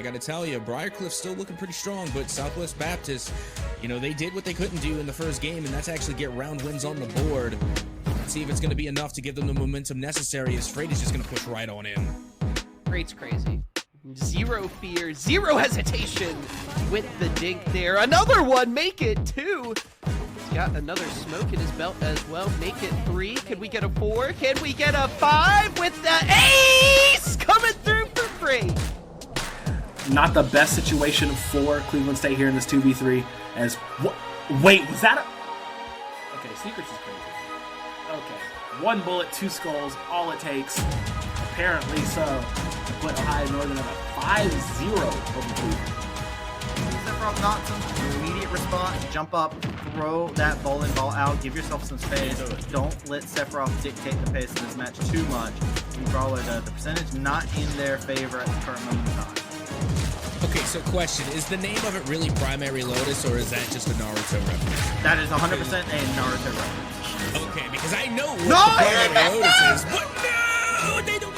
A: got to tell you, Briarcliff's still looking pretty strong, but Southwest Baptist, you know, they did what they couldn't do in the first game, and that's actually get round wins on the board. Let's see if it's going to be enough to give them the momentum necessary, as Freight is just going to push right on in.
B: Freight's crazy. Zero fear, zero hesitation with the dink there. Another one, make it 2. He's got another smoke in his belt as well. Make it 3. Can we get a 4? Can we get a 5 with the ace coming through for Freight?
C: Not the best situation for Cleveland State here in this 2v3. As wait, was that a? Okay, Secrets is crazy. Okay, 1 bullet, 2 skulls, all it takes. Apparently so. To put Ohio Northern at a 5-0 over Cleveland.
D: Sephiroth not some immediate response. Jump up, throw that bowling ball out, give yourself some space. Don't let Sephiroth dictate the pace of this match too much. Brawler, the percentage not in their favor at the current moment in time.
A: Okay, so question, is the name of it really Primary Lotus, or is that just a Naruto reference?
D: That is 100% a Naruto reference.
A: Okay, because I know what the Primary Lotus is, but no, they don't.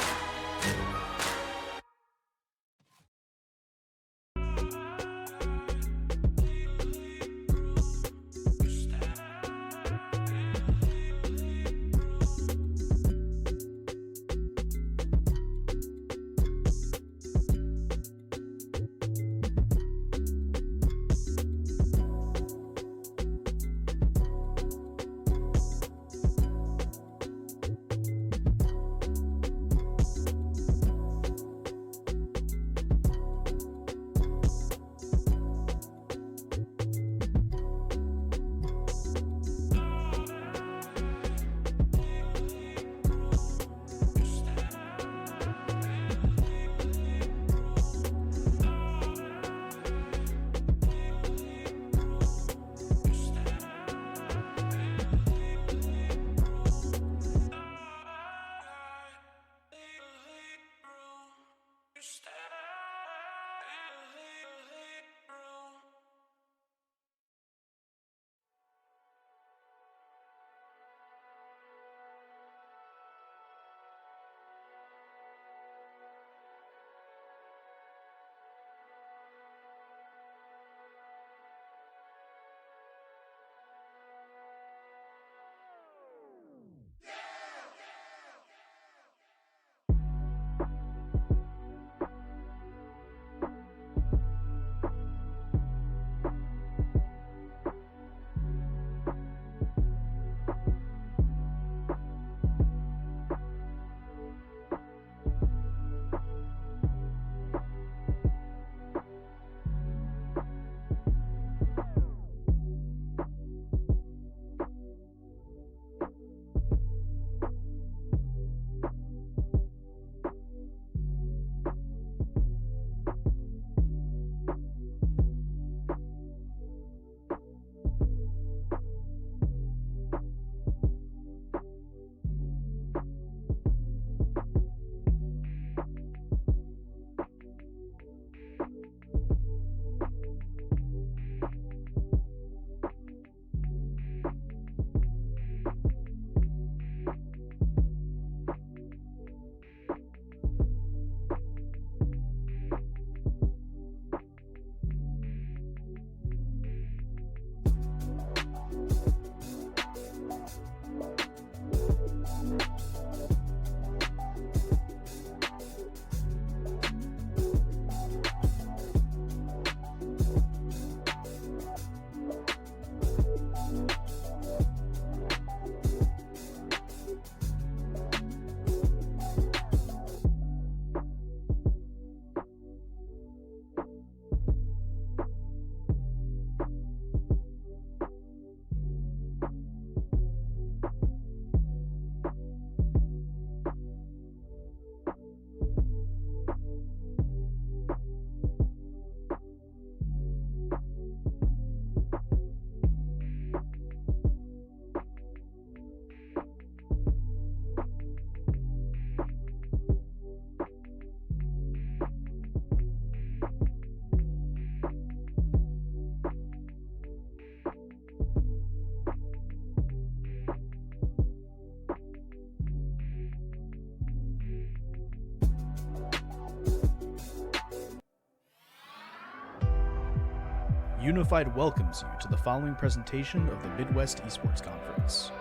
E: Unified welcomes you to the following presentation of the Midwest Esports Conference.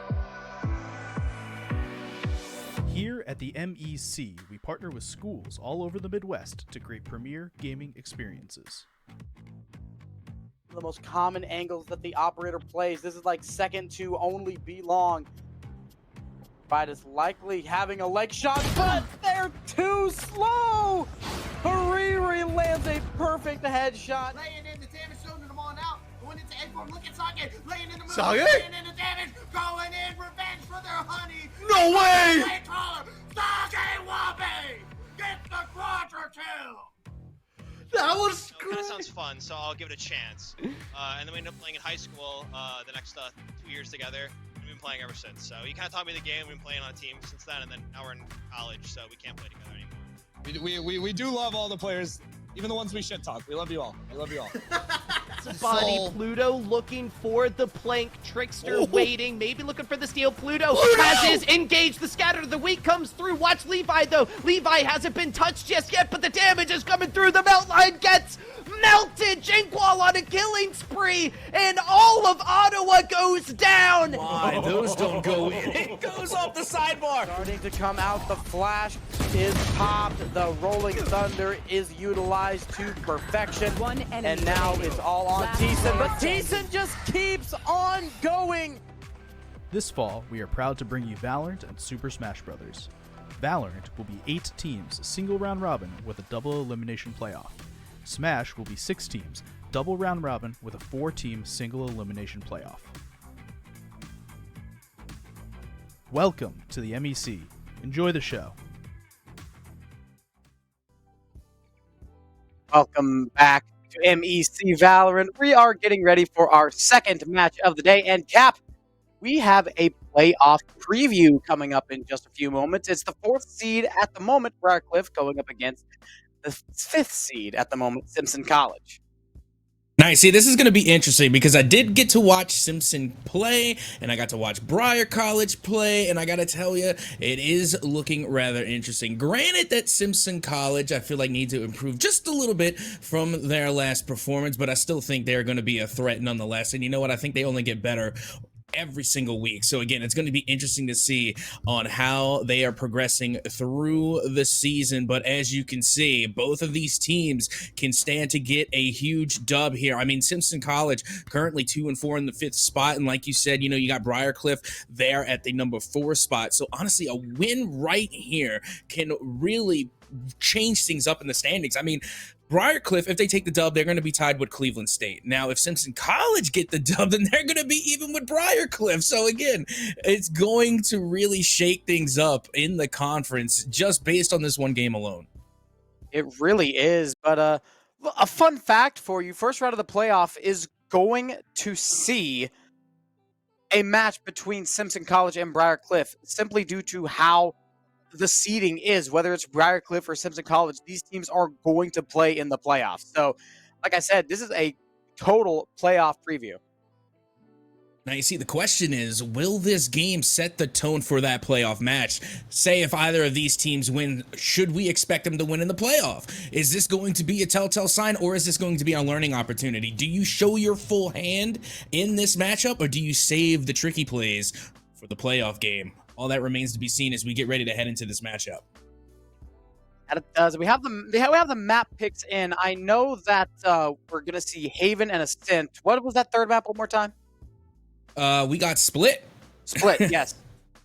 E: Here at the MEC, we partner with schools all over the Midwest to create premier gaming experiences.
F: The most common angles that the operator plays. This is like second to only B long. Fight is likely having a leg shot, but they're too slow. Hariri lands a perfect headshot.
G: Laying in the damage zone and I'm on out. Going into A4, look at Sake. Laying in the middle.
B: Sake?
G: Laying in the damage. Going in revenge for their honey.
B: No way!
G: Way taller. Sake Wabe. Get the quadra kill.
B: That was
I: So it kind of sounds fun, so I'll give it a chance. And then we end up playing in high school the next 2 years together. We've been playing ever since. So you kind of taught me the game. We've been playing on a team since then, and then now we're in college, so we can't play together anymore.
H: We do love all the players, even the ones we shit talk. We love you all. We love you all.
B: Body Pluto looking for the plank. Trickster waiting, maybe looking for the steal. Pluto has his engaged. The scatter of the week comes through. Watch Levi though. Levi hasn't been touched just yet, but the damage is coming through. The melt line gets melted. Jinkwall on a killing spree, and all of Ottawa goes down.
A: Why? Those don't go in. It goes off the sidebar.
F: Starting to come out. The flash is popped. The rolling thunder is utilized to perfection. And now it's all on Thiessen, but Thiessen just keeps on going.
E: This fall, we are proud to bring you Valorant and Super Smash Bros. Valorant will be 8 teams, single round robin with a double elimination playoff. Smash will be 6 teams, double round robin with a 4-team single elimination playoff. Welcome to the MEC. Enjoy the show.
F: Welcome back to MEC Valorant. We are getting ready for our second match of the day. And Cap, we have a playoff preview coming up in just a few moments. It's the 4th seed at the moment, Briarcliff, going up against the 5th seed at the moment, Simpson College.
A: Nice. See, this is going to be interesting because I did get to watch Simpson play, and I got to watch Briar College play, and I got to tell you, it is looking rather interesting. Granted that Simpson College, I feel like, need to improve just a little bit from their last performance, but I still think they're going to be a threat nonetheless. And you know what? I think they only get better every single week. So again, it's going to be interesting to see on how they are progressing through the season. But as you can see, both of these teams can stand to get a huge dub here. I mean, Simpson College currently 2-4 in the 5th spot. And like you said, you know, you got Briarcliff there at the number 4 spot. So honestly, a win right here can really change things up in the standings. I mean, Briarcliff, if they take the dub, they're going to be tied with Cleveland State. Now, if Simpson College get the dub, then they're going to be even with Briarcliff. So again, it's going to really shake things up in the conference just based on this one game alone.
F: It really is. But a fun fact for you, first round of the playoff is going to see a match between Simpson College and Briarcliff simply due to how the seeding is, whether it's Briarcliff or Simpson College. These teams are going to play in the playoffs. So, like I said, this is a total playoff preview.
A: Now, you see, the question is, will this game set the tone for that playoff match? Say if either of these teams win, should we expect them to win in the playoff? Is this going to be a telltale sign, or is this going to be a learning opportunity? Do you show your full hand in this matchup, or do you save the tricky plays for the playoff game? All that remains to be seen as we get ready to head into this matchup.
F: And it does. We have the map picks in. I know that we're gonna see Haven and Ascent. What was that third map one more time?
A: We got Split.
F: Split, yes.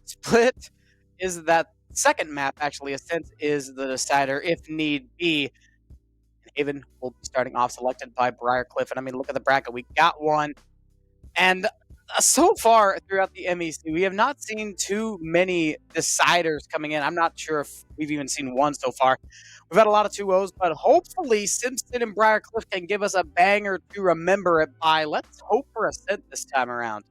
F: Split is that second map, actually. Ascent is the decider, if need be. Haven will be starting off, selected by Briarcliff. And I mean, look at the bracket. We got one. And so far throughout the MEC, we have not seen too many deciders coming in. I'm not sure if we've even seen one so far. We've had a lot of 2-0s, but hopefully Simpson and Briarcliff can give us a banger to remember it by. Let's hope for Ascent this time around.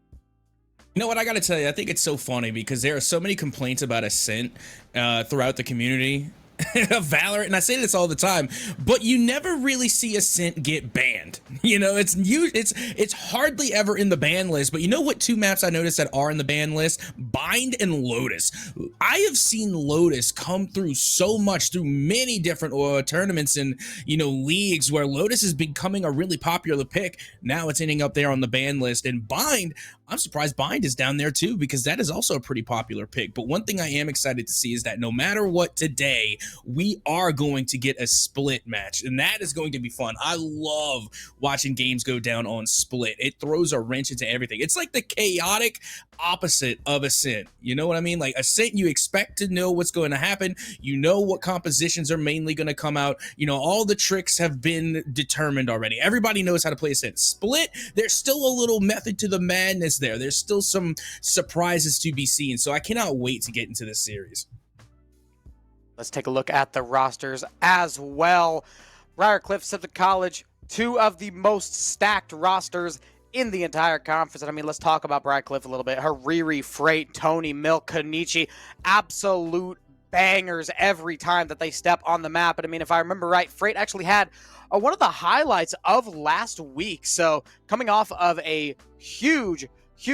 A: You know what, I gotta tell you, I think it's so funny because there are so many complaints about Ascent throughout the community. Valorant, and I say this all the time, but you never really see Ascent get banned. You know, it's hardly ever in the ban list, but you know what 2 maps I noticed that are in the ban list? Bind and Lotus. I have seen Lotus come through so much through many different tournaments and, you know, leagues where Lotus is becoming a really popular pick. Now it's ending up there on the ban list, and Bind, I'm surprised Bind is down there too, because that is also a pretty popular pick. But one thing I am excited to see is that no matter what today, we are going to get a split match, and that is going to be fun. I love watching games go down on split. It throws a wrench into everything. It's like the chaotic opposite of Ascent. You know what I mean? Like Ascent, you expect to know what's going to happen. You know what compositions are mainly going to come out. You know, all the tricks have been determined already. Everybody knows how to play Ascent. Split, there's still a little method to the madness there. There's still some surprises to be seen. So I cannot wait to get into this series.
F: Let's take a look at the rosters as well. Briarcliff, Simpson College, 2 of the most stacked rosters in the entire conference. And I mean, let's talk about Briarcliff a little bit. Hariri, Freight, Tony, Milk, Konichi, absolute bangers every time that they step on the map. And I mean, if I remember right, Freight actually had one of the highlights of last week. So coming off of a huge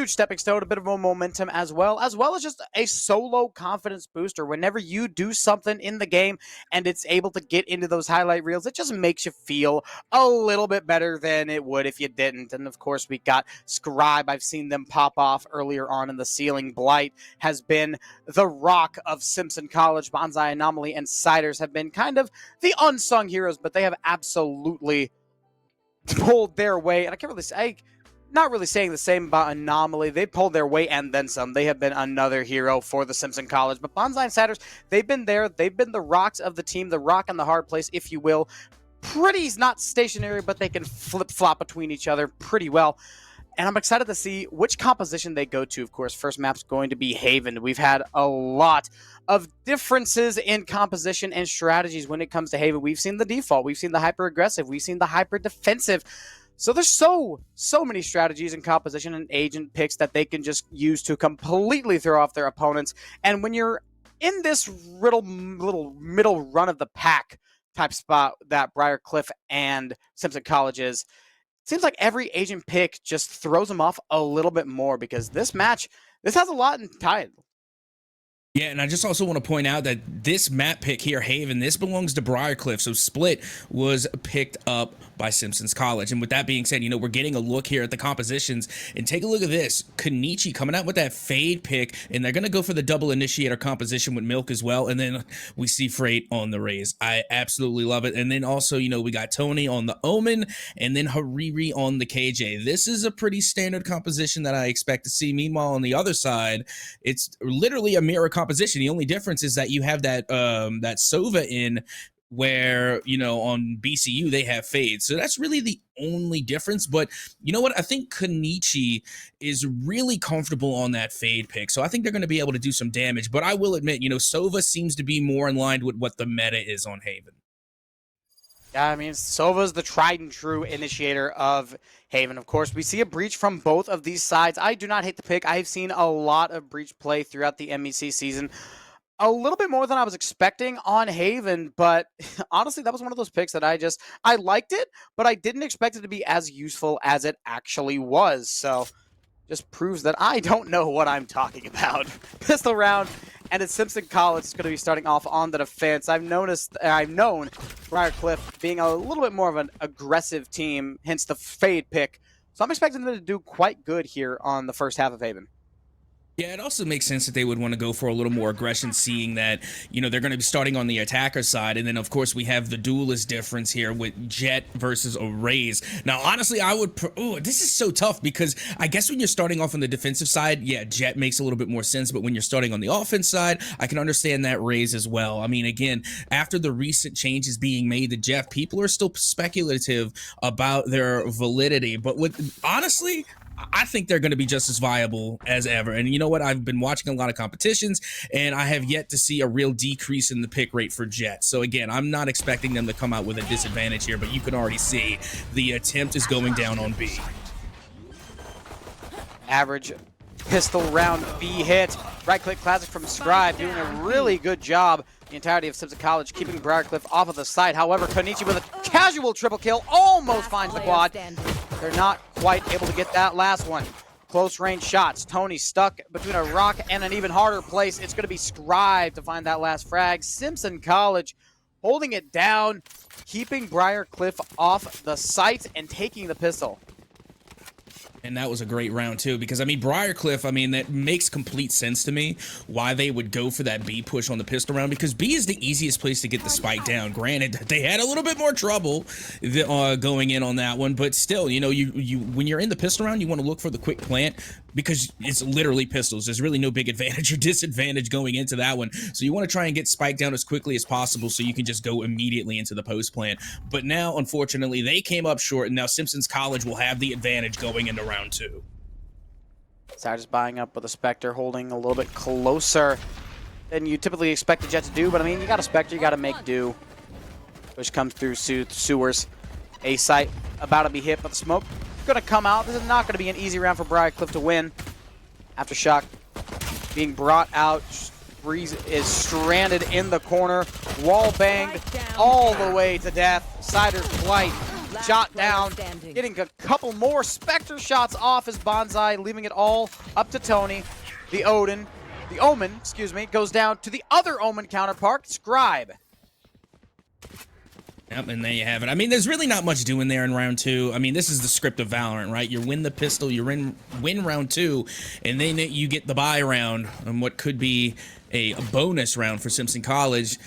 F: stepping stone, a bit of a momentum as well as just a solo confidence booster. Whenever you do something in the game and it's able to get into those highlight reels, it just makes you feel a little bit better than it would if you didn't. And of course, we got Scribe. I've seen them pop off earlier on in the ceiling. Blight has been the rock of Simpson College. Bonsai Anomaly and Siders have been kind of the unsung heroes, but they have absolutely pulled their weight. And I can't really say, not really saying the same about Anomaly. They pulled their weight and then some. They have been another hero for the Simpson College. But Bonsai and Satyrs, they've been there. They've been the rocks of the team, the rock and the hard place, if you will. Pretty not stationary, but they can flip-flop between each other pretty well. And I'm excited to see which composition they go to. Of course, first map's going to be Haven. We've had a lot of differences in composition and strategies when it comes to Haven. We've seen the default. We've seen the hyper-aggressive. We've seen the hyper-defensive. So there's so many strategies and composition and agent picks that they can just use to completely throw off their opponents. And when you're in this little middle run of the pack type spot that Briarcliff and Simpson College is, it seems like every agent pick just throws them off a little bit more, because this match, this has a lot in title.
A: Yeah, and I just also want to point out that this map pick here, Haven, this belongs to Briarcliff. So Split was picked up by Simpson's College. And with that being said, you know, we're getting a look here at the compositions. And take a look at this. Konichi coming out with that Fade pick. And they're going to go for the double initiator composition with Milk as well. And then we see Freight on the Raze. I absolutely love it. And then also, you know, we got Tony on the Omen and then Hariri on the KJ. This is a pretty standard composition that I expect to see. Meanwhile, on the other side, it's literally a mirror composition. The only difference is that you have that that Sova in, where, you know, on BCU they have Fade. So that's really the only difference. But you know what? I think Konichi is really comfortable on that Fade pick. So I think they're going to be able to do some damage. But I will admit, you know, Sova seems to be more in line with what the meta is on Haven.
F: Yeah, I mean, Sova's the tried and true initiator of Haven. Of course, we see a Breach from both of these sides. I do not hate the pick. I've seen a lot of Breach play throughout the MEC season. A little bit more than I was expecting on Haven, but honestly, that was one of those picks that I liked it, but I didn't expect it to be as useful as it actually was. So just proves that I don't know what I'm talking about. Pistol round, and it's Simpson College is going to be starting off on the defense. I've known Briarcliff being a little bit more of an aggressive team, hence the Fade pick. So I'm expecting them to do quite good here on the first half of Haven.
A: Yeah, it also makes sense that they would want to go for a little more aggression, seeing that, you know, they're going to be starting on the attacker side. And then, of course, we have the duelist difference here with Jet versus a Raze. Now, honestly, I would... this is so tough, because I guess when you're starting off on the defensive side, yeah, Jet makes a little bit more sense. But when you're starting on the offense side, I can understand that Raze as well. I mean, again, after the recent changes being made to Jeff, people are still speculative about their validity. But honestly, I think they're going to be just as viable as ever. And you know what? I've been watching a lot of competitions, and I have yet to see a real decrease in the pick rate for Jet. So again, I'm not expecting them to come out with a disadvantage here, but you can already see the attempt is going down on B.
F: Average pistol round B hit. Right-click classic from Scribe, doing a really good job the entirety of Simpson College, keeping Briarcliff off of the site. However, Konichi with a casual triple kill almost finds the quad. They're not quite able to get that last one. Close range shots. Tony stuck between a rock and an even harder place. It's going to be Scribe to find that last frag. Simpson College holding it down, keeping Briarcliff off the site and taking the pistol.
A: And that was a great round too, because I mean, Briarcliff, I mean, that makes complete sense to me why they would go for that B push on the pistol round, because B is the easiest place to get the spike down. Granted, they had a little bit more trouble going in on that one, but still, you know, you when you're in the pistol round, you want to look for the quick plant, because it's literally pistols. There's really no big advantage or disadvantage going into that one. So you want to try and get spike down as quickly as possible so you can just go immediately into the post plant. But now, unfortunately, they came up short, and now Simpson's College will have the advantage going into round 2.
F: Siders buying up with a Spectre, holding a little bit closer than you typically expect the Jet to do. But I mean, you got a Spectre, you got to make do. Which comes through sewers. A site about to be hit, but the smoke going to come out. This is not going to be an easy round for Briarcliff to win. Aftershock being brought out. Breeze is stranded in the corner. Wall banged all the way to death. Siders flight. Shot down. Getting a couple more Spectre shots off his Bonsai, leaving it all up to Tony. The Omen, excuse me, goes down to the other Omen counterpart, Scribe.
A: Yep, and there you have it. I mean, there's really not much doing there in round 2. I mean, this is the script of Valorant, right? You win the pistol, you win round 2, and then you get the bye round on what could be a bonus round for Simpson College.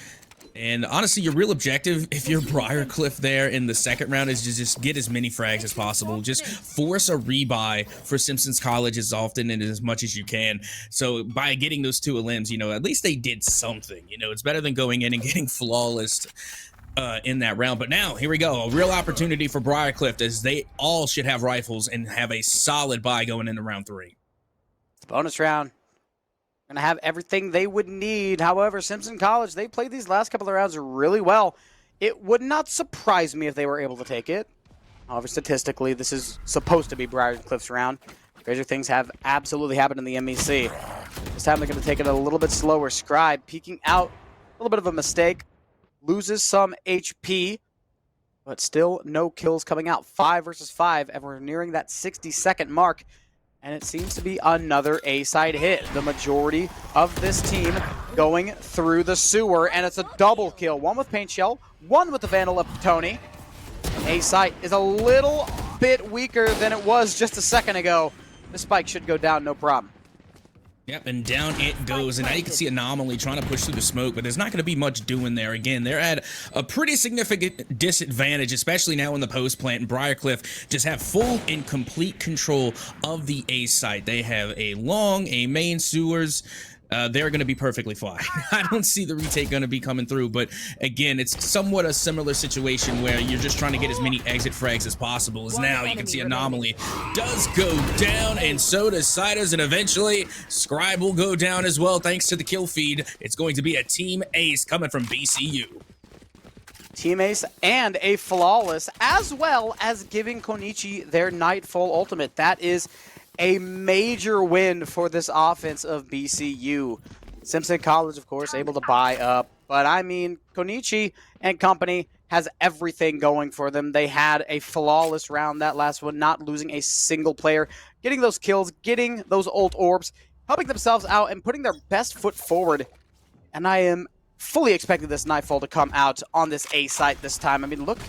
A: And honestly, your real objective, if you're Briarcliff there in the second round, is to just get as many frags as possible. Just force a rebuy for Simpson's College as often and as much as you can. So by getting those 2 elims, you know, at least they did something. You know, it's better than going in and getting flawless in that round. But now, here we go. A real opportunity for Briarcliff, as they all should have rifles and have a solid buy going into round 3.
F: Bonus round. Going to have everything they would need. However, Simpson College, they played these last couple of rounds really well. It would not surprise me if they were able to take it. However, statistically, this is supposed to be Briarcliff's round. Crazier things have absolutely happened in the MEC. This time they're going to take it a little bit slower. Scribe peeking out. A little bit of a mistake. Loses some HP. But still no kills coming out. 5 versus 5. And we're nearing that 60-second mark. And it seems to be another A-side hit. The majority of this team going through the sewer, and it's a double kill. One with Paint Shell, one with the Vandal of Tony. A-side is a little bit weaker than it was just a second ago. This spike should go down, no problem.
A: Yep, and down it goes, and now you can see Anomaly trying to push through the smoke, but there's not going to be much doing there. Again, they're at a pretty significant disadvantage, especially now in the post plant, and Briarcliff just have full and complete control of the A site. They have a long, a main sewers. They're going to be perfectly fine. I don't see the retake going to be coming through, but again, it's somewhat a similar situation where you're just trying to get as many exit frags as possible. As now you can see Anomaly does go down, and so does Siders, and eventually Scribe will go down as well thanks to the kill feed. It's going to be a team ace coming from BCU.
F: Team ace and a flawless, as well as giving Konichi their Nightfall ultimate. That is a major win for this offense of BCU. Simpson College, of course, able to buy up. But I mean, Konichi and company has everything going for them. They had a flawless round that last one, not losing a single player, getting those kills, getting those ult orbs, helping themselves out, and putting their best foot forward. And I am fully expecting this Nightfall to come out on this A site this time. I mean, look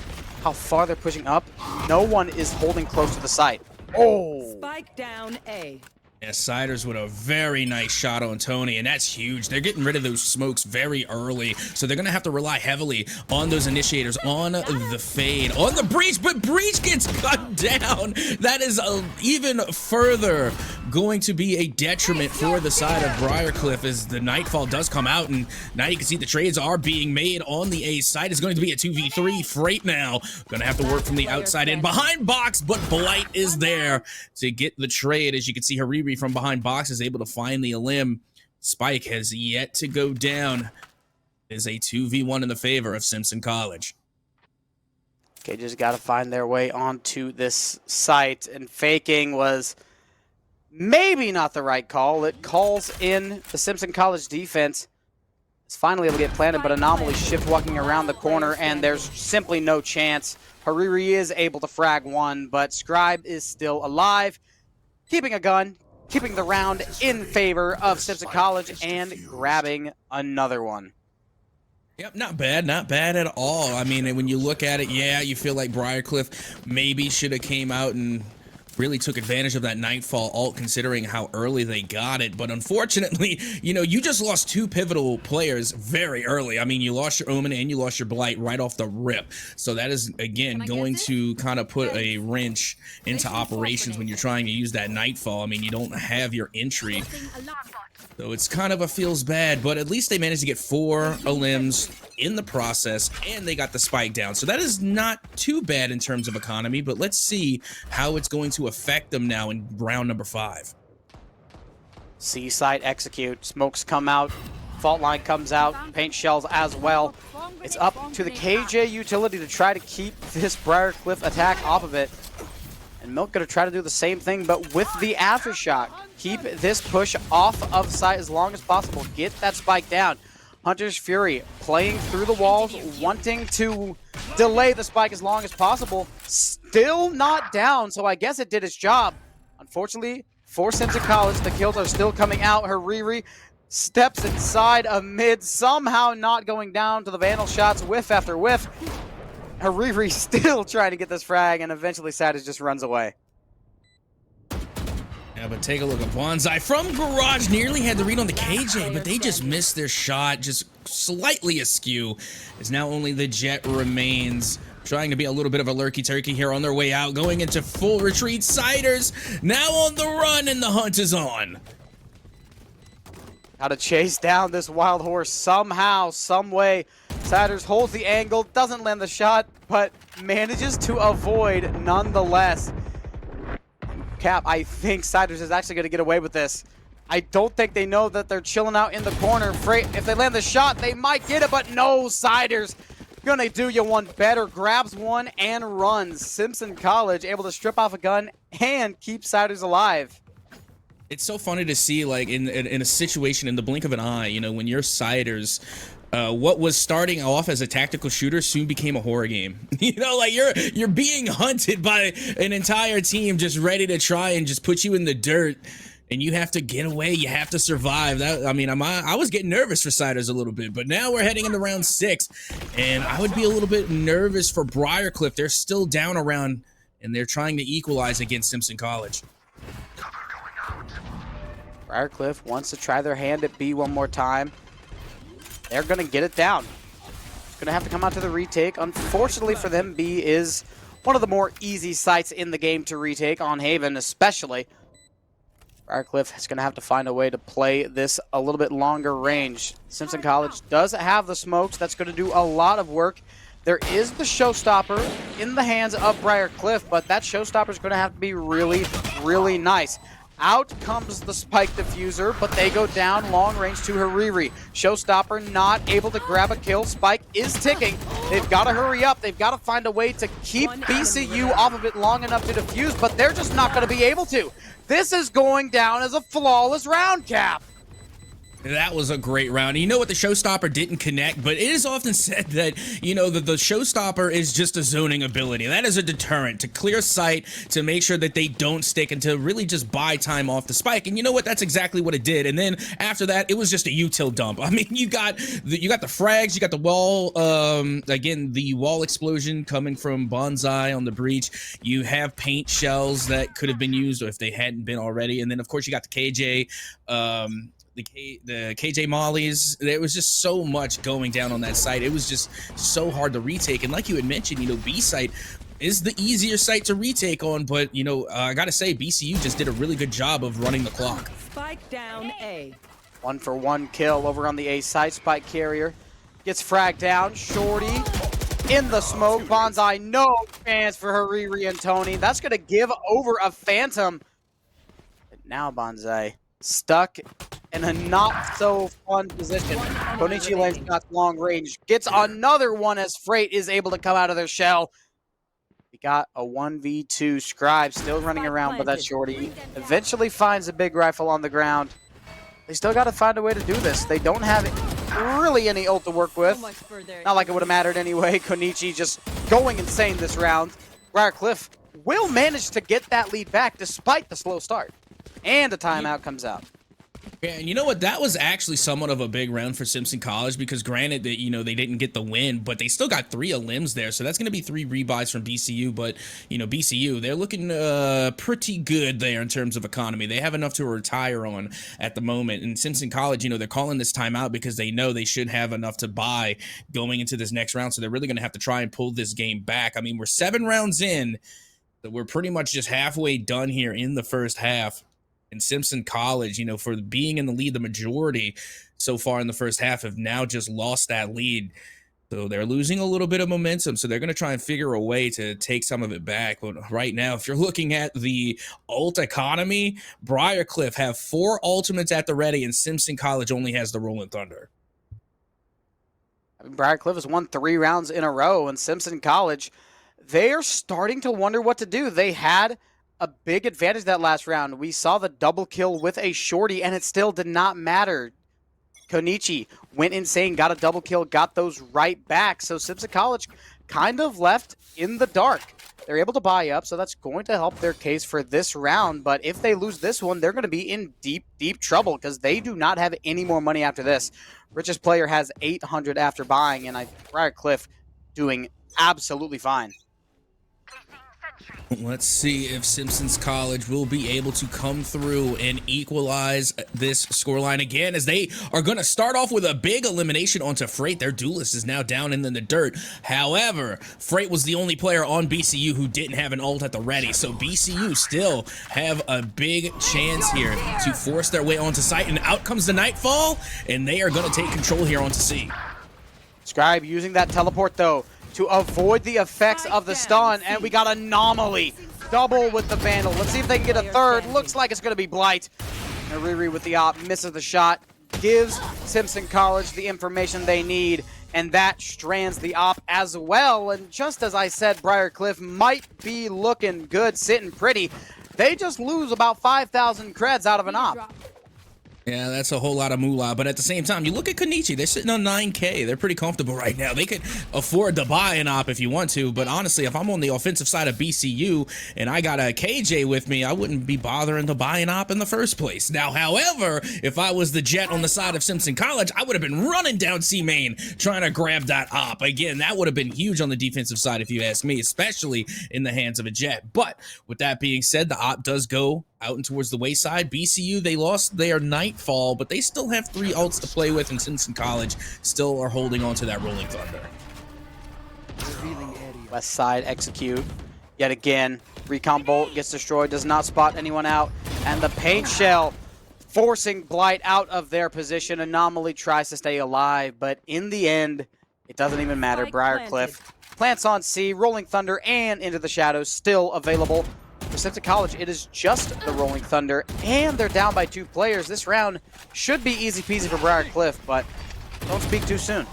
F: how far they're pushing up. No one is holding close to the site. Oh!
K: Spike down A.
A: Yeah, Siders with a very nice shot on Tony, and that's huge. They're getting rid of those smokes very early, so they're going to have to rely heavily on those initiators, on the fade, on the breach, but breach gets cut down. That is even further going to be a detriment for the side of Briarcliff as the Nightfall does come out, and now you can see the trades are being made on the A side. It's going to be a 2v3 Freight now. Going to have to work from the outside in behind box, but Blight is there to get the trade. As you can see, Hariri from behind box is able to find the elim. Spike has yet to go down. It is a 2v1 in the favor of Simpson College.
F: Okay, just got to find their way onto this site, and faking was maybe not the right call. It calls in the Simpson College defense. It's finally able to get planted, but Anomaly shift walking around the corner, and there's simply no chance. Hariri is able to frag one, but Scribe is still alive, keeping a gun, keeping the round in favor of Simpson College, and grabbing another one.
A: Yep, not bad at all. I mean, when you look at it, yeah, you feel like Briarcliff maybe should have came out and really took advantage of that Nightfall ult, considering how early they got it. But unfortunately, you know, you just lost two pivotal players very early. I mean, you lost your Omen and you lost your Blight right off the rip. So that is, again, going to kind of put a wrench into operations when you're trying to use that Nightfall. I mean, you don't have your entry. So it's kind of a feels bad, but at least they managed to get 4 elims in the process, and they got the spike down. So that is not too bad in terms of economy, but let's see how it's going to affect them now in round number 5.
F: Seaside execute. Smokes come out. Fault line comes out. Paint shells as well. It's up to the KJ utility to try to keep this Briarcliff attack off of it. And Milk going to try to do the same thing, but with the aftershock. Keep this push off of site as long as possible. Get that spike down. Hunter's Fury playing through the walls, wanting to delay the spike as long as possible. Still not down, so I guess it did its job. Unfortunately, for Simpson College, the kills are still coming out. Hariri steps inside of mid, somehow not going down to the Vandal shots, whiff after whiff. Hariri still trying to get this frag, and eventually Sadis just runs away.
A: Yeah, but take a look at Bonsai from Garage. Nearly had the read on the KJ, but they just missed their shot, just slightly askew. As now only the Jet remains, trying to be a little bit of a lurky turkey here on their way out, going into full retreat. Siders now on the run, and the hunt is on.
F: How to chase down this wild horse somehow, some way. Siders holds the angle, doesn't land the shot, but manages to avoid nonetheless. Cap, I think Siders is actually going to get away with this. I don't think they know that they're chilling out in the corner. If they land the shot, they might get it, but no, Siders gonna do you one better. Grabs one and runs. Simpson College able to strip off a gun and keep Siders alive.
A: It's so funny to see, like, in a situation in the blink of an eye, you know, when you're Siders, what was starting off as a tactical shooter soon became a horror game. You know, like you're being hunted by an entire team just ready to try and just put you in the dirt, and you have to get away. You have to survive. That, I mean, I was getting nervous for Siders a little bit, but now we're heading into round 6, and I would be a little bit nervous for Briarcliff. They're still down around, and they're trying to equalize against Simpson College.
F: Briarcliff wants to try their hand at B one more time. They're going to get it down. Going to have to come out to the retake. Unfortunately for them, B is one of the more easy sites in the game to retake, on Haven especially. Briarcliff is going to have to find a way to play this a little bit longer range. Simpson College does have the smokes. That's going to do a lot of work. There is the showstopper in the hands of Briarcliff, but that showstopper is going to have to be really, really nice. Out comes the spike diffuser, but they go down long range to Hariri. Showstopper not able to grab a kill. Spike is ticking. They've got to hurry up. They've got to find a way to keep BCU off of it long enough to defuse, but they're just not going to be able to. This is going down as a flawless round, Cap.
A: That was a great round. You know what? The showstopper didn't connect, but it is often said that, you know, the showstopper is just a zoning ability. That is a deterrent to clear sight, to make sure that they don't stick, and to really just buy time off the spike. And you know what? That's exactly what it did. And then after that, it was just a util dump. I mean, you got the frags, you got the wall, again, the wall explosion coming from Bonsai on the breach. You have paint shells that could have been used if they hadn't been already. And then, of course, you got the KJ, the KJ mollies. There was just so much going down on that site. It was just so hard to retake. And like you had mentioned, you know, B site is the easier site to retake on, but, you know, I gotta say, BCU just did a really good job of running the clock.
K: Spike down A.
F: 1-for-1 kill over on the A site. Spike carrier gets fragged down. Shorty in the smoke. Bonsai, no chance for Hariri and Tony. That's gonna give over a Phantom. But now Bonsai stuck in a not-so-fun position. Konichi lands shots long range. Gets another one as Freight is able to come out of their shell. got a 1v2. Scribe still running around, but that shorty eventually finds a big rifle on the ground. They still got to find a way to do this. They don't have really any ult to work with. Not like it would have mattered anyway. Konichi just going insane this round. Briarcliff will manage to get that lead back despite the slow start. And a timeout comes out.
A: Yeah, and you know what? That was actually somewhat of a big round for Simpson College because granted that, you know, they didn't get the win, but they still got 3 elims there. So that's going to be 3 rebuys from BCU. But, you know, BCU, they're looking pretty good there in terms of economy. They have enough to retire on at the moment. And Simpson College, you know, they're calling this timeout because they know they should have enough to buy going into this next round. So they're really going to have to try and pull this game back. I mean, we're 7 rounds in. So we're pretty much just halfway done here in the first half. And Simpson College, you know, for being in the lead, the majority so far in the first half have now just lost that lead. So they're losing a little bit of momentum. So they're going to try and figure a way to take some of it back. But right now, if you're looking at the ult economy, Briarcliff have 4 ultimates at the ready, and Simpson College only has the Rolling Thunder.
F: I mean, Briarcliff has won 3 rounds in a row, and Simpson College, they are starting to wonder what to do. They had a big advantage that last round. We saw the double kill with a shorty, and it still did not matter. Konichi went insane, got a double kill, got those right back. So Simpson College kind of left in the dark. They're able to buy up, so that's going to help their case for this round. But if they lose this one, they're going to be in deep, deep trouble because they do not have any more money after this. Richest player has 800 after buying, and Briarcliff doing absolutely fine.
A: Let's see if Simpson's College will be able to come through and equalize this scoreline again, as they are going to start off with a big elimination onto Freight. Their duelist is now down in the dirt. However, Freight was the only player on BCU who didn't have an ult at the ready, so BCU still have a big chance here to force their way onto site, and out comes the Nightfall, and they are going to take control here onto C.
F: Scribe using that teleport, though, to avoid the effects of the stun, and we got Anomaly double with the Vandal. Let's see if they can get a third. Looks like it's going to be Blight. And Riri with the op misses the shot, gives Simpson College the information they need, and that strands the op as well. And just as I said, Briarcliff might be looking good, sitting pretty. They just lose about 5,000 creds out of an op.
A: Yeah, that's a whole lot of moolah, but at the same time, you look at Konichi, they're sitting on 9K. They're pretty comfortable right now. They could afford to buy an op if you want to, but honestly, if I'm on the offensive side of BCU and I got a KJ with me, I wouldn't be bothering to buy an op in the first place. Now, however, if I was the Jet on the side of Simpson College, I would have been running down C main trying to grab that op. Again, that would have been huge on the defensive side if you ask me, especially in the hands of a Jet. But with that being said, the op does go out and towards the wayside. BCU, they lost their Nightfall, but they still have 3 ults to play with, and Simpson College still are holding on to that Rolling Thunder.
F: West side execute. Yet again, Recon Bolt gets destroyed, does not spot anyone out, and the Paint Shell forcing Blight out of their position. Anomaly tries to stay alive, but in the end, it doesn't even matter. Briarcliff plants on C, Rolling Thunder, and Into the Shadows still available. For Simpson College, it is just the Rolling Thunder, and they're down by 2 players. This round should be easy peasy for Briarcliff, but don't speak too soon.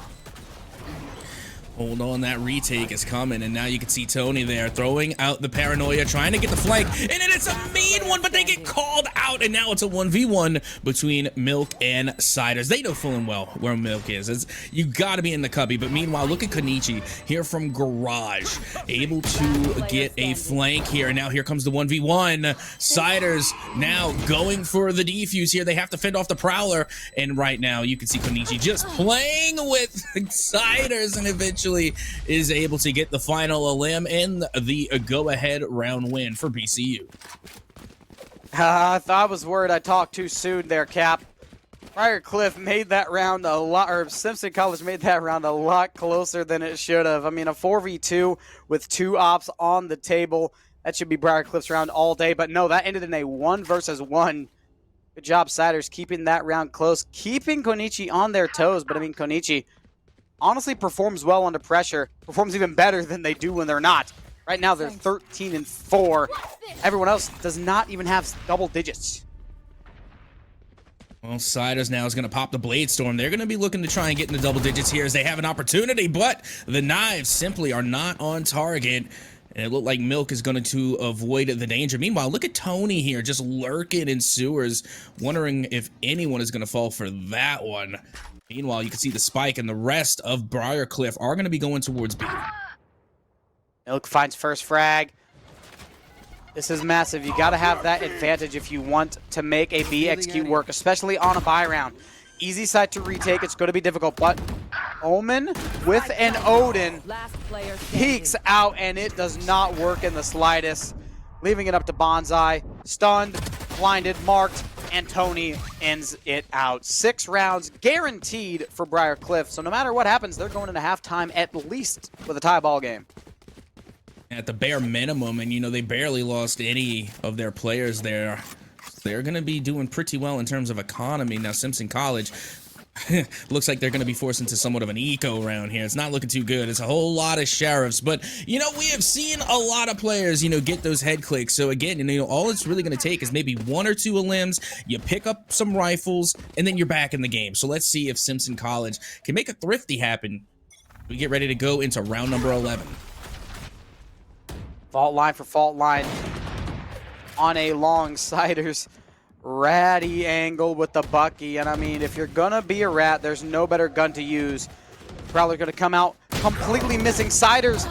A: Hold on, that retake is coming, and now you can see Tony there throwing out the paranoia, trying to get the flank, and then it's a mean one, but they get called out, and now it's a 1v1 between Milk and Siders. They know full and well where Milk is. You got to be in the cubby, but meanwhile, look at Konichi here from Garage, able to get a flank here, and now here comes the 1v1. Siders now going for the defuse here. They have to fend off the Prowler, and right now you can see Konichi just playing with Siders, and eventually is able to get the final elim and the go-ahead round win for BCU.
F: I thought I was worried I talked too soon there, Cap. Briarcliff made that round a lot, or Simpson College made that round a lot closer than it should have. I mean, a 4v2 with 2 ops on the table. That should be Briarcliff's round all day, but no, that ended in a 1 versus 1. Good job, Siders, keeping that round close, keeping Konichi on their toes, but I mean, Konichi honestly performs well under pressure, performs even better than they do when they're not. Right now, they're 13-4. Everyone else does not even have double digits.
A: Well, Siders now is going to pop the Blade Storm. They're going to be looking to try and get into double digits here as they have an opportunity, but the knives simply are not on target. And it looked like Milk is going to avoid the danger. Meanwhile, look at Tony here, just lurking in sewers, wondering if anyone is going to fall for that one. Meanwhile, you can see the spike, and the rest of Briarcliff are going to be going towards B.
F: Milk finds first frag. This is massive. You got to have that advantage if you want to make a B execute work, especially on a buy round. Easy site to retake. It's going to be difficult, but Omen with an Odin peeks out, and it does not work in the slightest, leaving it up to Bonsai. Stunned, blinded, marked, and Tony ends it out. 6 rounds guaranteed for Briarcliff, so no matter what happens, they're going into halftime at least with a tie ball game.
A: At the bare minimum, and you know, they barely lost any of their players there. They're going to be doing pretty well in terms of economy. Now, Simpson College looks like they're going to be forced into somewhat of an eco round here. It's not looking too good. It's a whole lot of sheriffs, but you know, we have seen a lot of players, you know, get those head clicks. So again, you know, all it's really going to take is maybe 1 or 2 limbs. You pick up some rifles, and then you're back in the game. So let's see if Simpson College can make a thrifty happen. We get ready to go into round number 11.
F: Fault line for fault line on a long Siders ratty angle with the Bucky. And I mean, if you're gonna be a rat, there's no better gun to use. Probably gonna come out completely missing. Siders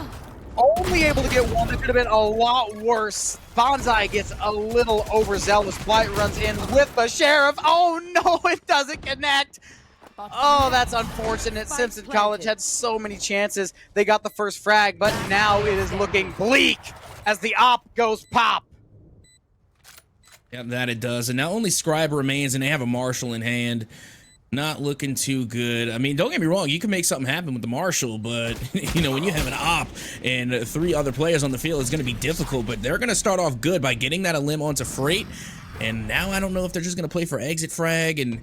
F: only able to get one. It could have been a lot worse. Bonsai gets a little overzealous. Blight runs in with the sheriff. Oh no, it doesn't connect. Oh, that's unfortunate. Simpson College had so many chances. They got the first frag, but now it is looking bleak as the op goes pop.
A: Yep, that it does. And now only Scribe remains, and they have a Marshal in hand. Not looking too good. I mean, don't get me wrong, you can make something happen with the Marshal, but, you know, when you have an op and 3 other players on the field, it's going to be difficult. But they're going to start off good by getting that limb onto Freight. And now I don't know if they're just going to play for exit frag and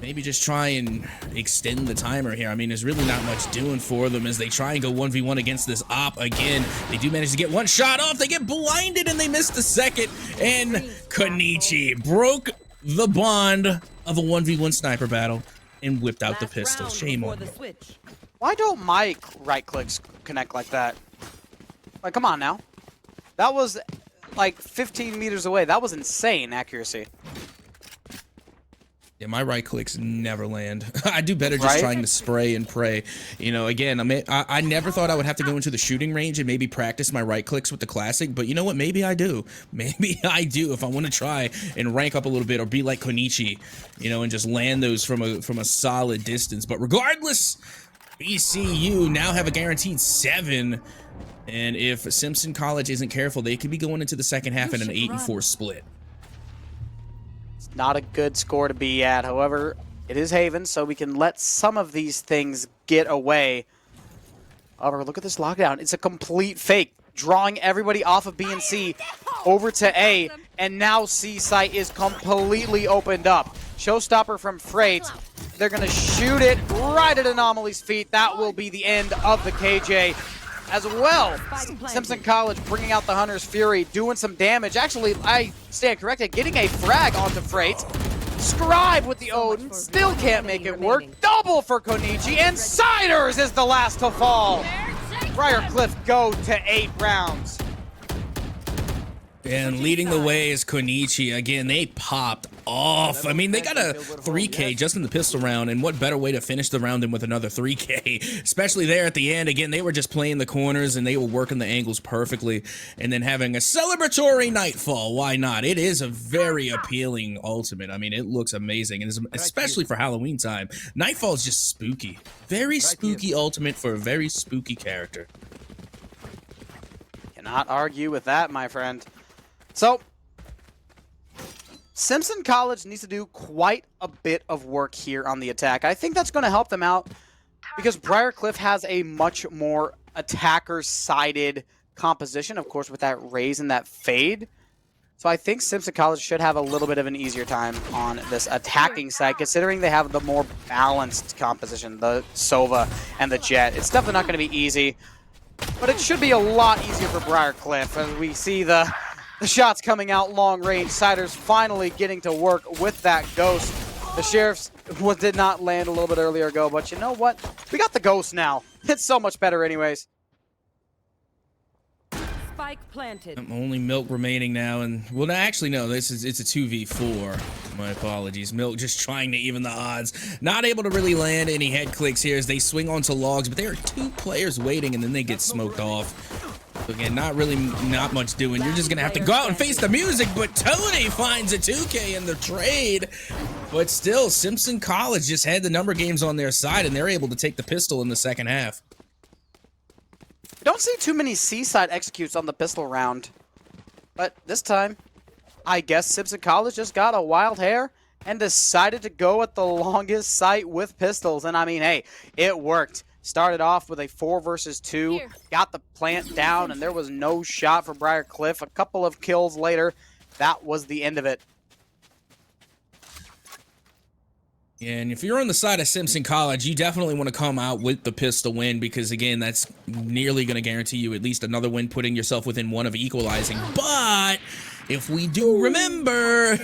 A: maybe just try and extend the timer here. I mean, there's really not much doing for them as they try and go 1v1 against this op again. They do manage to get one shot off. They get blinded and they miss the second. And Konichi broke the bond of a 1v1 sniper battle and whipped out the pistol. Shame on you.
F: Why don't my right clicks connect like that? Like, come on now. That was like 15 meters away. That was insane accuracy.
A: Yeah, my right clicks never land. I do better just trying to spray and pray. You know, again, I never thought I would have to go into the shooting range and maybe practice my right clicks with the classic, but you know what? Maybe I do. Maybe I do if I want to try and rank up a little bit or be like Konichi, you know, and just land those from a solid distance. But regardless, BCU now have a guaranteed 7. And if Simpson College isn't careful, they could be going into the second half in an 8-4 split.
F: Not a good score to be at. However, it is Haven, so we can let some of these things get away. However, look at this lockdown. It's a complete fake, drawing everybody off of B and C over to A, and now C site is completely opened up. Showstopper from Freight. They're going to shoot it right at Anomaly's feet. That will be the end of the KJ. As well, Simpson College bringing out the Hunter's Fury, doing some damage. Actually, I stand corrected, getting a frag onto Freight. Scribe with the Odin, still can't make it work. Double for Konichi, and Siders is the last to fall. Briarcliff go to 8 rounds.
A: And leading the way is Konichi. Again, they popped off. I mean, they got a 3K just in the pistol round, and what better way to finish the round than with another 3K, especially there at the end. Again, they were just playing the corners, and they were working the angles perfectly, and then having a celebratory Nightfall. Why not? It is a very appealing ultimate. I mean, it looks amazing, and especially for Halloween time. Nightfall is just spooky. Very spooky ultimate for a very spooky character.
F: Cannot argue with that, my friend. So, Simpson College needs to do quite a bit of work here on the attack. I think that's going to help them out because Briarcliff has a much more attacker-sided composition, of course, with that raise and that fade. So I think Simpson College should have a little bit of an easier time on this attacking side, considering they have the more balanced composition, the Sova and the Jet. It's definitely not going to be easy, but it should be a lot easier for Briarcliff as we see the shots coming out long range. Siders finally getting to work with that Ghost. The Sheriffs did not land a little bit earlier ago, but you know what? We got the Ghost now. It's so much better anyways.
K: Spike planted.
A: Only Milk remaining now, and well, actually no, it's a 2v4. My apologies. Milk just trying to even the odds. Not able to really land any head clicks here as they swing onto logs, but there are 2 players waiting, and then they get smoked off. So again, not much doing. You're just gonna have to go out and face the music, but Tony finds a 2K in the trade. But still, Simpson College just had the number games on their side, and they're able to take the pistol in the second half.
F: Don't see too many Seaside executes on the pistol round. But this time, I guess Simpson College just got a wild hair and decided to go at the longest sight with pistols. And I mean, hey, it worked. Started off with a 4 versus 2, got the plant down, and there was no shot for Briarcliff. A couple of kills later, that was the end of it.
A: And if you're on the side of Simpson College, you definitely want to come out with the pistol win because, again, that's nearly going to guarantee you at least another win, putting yourself within 1 of equalizing. But if we do remember,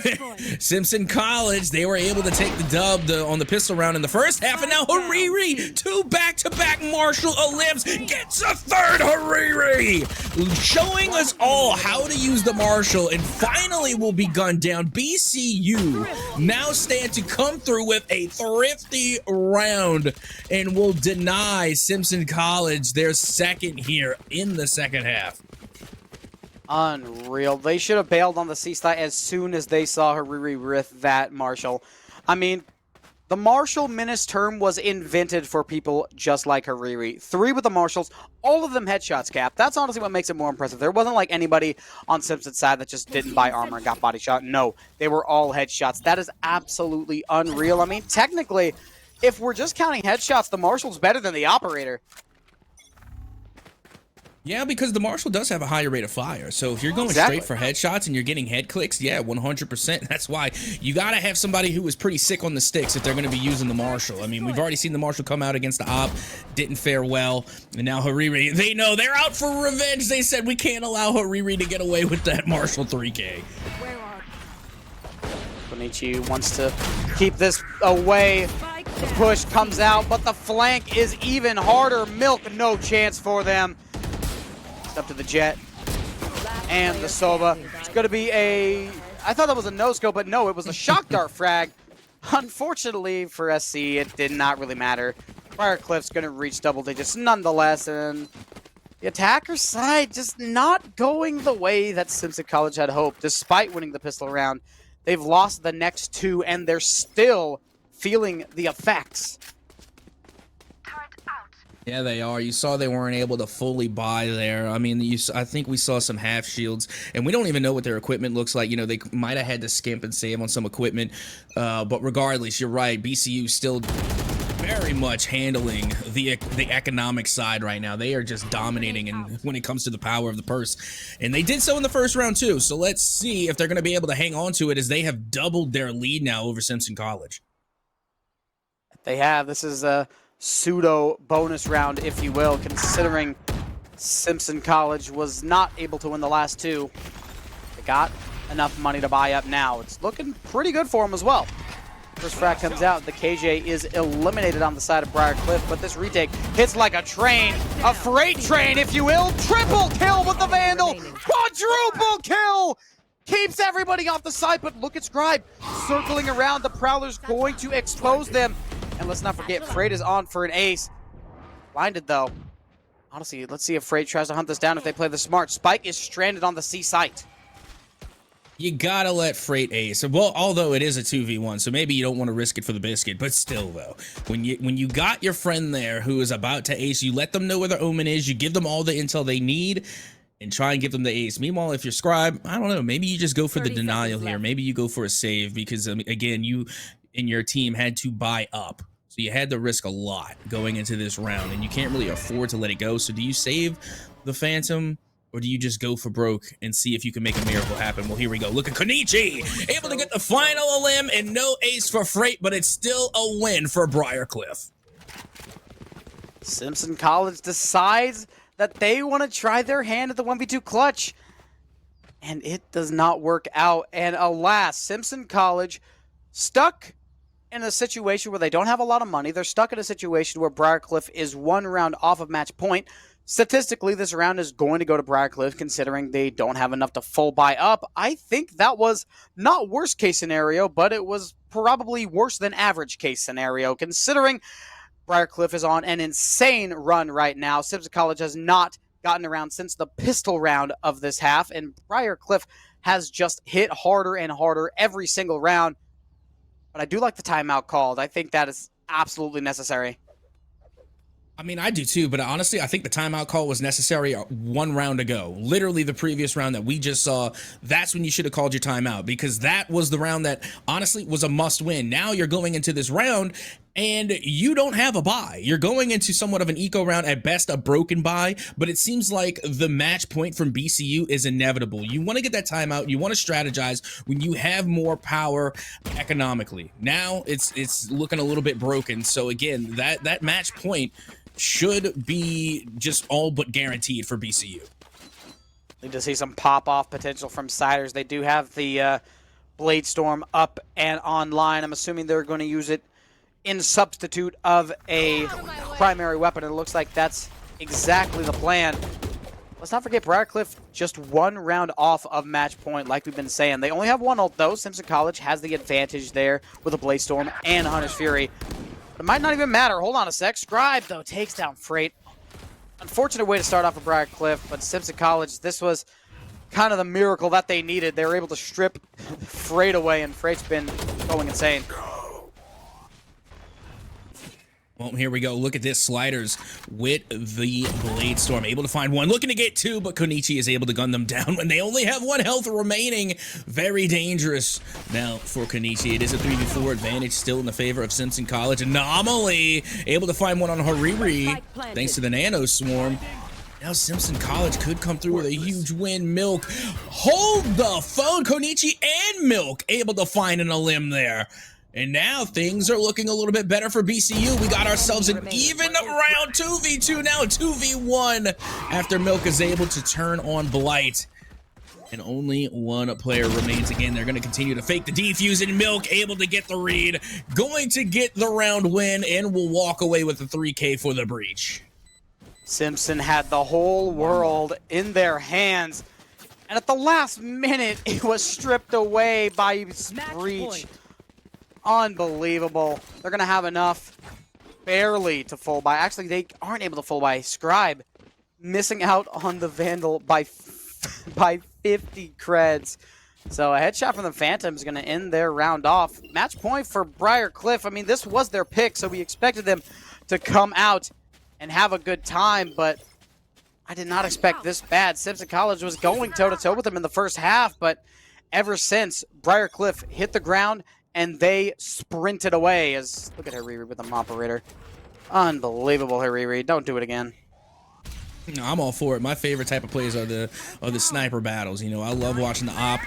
A: Simpson College, they were able to take the dub on the pistol round in the first half, and now Hariri, 2 back-to-back Marshall Olymps, gets a 3rd Hariri, showing us all how to use the Marshall, and finally will be gunned down. BCU now stand to come through with a thrifty round and will deny Simpson College their second here in the second half.
F: Unreal. They should have bailed on the C-Sty as soon as they saw Hariri with that Marshall. I mean, the Marshall menace term was invented for people just like Hariri. 3 with the Marshalls, all of them headshots, Cap. That's honestly what makes it more impressive. There wasn't like anybody on Simpson's side that just didn't buy armor and got body shot. No, they were all headshots. That is absolutely unreal. I mean, technically, if we're just counting headshots, the Marshall's better than the Operator.
A: Yeah, because the Marshall does have a higher rate of fire. So if you're going straight for headshots and you're getting head clicks, yeah, 100%. That's why you got to have somebody who is pretty sick on the sticks if they're going to be using the Marshall. I mean, we've already seen the Marshall come out against the Op, didn't fare well. And now Hariri, they know they're out for revenge. They said we can't allow Hariri to get away with that Marshall 3K.
F: Bonichi wants to keep this away. The push comes out, but the flank is even harder. Milk, no chance for them. Up to the Jet and the Sova. It's going to be I thought that was a no-scope, but no, it was a shock dart frag. Unfortunately for SC, it did not really matter. Briarcliff's going to reach double digits nonetheless, and the attacker side just not going the way that Simpson College had hoped. Despite winning the pistol round, they've lost the next 2, and they're still feeling the effects.
A: Yeah, they are. You saw they weren't able to fully buy there. I mean, I think we saw some half shields, and we don't even know what their equipment looks like. You know, they might have had to skimp and save on some equipment, but regardless, you're right. BCU still very much handling the economic side right now. They are just dominating when it comes to the power of the purse, and they did so in the first round too. So let's see if they're going to be able to hang on to it as they have doubled their lead now over Simpson College.
F: They have. This is a pseudo bonus round, if you will, considering Simpson College was not able to win the last 2. They got enough money to buy up now. It's looking pretty good for them as well. First frag comes out. The KJ is eliminated on the side of Briarcliff, but this retake hits like a train, a freight train, if you will. Triple kill with the Vandal. Quadruple kill. Keeps everybody off the side, but look at Scribe circling around. The Prowler's going to expose them. And let's not forget, Freight is on for an ace. Blinded, though. Honestly, let's see if Freight tries to hunt this down if they play the smart. Spike is stranded on the C site.
A: You gotta let Freight ace. Well, although it is a 2v1, so maybe you don't want to risk it for the biscuit, but still, though. When you got your friend there who is about to ace, you let them know where the Omen is, you give them all the intel they need, and try and give them the ace. Meanwhile, if you're Scribe, I don't know, maybe you just go for the denial here. Maybe you go for a save, because, again, you and your team had to buy up. So you had to risk a lot going into this round, and you can't really afford to let it go. So do you save the Phantom, or do you just go for broke and see if you can make a miracle happen? Well, here we go. Look at Konichi, able to get the final limb and no ace for Freight, but it's still a win for Briarcliff.
F: Simpson College decides that they want to try their hand at the 1v2 clutch, and it does not work out. And alas, Simpson College stuck in a situation where they don't have a lot of money. They're stuck in a situation where Briarcliff is 1 round off of match point. statistically, this round is going to go to Briarcliff considering they don't have enough to full buy up. I think that was not worst case scenario, but it was probably worse than average case scenario considering Briarcliff is on an insane run right now. Simpson College has not gotten around since the pistol round of this half, and Briarcliff has just hit harder and harder every single round. But I do like the timeout called. I think that is absolutely necessary.
A: I mean, I do too, but honestly, I think the timeout call was necessary one round ago. Literally the previous round that we just saw, that's when you should have called your timeout, because that was the round that honestly was a must win. Now you're going into this round and you don't have a bye. You're going into somewhat of an eco round, at best a broken bye, but it seems like the match point from BCU is inevitable. You want to get that timeout, you want to strategize when you have more power economically. Now it's looking a little bit broken. So again, that match point should be just all but guaranteed for BCU.
F: Need to see some pop-off potential from Siders. They do have the Blade Storm up and online. I'm assuming they're going to use it in substitute of a primary weapon. It looks like that's exactly the plan. Let's not forget Briarcliff just one round off of match point, like we've been saying. They only have one ult, though. Simpson College has the advantage there with a Blade Storm and Hunter's Fury. It might not even matter. Hold on a sec. Scribe, though, takes down Freight. Unfortunate way to start off of Briarcliff, but Simpson College, this was kind of the miracle that they needed. They were able to strip Freight away, and Freight's been going insane.
A: Well, here we go. Look at this. Sliders with the Blade Storm. Able to find one. Looking to get two, but Konichi is able to gun them down when they only have 1 health remaining. Very dangerous now for Konichi. It is a 3v4 advantage still in the favor of Simpson College. Anomaly able to find one on Hariri thanks to the Nano Swarm. Now Simpson College could come through with a huge win. Milk, hold the phone. Konichi and Milk able to find an limb there. And now things are looking a little bit better for BCU. We got ourselves an even round 2v2, now 2v1 after Milk is able to turn on Blight. And only one player remains. Again, they're going to continue to fake the defuse, and Milk able to get the read. Going to get the round win and will walk away with the 3K for the breach.
F: Simpson had the whole world in their hands. And at the last minute, it was stripped away by Breach. Unbelievable. They're going to have enough barely to full buy. Actually, they aren't able to full buy. Scribe missing out on the Vandal by 50 creds. So a headshot from the Phantom is going to end their round off. Match point for Briarcliff. I mean, this was their pick, so we expected them to come out and have a good time, but I did not expect this bad. Simpson College was going toe-to-toe with them in the first half, but ever since, Briarcliff hit the ground and they sprinted away. Look at Hariri with the operator. Unbelievable, Hariri. Don't do it again.
A: No, I'm all for it. My favorite type of plays are the sniper battles. You know, I love watching the op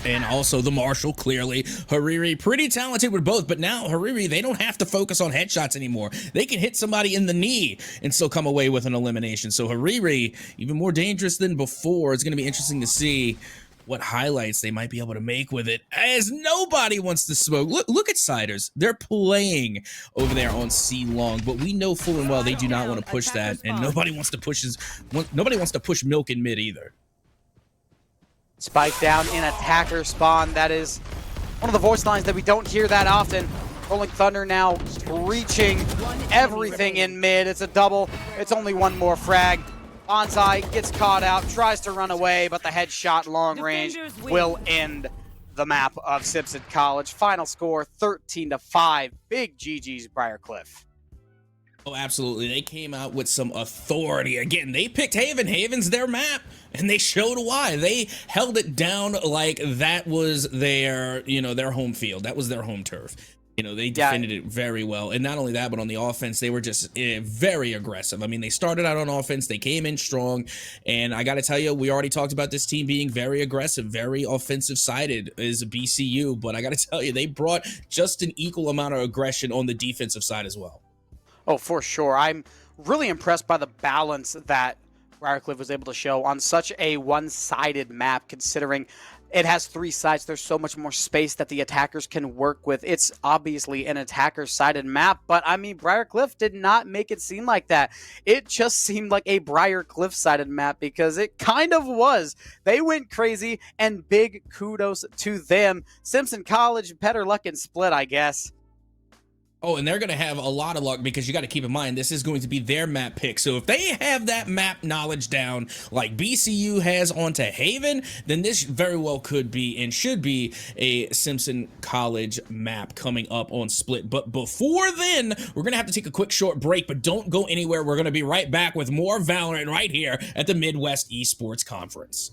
A: and also the Marshal, clearly. Hariri, pretty talented with both, but now Hariri, they don't have to focus on headshots anymore. They can hit somebody in the knee and still come away with an elimination. So Hariri, even more dangerous than before. It's going to be interesting to see what highlights they might be able to make with it, as nobody wants to smoke. Look at Siders. They're playing over there on C long, but we know full and well they do not want to push that, and nobody wants to push Milk in mid either.
F: Spike down in attacker spawn. That is one of the voice lines that we don't hear that often. Rolling Thunder now reaching everything in mid. It's a double. It's only one more frag. Bonsai gets caught out, tries to run away, but the headshot long range will end the map of Simpson College. Final score 13-5. Big GG's Briarcliff.
A: Oh, absolutely. They came out with some authority. Again, they picked Haven. Haven's their map, and they showed why. They held it down like that was their, their home field. That was their home turf. They defended it very well. And not only that, but on the offense, they were just very aggressive. I mean, they started out on offense. They came in strong. And I got to tell you, we already talked about this team being very aggressive, very offensive-sided as a BCU. But I got to tell you, they brought just an equal amount of aggression on the defensive side as well.
F: Oh, for sure. I'm really impressed by the balance that Briarcliff was able to show on such a one-sided map, considering it has 3 sides. There's so much more space that the attackers can work with. It's obviously an attacker-sided map, but I mean, Briarcliff did not make it seem like that. It just seemed like a Briarcliff-sided map because it kind of was. They went crazy, and big kudos to them. Simpson College, better luck in split, I guess.
A: Oh, and they're going to have a lot of luck because you got to keep in mind, this is going to be their map pick. So if they have that map knowledge down like BCU has onto Haven, then this very well could be and should be a Simpson College map coming up on Split. But before then, we're going to have to take a quick short break, but don't go anywhere. We're going to be right back with more Valorant right here at the Midwest Esports Conference.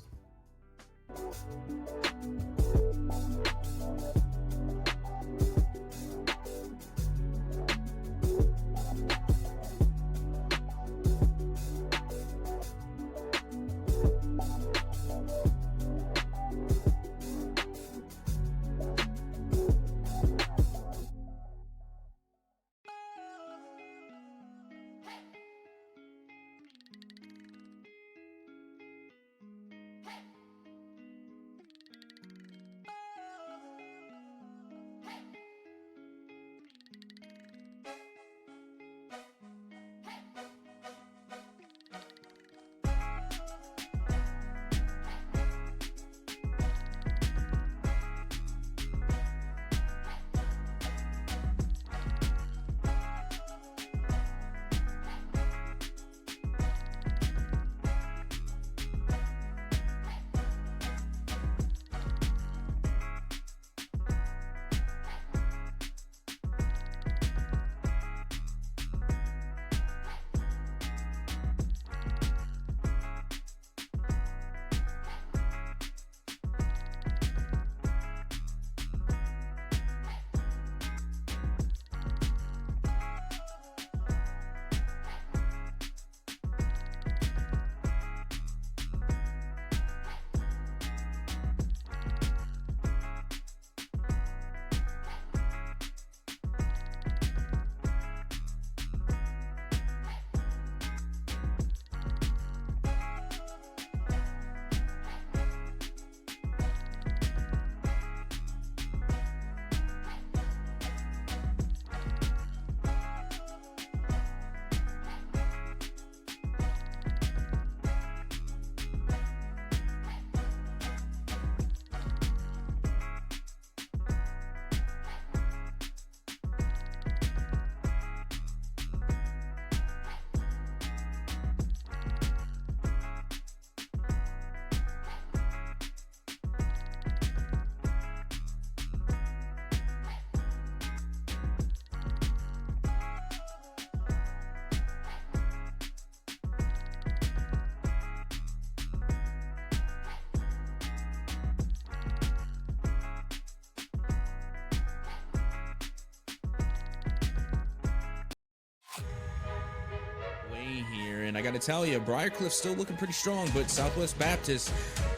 A: Here, and I got to tell you, Briarcliff's still looking pretty strong, but Southwest Baptist,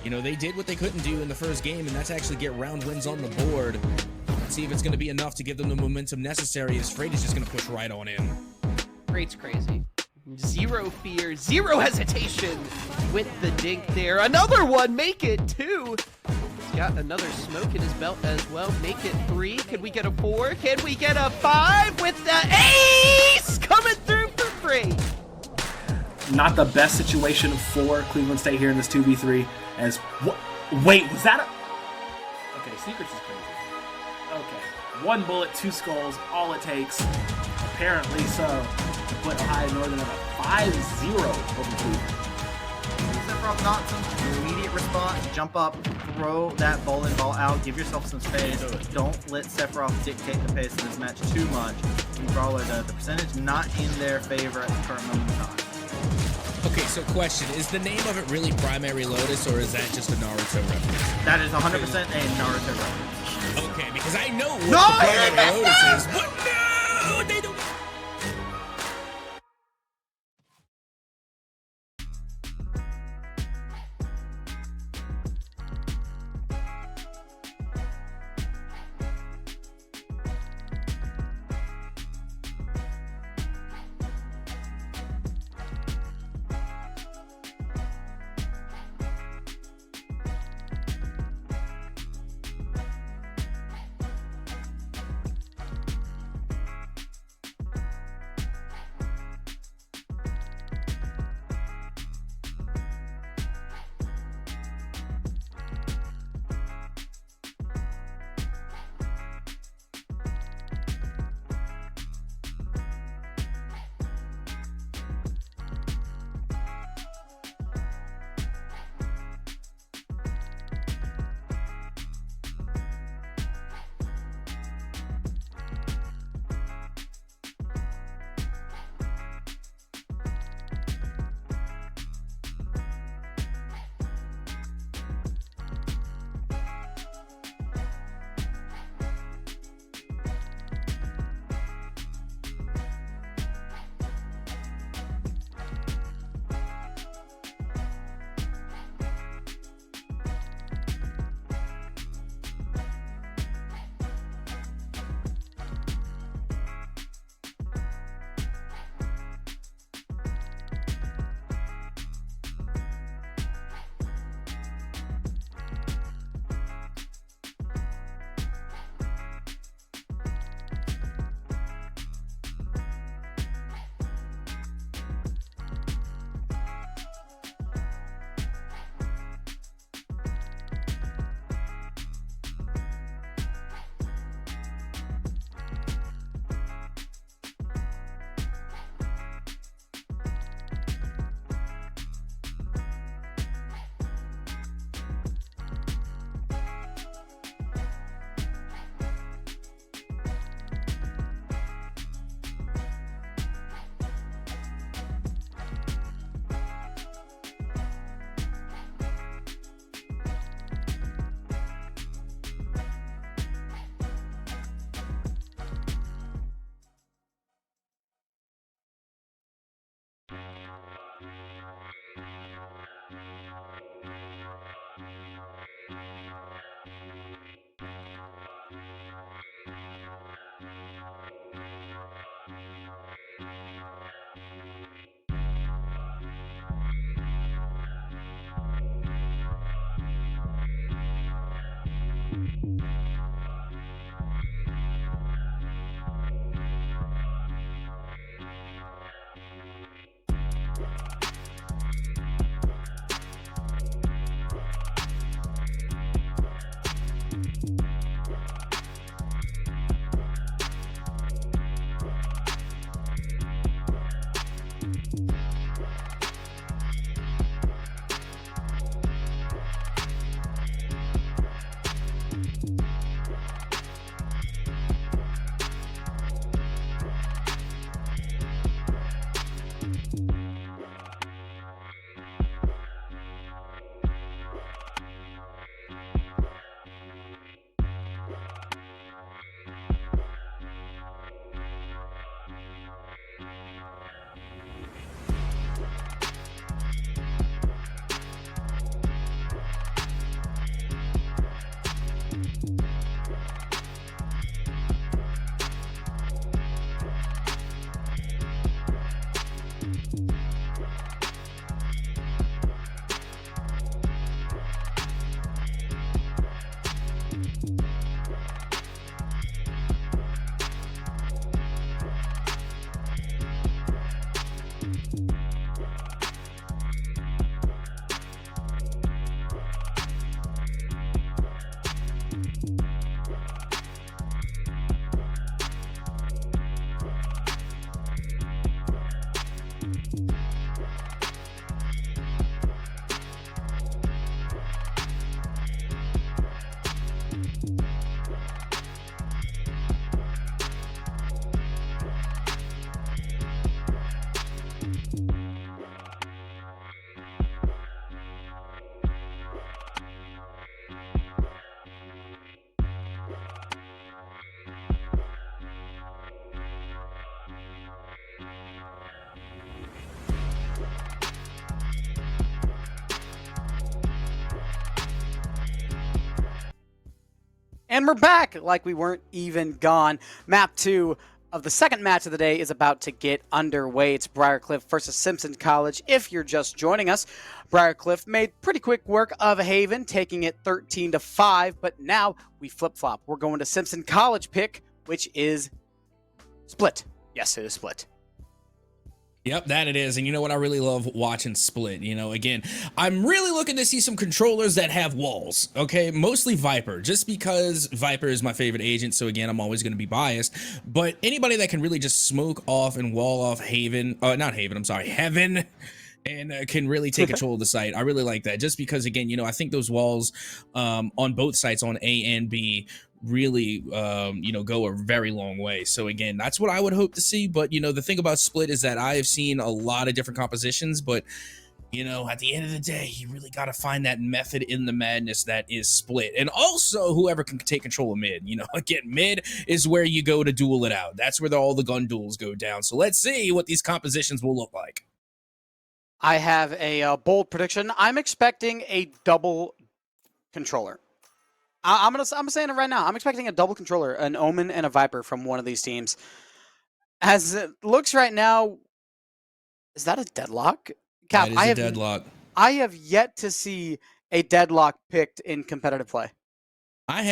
A: you know, they did what they couldn't do in the first game, and that's actually get round wins on the board. Let's see if it's going to be enough to give them the momentum necessary, as Freight is just going to push right on in.
B: Freight's crazy. Zero fear, zero hesitation with the dink there. Another one, make it 2. He's got another smoke in his belt as well. Make it 3. Could we get a 4? Can we get a 5 with the ace coming through for Freight?
C: Not the best situation for Cleveland State here in this 2v3 as... Wait, was that a... Okay, Secrets is crazy. Okay, 1 bullet, 2 skulls, all it takes. Apparently so. To put Ohio Northern at a 5-0 over Cleveland.
D: Sephiroth not some immediate response. Jump up, throw that bowling ball out, give yourself some space. Don't let Sephiroth dictate the pace of this match too much. Brawler, the percentage not in their favor at the current moment in time.
A: Okay, so question, is the name of it really Primary Lotus, or is that just a Naruto reference?
D: That is 100% a Naruto reference.
A: Okay, because I know what the Primary Lotus is, but no, they don't.
F: And we're back like we weren't even gone. Map 2 of the second match of the day is about to get underway. It's Briarcliff versus Simpson College. If you're just joining us, Briarcliff made pretty quick work of Haven, taking it 13-5, but now we flip-flop. We're going to Simpson College pick, which is Split. Yes, it is Split.
A: Yep, that it is. And you know what? I really love watching Split. You know, again, I'm really looking to see some controllers that have walls, okay? Mostly Viper, just because Viper is my favorite agent. So again, I'm always going to be biased. But anybody that can really just smoke off and wall off Heaven, and can really take control of the site. I really like that, just because, again, you know, I think those walls on both sites, on A and B, really go a very long way. So again, that's what I would hope to see. But you know, the thing about Split is that I have seen a lot of different compositions, but you know, at the end of the day, you really got to find that method in the madness that is Split. And also whoever can take control of mid. You know, again, mid is where you go to duel it out. That's where all the gun duels go down. So let's see what these compositions will look like.
F: I have a bold prediction. I'm expecting a double controller. I'm saying it right now. I'm expecting a double controller, an Omen and a Viper from one of these teams. As it looks right now, is that a deadlock? Cap,
A: That is a deadlock.
F: I have yet to see a deadlock picked in competitive play.
A: I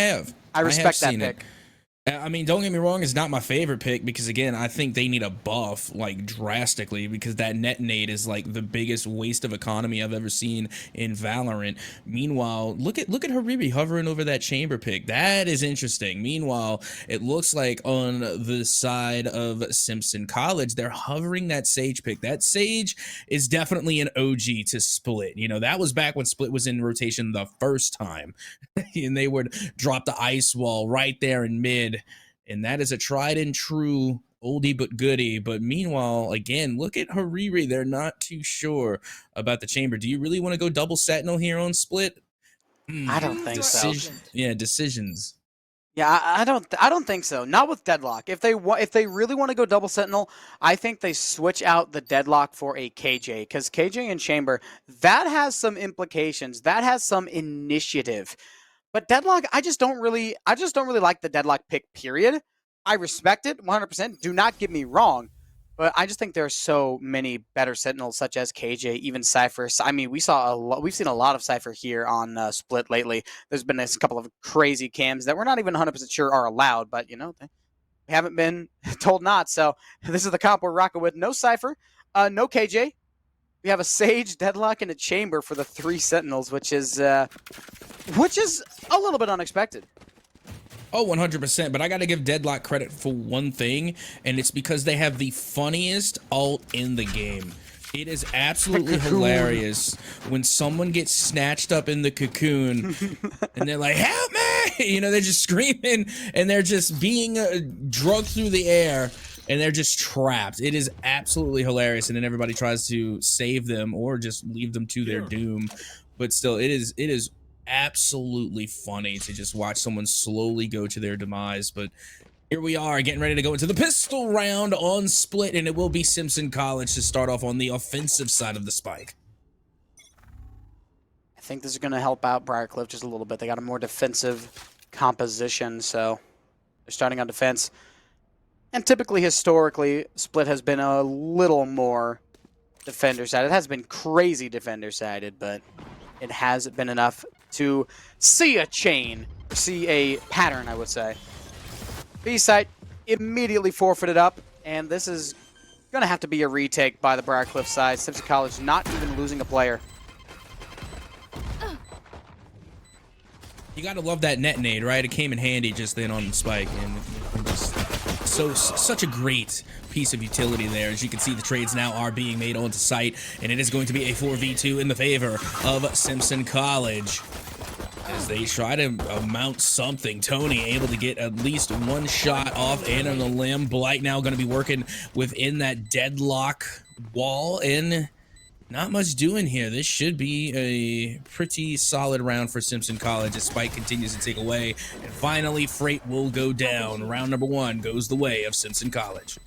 F: respect that
A: seen
F: pick.
A: it. I mean, don't get me wrong, it's not my favorite pick because, again, I think they need a buff, like, drastically, because that net nade is, like, the biggest waste of economy I've ever seen in Valorant. Meanwhile, look at Haribi hovering over that chamber pick. That is interesting. Meanwhile, it looks like on the side of Simpson College, they're hovering that Sage pick. That Sage is definitely an OG to Split. You know, that was back when Split was in rotation the first time, and they would drop the ice wall right there in mid. And that is a tried and true oldie but goodie. But meanwhile, again, look at Hariri. They're not too sure about the chamber. Do you really want to go double Sentinel here on Split?
F: I don't think so.
A: Yeah, decisions.
F: Yeah, I don't think so. Not with Deadlock. If they really want to go double Sentinel, I think they switch out the Deadlock for a KJ, because KJ and Chamber, that has some implications. That has some initiative. But Deadlock, I just don't really like the Deadlock pick, period. I respect it 100%. Do not get me wrong. But I just think there are so many better Sentinels, such as KJ, even Cypher. I mean, we've seen a lot of Cypher here on Split lately. There's been a couple of crazy cams that we're not even 100% sure are allowed, but, you know, they haven't been told not. So this is the comp we're rocking with. No Cypher, no KJ. We have a Sage, Deadlock, and a Chamber for the 3 Sentinels, which is a little bit unexpected.
A: Oh, 100%. But I got to give Deadlock credit for one thing, and it's because they have the funniest ult in the game. It is absolutely hilarious when someone gets snatched up in the cocoon and they're like, help me! You know, they're just screaming and they're just being drugged through the air. And they're just trapped. It is absolutely hilarious. And then everybody tries to save them or just leave them to their doom. But still, it is absolutely funny to just watch someone slowly go to their demise. But here we are, getting ready to go into the pistol round on Split. And it will be Simpson College to start off on the offensive side of the spike.
F: I think this is going to help out Briarcliff just a little bit. They got a more defensive composition, so they're starting on defense. And typically, historically, Split has been a little more defender-sided. It has been crazy defender-sided, but it has been enough to see a chain, see a pattern, I would say. B-site immediately forfeited up, and this is going to have to be a retake by the Briarcliff side. Simpson College not even losing a player.
A: You got to love that net nade, right? It came in handy just then on the spike, and just such a great piece of utility there. As you can see, the trades now are being made onto site, and it is going to be a 4v2 in the favor of Simpson College as they try to mount something. Tony able to get at least one shot off and on the limb. Blight now going to be working within that deadlock wall, and not much doing here. This should be a pretty solid round for Simpson College as Spike continues to take away. And finally, Freight will go down. Round number 1 goes the way of Simpson College.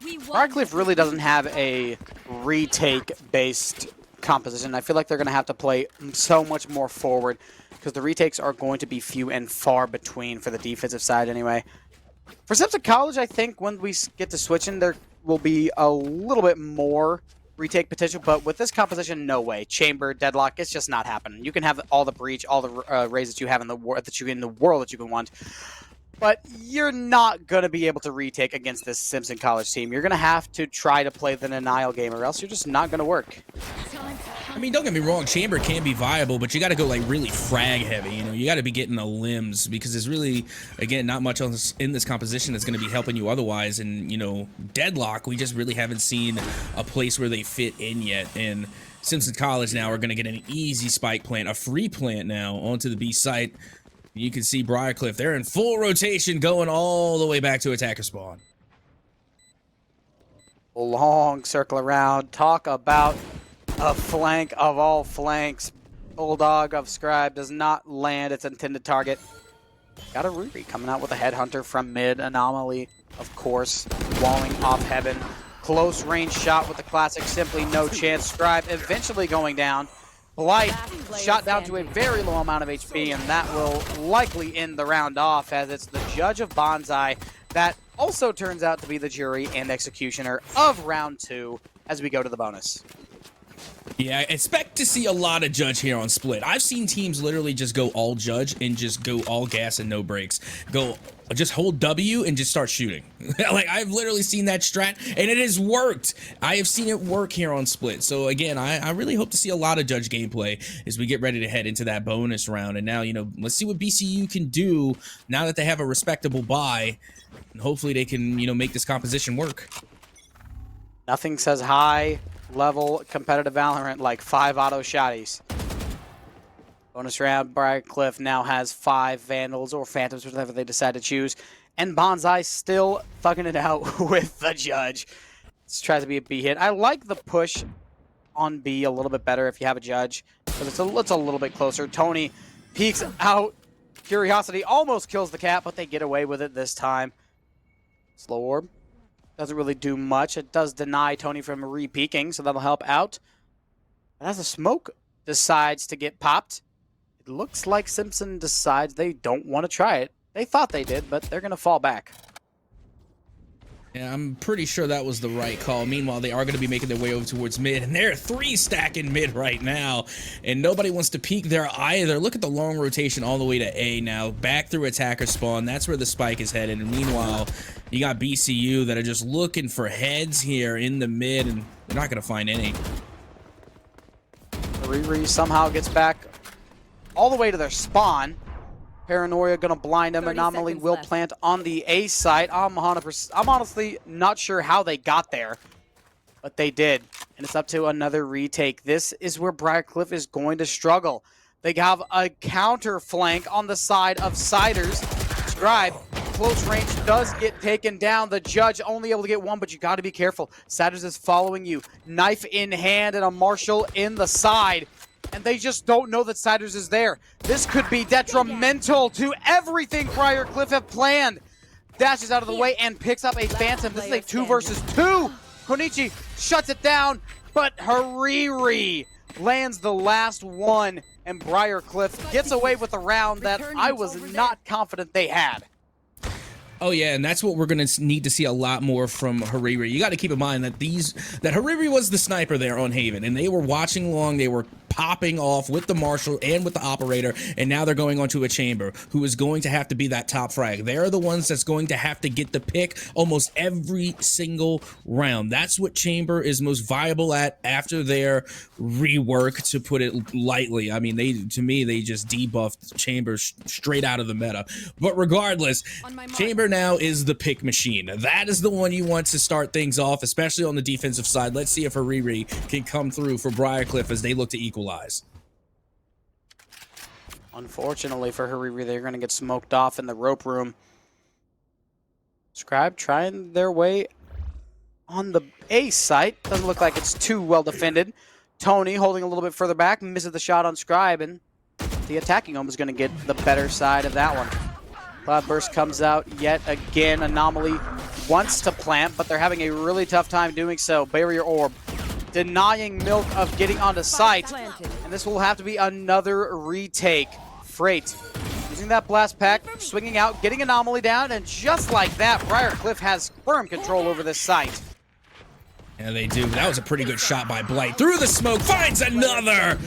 F: Briarcliff really doesn't have a retake-based composition. I feel like they're going to have to play so much more forward. because the retakes are going to be few and far between for the defensive side anyway. For Simpson College, I think when we get to switching, there will be a little bit more retake potential, but with this composition, no way. Chamber, Deadlock, it's just not happening. You can have all the Breach, all the Rays that you have in the world that you can want, but you're not going to be able to retake against this Simpson College team. You're going to have to try to play the denial game, or else you're just not going to work.
A: I mean, don't get me wrong, Chamber can be viable, but you got to go like really frag heavy. You know, you got to be getting the limbs because there's really, again, not much in this composition that's going to be helping you otherwise. And, you know, Deadlock, we just really haven't seen a place where they fit in yet. And Simpson College now are going to get an easy spike plant, a free plant now onto the B site. You can see Briarcliff, they're in full rotation going all the way back to attacker spawn.
F: Long circle around. Talk about a flank of all flanks. Bulldog of Scribe does not land its intended target. Got a Riri coming out with a Headhunter from mid. Anomaly, of course, walling off Heaven. Close range shot with the classic Simply No Chance. Scribe eventually going down. Blight shot down to a very low amount of HP, and that will likely end the round off, as it's the judge of Bonsai that also turns out to be the jury and executioner of round 2 as we go to the bonus.
A: Yeah, I expect to see a lot of judge here on Split. I've seen teams literally just go all judge and just go all gas and no brakes. Just hold W and just start shooting. Like, I've literally seen that strat, and it has worked. I have seen it work here on Split. So, again, I really hope to see a lot of judge gameplay as we get ready to head into that bonus round. And now, you know, let's see what BCU can do now that they have a respectable buy. And hopefully they can, you know, make this composition work.
F: Nothing says high-level competitive Valorant like 5 auto shotties. Bonus round, Briarcliff now has 5 Vandals or Phantoms, whatever they decide to choose. And Bonsai still thugging it out with the judge. This tries to be a B hit. I like the push on B a little bit better if you have a judge, because it's a little bit closer. Tony peeks out. Curiosity almost kills the cat, but they get away with it this time. Slow orb. Doesn't really do much. It does deny Tony from re-peeking, so that'll help out. But as the smoke decides to get popped, it looks like Simpson decides they don't want to try it. They thought they did, but they're going to fall back.
A: Yeah, I'm pretty sure that was the right call. Meanwhile, they are going to be making their way over towards mid, and they're 3 stacking mid right now, and nobody wants to peek there either. Look at the long rotation all the way to A now, back through attacker spawn. That's where the spike is headed, and meanwhile, you got BCU that are just looking for heads here in the mid, and they're not going to find any.
F: Riri somehow gets back all the way to their spawn. Paranoia gonna blind him. Anomaly will plant on the A site. I'm honestly not sure how they got there, but they did. And it's up to another retake. This is where Briarcliff is going to struggle. They have a counter flank on the side of Siders. Scribe, close range, does get taken down. The judge only able to get 1, but you got to be careful. Siders is following you. Knife in hand and a Marshall in the side. And they just don't know that Siders is there. This could be detrimental to everything Briarcliff have planned. Dashes out of the way and picks up a Phantom. This is a 2 versus 2. Konichi shuts it down, but Hariri lands the last one, and Briarcliff gets away with a round that I was not confident they had.
A: Oh yeah, and that's what we're gonna need to see a lot more from Hariri. You got to keep in mind that Hariri was the sniper there on Haven, and they were watching long. They were popping off with the Marshal and with the Operator, and now they're going onto a Chamber, who is going to have to be that top frag. They're the ones that's going to have to get the pick almost every single round. That's what Chamber is most viable at after their rework, to put it lightly. I mean, to me, they just debuffed Chamber straight out of the meta. But regardless, Chamber now is the pick machine. That is the one you want to start things off, especially on the defensive side. Let's see if Hariri can come through for Briarcliff as they look to equalize.
F: Unfortunately for Hariri, they're going to get smoked off in the rope room. Scribe trying their way on the A site. Doesn't look like it's too well defended. Tony holding a little bit further back, misses the shot on Scribe, and the attacking home is going to get the better side of that one. Cloudburst comes out yet again. Anomaly wants to plant, but they're having a really tough time doing so. Barrier Orb denying Milk of getting onto site, and this will have to be another retake Freight using that blast pack, swinging out, getting Anomaly down, and just like that, Briarcliff has firm control over this site.
A: Yeah, they do. That was a pretty good shot by Blight. Through the smoke, finds another!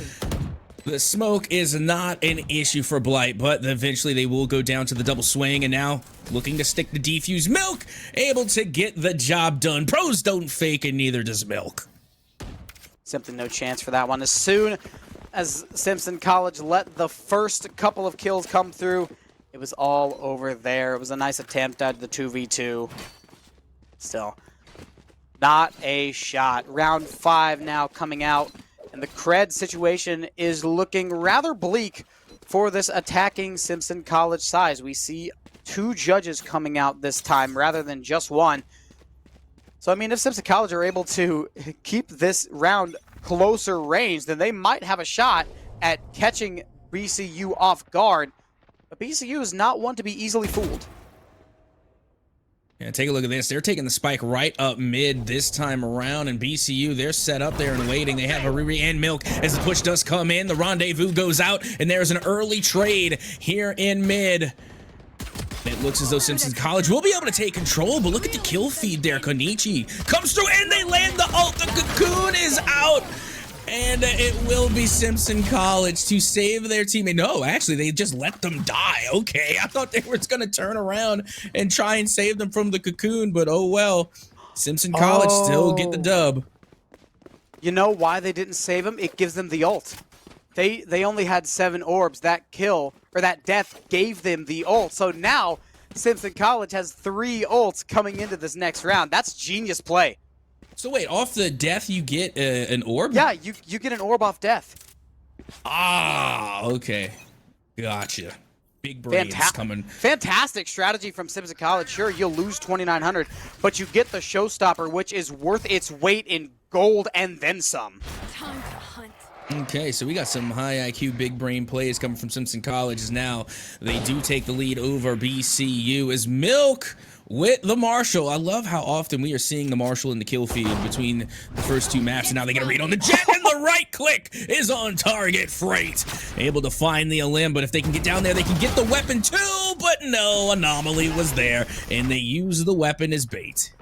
A: The smoke is not an issue for Blight, but eventually they will go down to the double swing, and now looking to stick the defuse. Milk able to get the job done. Pros don't fake, and neither does Milk.
F: Simply no chance for that one. As soon as Simpson College let the first couple of kills come through, it was all over there. It was a nice attempt at the 2v2. Still, not a shot. Round 5 now coming out. And the cred situation is looking rather bleak for this attacking Simpson College side. We see 2 judges coming out this time rather than just 1. So, I mean, if Simpson College are able to keep this round closer range, then they might have a shot at catching BCU off guard. But BCU is not one to be easily fooled.
A: Yeah, take a look at this. They're taking the spike right up mid this time around, and BCU, they're set up there and waiting. They have Hariri and Milk as the push does come in. The rendezvous goes out, and there's an early trade here in mid. It looks as though Simpson College will be able to take control, but look at the kill feed there. Konichi comes through, and they land the ult. The cocoon is out. And it will be Simpson College to save their teammate. No, actually, they just let them die. Okay, I thought they were going to turn around and try and save them from the cocoon, but oh well. Simpson College still get the dub.
F: You know why they didn't save him? It gives them the ult. They only had 7 orbs. That kill, or that death, gave them the ult. So now, Simpson College has 3 ults coming into this next round. That's genius play.
A: So wait, off the death you get an orb?
F: Yeah, you get an orb off death.
A: Ah, okay. Gotcha. Big brains coming.
F: Fantastic strategy from Simpson College. Sure, you'll lose 2,900, but you get the showstopper, which is worth its weight in gold and then some.
K: Time to hunt.
A: Okay, so we got some high IQ, big brain plays coming from Simpson College as now they do take the lead over BCU as Milk with the Marshall. I love how often we are seeing the Marshall in the kill feed between the first 2 maps, and now they get a read on the Jet, and the right click is on target. Freight able to find the Elim, but if they can get down there, they can get the weapon too, but no, Anomaly was there, and they use the weapon as bait.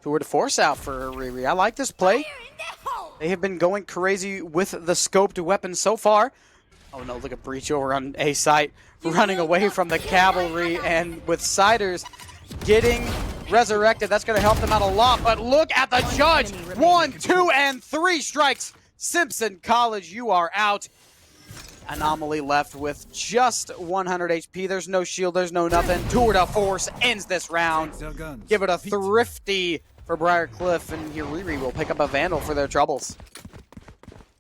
F: Tour de force out for Riri. I like this play. They have been going crazy with the scoped weapon so far. Oh no, look at Breach over on A site, running away from the cavalry, and with Siders getting resurrected, that's going to help them out a lot. But look at the judge. 1, 2, and 3 strikes. Simpson College, you are out. Anomaly left with just 100 HP. There's no shield, there's no nothing. Tour de force ends this round. Give it a thrifty for Briarcliff, and Riri will pick up a Vandal for their troubles.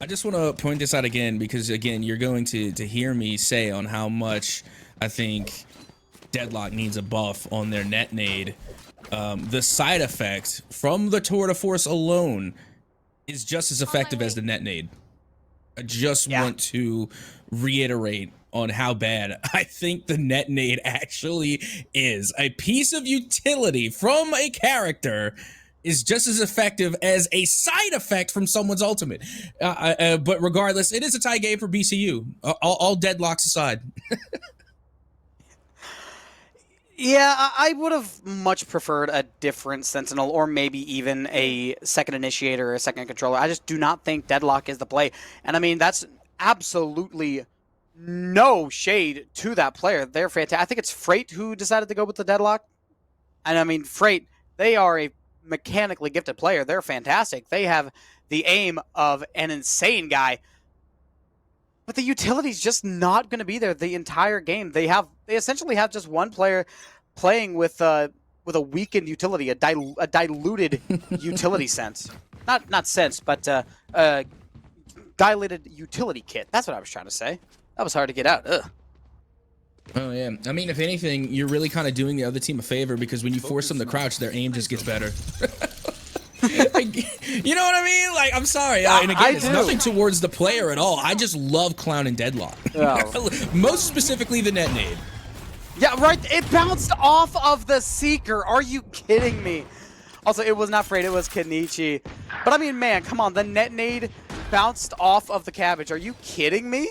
A: I just want to point this out again because, again, you're going to hear me say on how much I think Deadlock needs a buff on their net nade. The side effect from the Tour de Force alone is just as effective as the net nade. I just want to reiterate on how bad I think the net nade actually is. A piece of utility from a character is just as effective as a side effect from someone's ultimate. But regardless, it is a tie game for BCU. All deadlocks aside.
F: Yeah, I would have much preferred a different Sentinel, or maybe even a second initiator or a second controller. I just do not think Deadlock is the play. And I mean, that's absolutely no shade to that player. They're fantastic. I think it's Freight who decided to go with the Deadlock. And I mean, Freight, they are a mechanically gifted player. They're fantastic. They have the aim of an insane guy. But the utility's just not going to be there the entire game. They essentially have just one player playing with a weakened utility, a diluted utility sense. Not sense, but dilated utility kit. That's what I was trying to say. That was hard to get out. Ugh.
A: Oh, yeah. I mean, if anything, you're really kind of doing the other team a favor because when you force them to crouch, their aim just gets better. Like, you know what I mean? Like, I'm sorry. And again, it's nothing towards the player at all. I just love clowning Deadlock. Oh. Most specifically the net nade.
F: Yeah, right. It bounced off of the Seeker. Are you kidding me? Also, it was not Freight. It was Kenichi. But I mean, man, come on. The net nade bounced off of the Cabbage. Are you kidding me?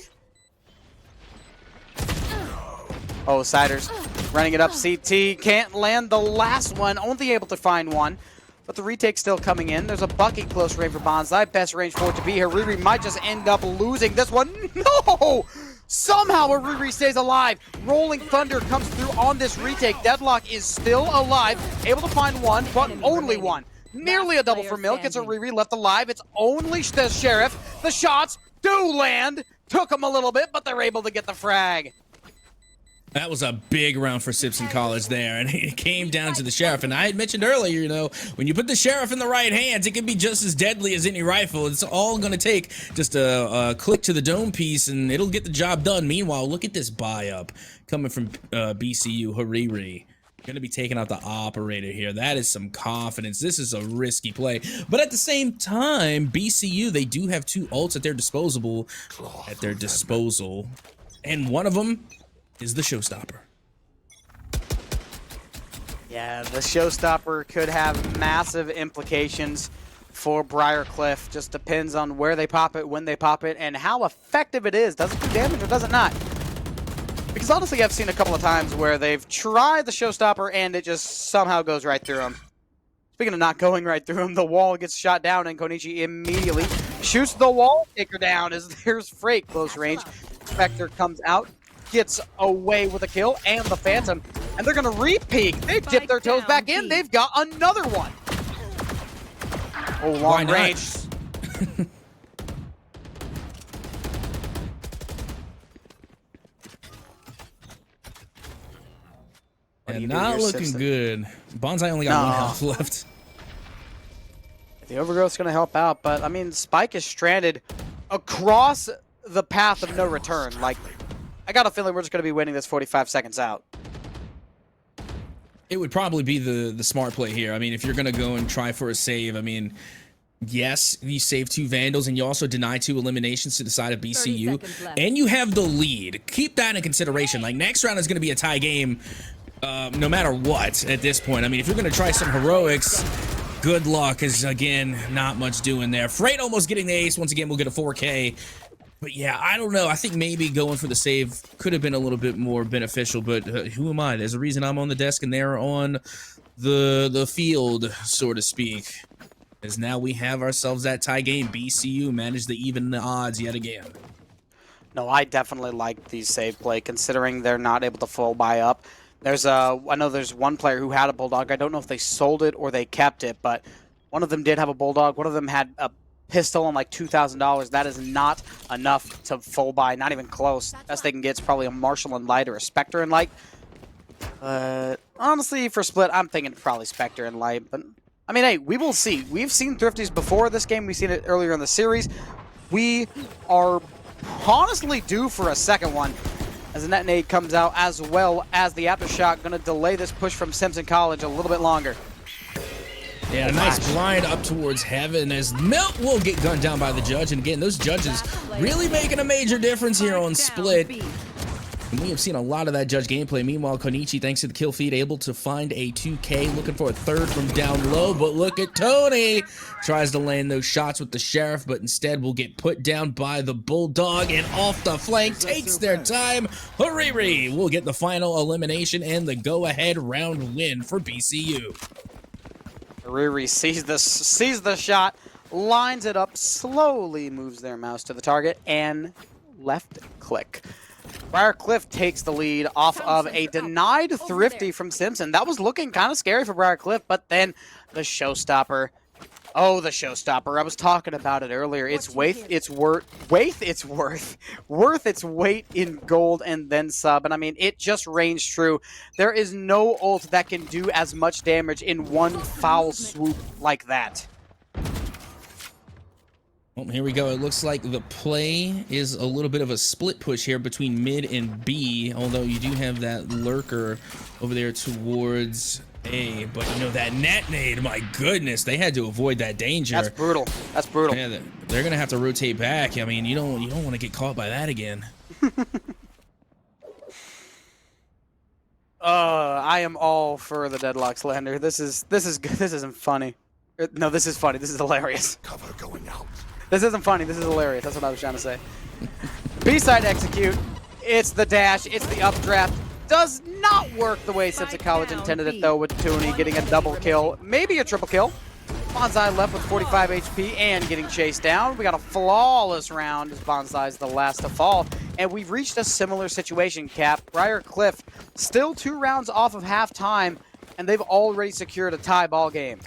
F: Oh, Siders running it up CT. Can't land the last one. Only able to find one. But the retake's still coming in. There's a bucket close range for Bonsai. Best range for it to be here. Riri might just end up losing this one. No! Somehow Riri stays alive. Rolling Thunder comes through on this retake. Deadlock is still alive. Able to find one, but only one. Nearly a double for Milk. It's a Riri left alive. It's only the Sheriff. The shots do land. Took them a little bit, but they're able to get the frag.
A: That was a big round for Simpson College there, and it came down to the Sheriff. And I had mentioned earlier, you know, when you put the Sheriff in the right hands, it can be just as deadly as any rifle. It's all going to take just a click to the dome piece, and it'll get the job done. Meanwhile, look at this buy-up coming from BCU, Hariri. Going to be taking out the operator here. That is some confidence. This is a risky play. But at the same time, BCU, they do have 2 ults at their disposal. And one of them is the showstopper.
F: Yeah, the showstopper could have massive implications for Briarcliff. Just depends on where they pop it, when they pop it, and how effective it is. Does it do damage or does it not? Because honestly, I've seen a couple of times where they've tried the showstopper and it just somehow goes right through them. Speaking of not going right through him, the wall gets shot down and Konichi immediately shoots the wall kicker down as there's Freight close range. Spectre comes out, gets away with a kill, and the Phantom. And they're going to re-peek. They've dipped their toes back in. They've got another one. Oh, long range.
A: And not looking good. Bonsai only got 1 health left.
F: The Overgrowth's going to help out, but I mean, Spike is stranded across the path of no return. Like, I got a feeling we're just going to be winning this 45 seconds out.
A: It would probably be the smart play here. I mean, if you're going to go and try for a save, I mean, yes, you save 2 Vandals, and you also deny 2 eliminations to the side of BCU, and you have the lead. Keep that in consideration. Like, next round is going to be a tie game no matter what at this point. I mean, if you're going to try some heroics, good luck, because, again, not much doing there. Freight almost getting the ace. Once again, we'll get a 4K. But, yeah, I don't know. I think maybe going for the save could have been a little bit more beneficial, but who am I? There's a reason I'm on the desk and they're on the field, so to speak. As now we have ourselves that tie game. BCU managed to even the odds yet again.
F: No, I definitely like the save play, considering they're not able to full buy up. There's I know there's one player who had a Bulldog. I don't know if they sold it or they kept it, but one of them did have a Bulldog. One of them had a pistol and like $2,000. That is not enough to full buy, not even close. Best they can get is probably a Marshall and Light or a Spectre and Light. Honestly, for split, I'm thinking probably Spectre and Light. But I mean, hey, we will see. We've seen Thrifties before this game. We've seen it earlier in the series. We are honestly due for a second one, as the net nade comes out, as well as the aftershock. Going to delay this push from Simpson College a little bit longer.
A: Yeah, a nice blind up towards heaven as Milt will get gunned down by the judge. And again, those judges really making a major difference here on split. And we have seen a lot of that judge gameplay. Meanwhile, Konichi, thanks to the kill feed, able to find a 2K, looking for a 3rd from down low. But look at Tony. Tries to land those shots with the Sheriff, but instead will get put down by the Bulldog. And off the flank, takes their time. Hariri will get the final elimination and the go-ahead round win for BCU.
F: Hariri sees the shot, lines it up, slowly moves their mouse to the target, and left click. Briarcliff takes the lead off of a denied Thrifty from Simpson. That was looking kind of scary for Briarcliff, but then the showstopper. Oh, the showstopper. I was talking about it earlier. It's worth its weight in gold and then sub. And I mean, it just ranged true. There is no ult that can do as much damage in one foul swoop like that.
A: Well, here we go. It looks like the play is a little bit of a split push here between mid and B, although you do have that lurker over there towards A. But, you know, that net nade, my goodness, they had to avoid that danger.
F: That's brutal. That's brutal.
A: Yeah, they're going to have to rotate back. I mean, you don't want to get caught by that again.
F: I am all for the Deadlock Slander. This is good. This isn't funny. No, this is funny. This is hilarious.
G: Cover going out.
F: This isn't funny. This is hilarious. That's what I was trying to say. B-side execute. It's the dash. It's the updraft. does not work the way Simpson College intended it, though, with Tooney getting a double kill, maybe a triple kill. Bonsai left with 45 HP and getting chased down. We got a flawless round as Bonsai's the last to fall. And we've reached a similar situation, Cap. Briar Cliff still 2 rounds off of halftime, and they've already secured a tie ball game.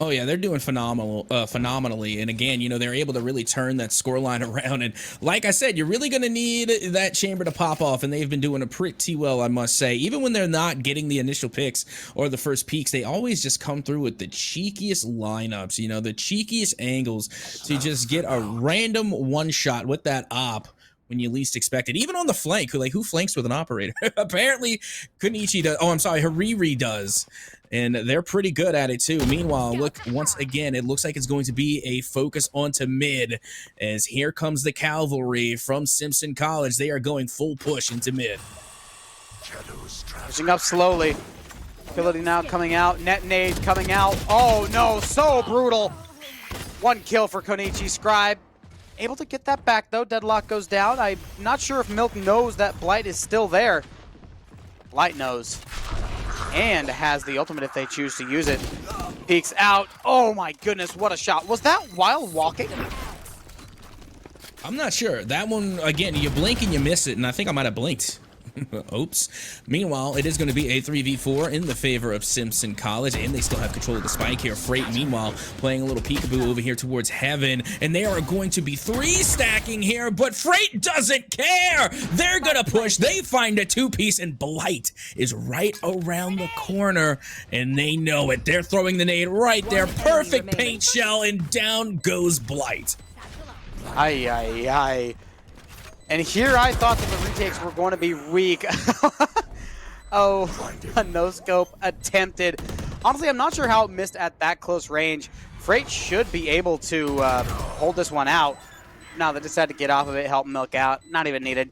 A: Oh yeah, they're doing phenomenally, and again, you know, they're able to really turn that scoreline around. And like I said, you're really going to need that chamber to pop off, and they've been doing it pretty well, I must say. Even when they're not getting the initial picks or the first peaks, they always just come through with the cheekiest lineups, you know, the cheekiest angles to just get a random one shot with that op when you least expect it. Even on the flank, who flanks with an operator? Apparently, Kunichi does. Oh, I'm sorry, Hariri does. And they're pretty good at it too. Meanwhile, look, once again, it looks like it's going to be a focus onto mid, as here comes the cavalry from Simpson College. They are going full push into mid.
F: Pushing up slowly. Ability now coming out. Net nade coming out. Oh no, so brutal. 1 kill for Konichi Scribe. Able to get that back though. Deadlock goes down. I'm not sure if Milk knows that Blight is still there. Blight knows. And has the ultimate if they choose to use it. Peeks out. Oh my goodness, what a shot. Was that while walking?
A: I'm not sure. That one, again, you blink and you miss it, and I think I might have blinked. Oops. Meanwhile, it is going to be a 3v4 in the favor of Simpson College, and they still have control of the spike here. Freight, meanwhile, playing a little peekaboo over here towards Heaven, and they are going to be 3-stacking here, but Freight doesn't care! They're going to push. They find a 2-piece, and Blight is right around the corner, and they know it. They're throwing the nade right there. Perfect paint shell, and down goes Blight.
F: Ay, ay, ay. And here I thought that the retakes were going to be weak. Oh, a no-scope attempted. Honestly, I'm not sure how it missed at that close range. Freight should be able to hold this one out. Now they decided to get off of it, help Milk out. Not even needed.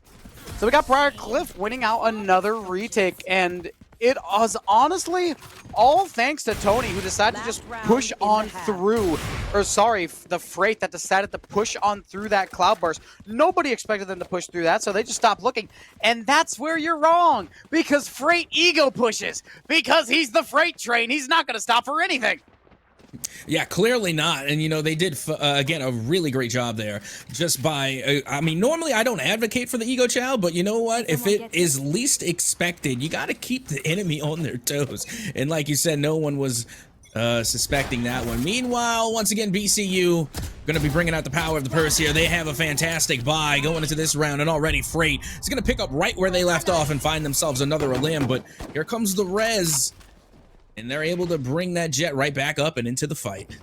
F: So we got Briar Cliff winning out another retake, and it was honestly all thanks to Tony, who decided to just push on through, or sorry, the Freight that decided to push on through that cloud burst. Nobody expected them to push through that, so they just stopped looking. And that's where you're wrong, because Freight ego pushes, because he's the freight train. He's not going to stop for anything.
A: Yeah, clearly not. And, you know, they did, again, a really great job there just by, I mean, normally I don't advocate for the ego chow, but you know what? If it is least expected, you got to keep the enemy on their toes. And like you said, no one was suspecting that one. Meanwhile, once again, BCU going to be bringing out the power of the purse here. They have a fantastic buy going into this round, and already Freight is going to pick up right where they left off and find themselves another limb. But here comes the res. And they're able to bring that jet right back up and into the fight.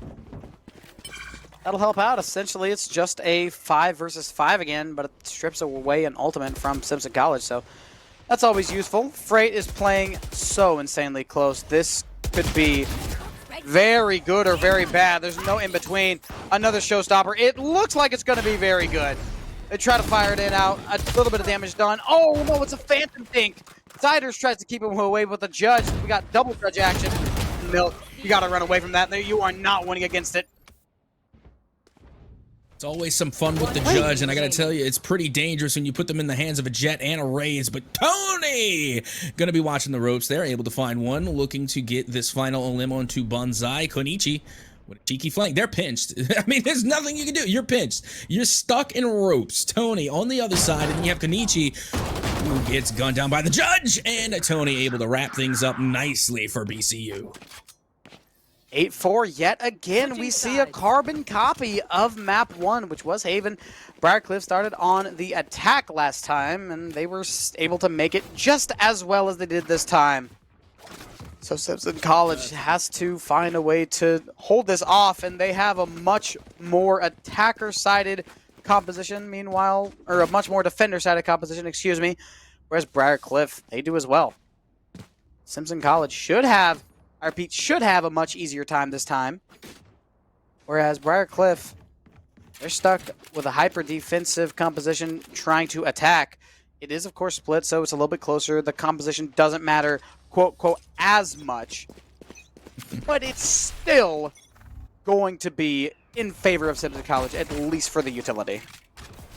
F: That'll help out. Essentially, it's just a 5 versus 5 again, but it strips away an ultimate from Simpson College, so that's always useful. Freight is playing so insanely close. This could be very good or very bad. There's no in-between. Another showstopper. It looks like it's going to be very good. They try to fire it in out. A little bit of damage done. Oh, no, it's a Phantom Think. Siders tries to keep him away with the judge. We got double judge action. Milk, you got to run away from that. You are not winning against it.
A: It's always some fun with the judge, and I gotta tell you, it's pretty dangerous when you put them in the hands of a jet and a raise. But Tony gonna be watching the ropes. They're able to find one, looking to get this final limb onto Bonsai. Konichi with a cheeky flank. They're pinched. I mean, there's nothing you can do. You're pinched. You're stuck in ropes. Tony on the other side, and you have Konichi, who gets gunned down by the judge, and Tony able to wrap things up nicely for BCU.
F: 8-4 yet again. We see a carbon copy of map 1, which was Haven. Briarcliff started on the attack last time, and they were able to make it just as well as they did this time. So Simpson College has to find a way to hold this off, and they have a much more attacker-sided composition, meanwhile, or a much more defender-sided composition, excuse me, whereas Briarcliff, they do as well. Simpson College should have, I repeat, should have a much easier time this time, whereas Briarcliff, they're stuck with a hyper-defensive composition trying to attack. It is, of course, split, so it's a little bit closer. The composition doesn't matter, quote, as much, but it's still going to be in favor of Simpson College, at least for the utility.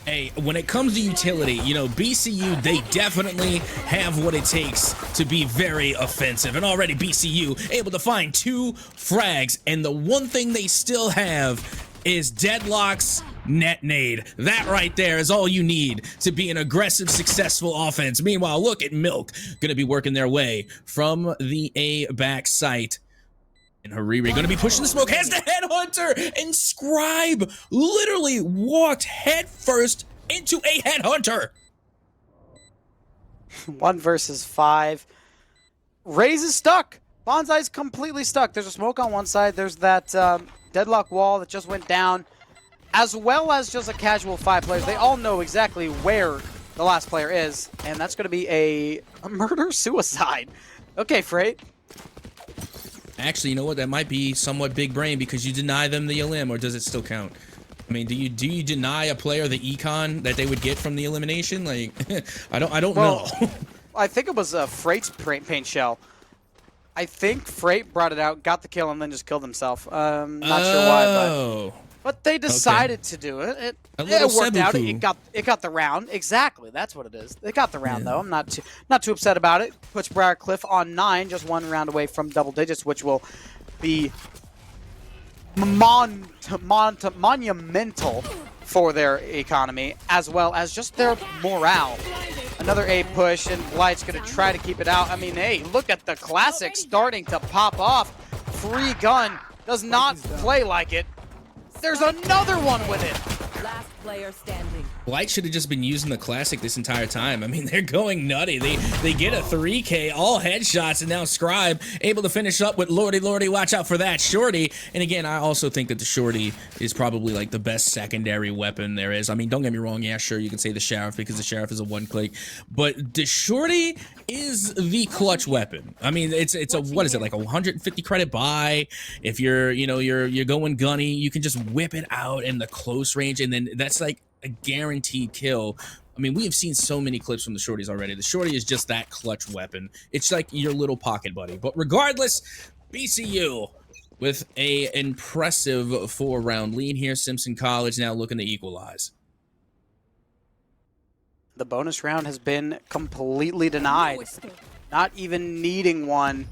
A: Hey, when it comes to utility, you know, BCU, they definitely have what it takes to be very offensive. And already BCU able to find 2 frags. And the one thing they still have is Deadlock's net nade. That right there is all you need to be an aggressive, successful offense. Meanwhile, look at Milk gonna be working their way from the A back site. And Hariri gonna be pushing the smoke, has the headhunter, and Scribe literally walked headfirst into a headhunter.
F: 1 versus 5. Raze is stuck. Bonsai's completely stuck. There's a smoke on one side. There's that deadlock wall that just went down, as well as just a casual 5 players. They all know exactly where the last player is, and that's gonna be a murder-suicide. Okay, Freight.
A: Actually, you know what? That might be somewhat big brain because you deny them the elim, or does it still count? I mean, do you deny a player the econ that they would get from the elimination? Like, I don't know.
F: I think it was Freight's paint shell. I think Freight brought it out, got the kill, and then just killed himself. Not sure why, but they decided to do it. It worked out. It got the round. Exactly, that's what it is. It got the round though. I'm not too upset about it. Puts Briarcliff on 9, just 1 round away from double digits, which will be monumental for their economy, as well as just their morale. Another A push, and Blight's going to try to keep it out. I mean, hey, look at the classic starting to pop off. Free gun does not play like it. There's another one with it.
K: Last player standing.
A: Blight should have just been using the classic this entire time. I mean, they're going nutty. They get a 3K, all headshots, and now Scribe able to finish up with Lordy, watch out for that Shorty. And again, I also think that the Shorty is probably like the best secondary weapon there is. I mean, don't get me wrong. Yeah, sure, you can say the Sheriff because the Sheriff is a 1-click, but the Shorty is the clutch weapon. I mean, it's a, what is it, like a 150 credit buy? If you're going gunny, you can just whip it out in the close range, and then that's like a guaranteed kill. I mean, we have seen so many clips from the Shorties already. The Shorty is just that clutch weapon. It's like your little pocket buddy. But regardless, BCU with a impressive 4-round lead here. Simpson College now looking to equalize.
F: The bonus round has been completely denied. Not even needing one.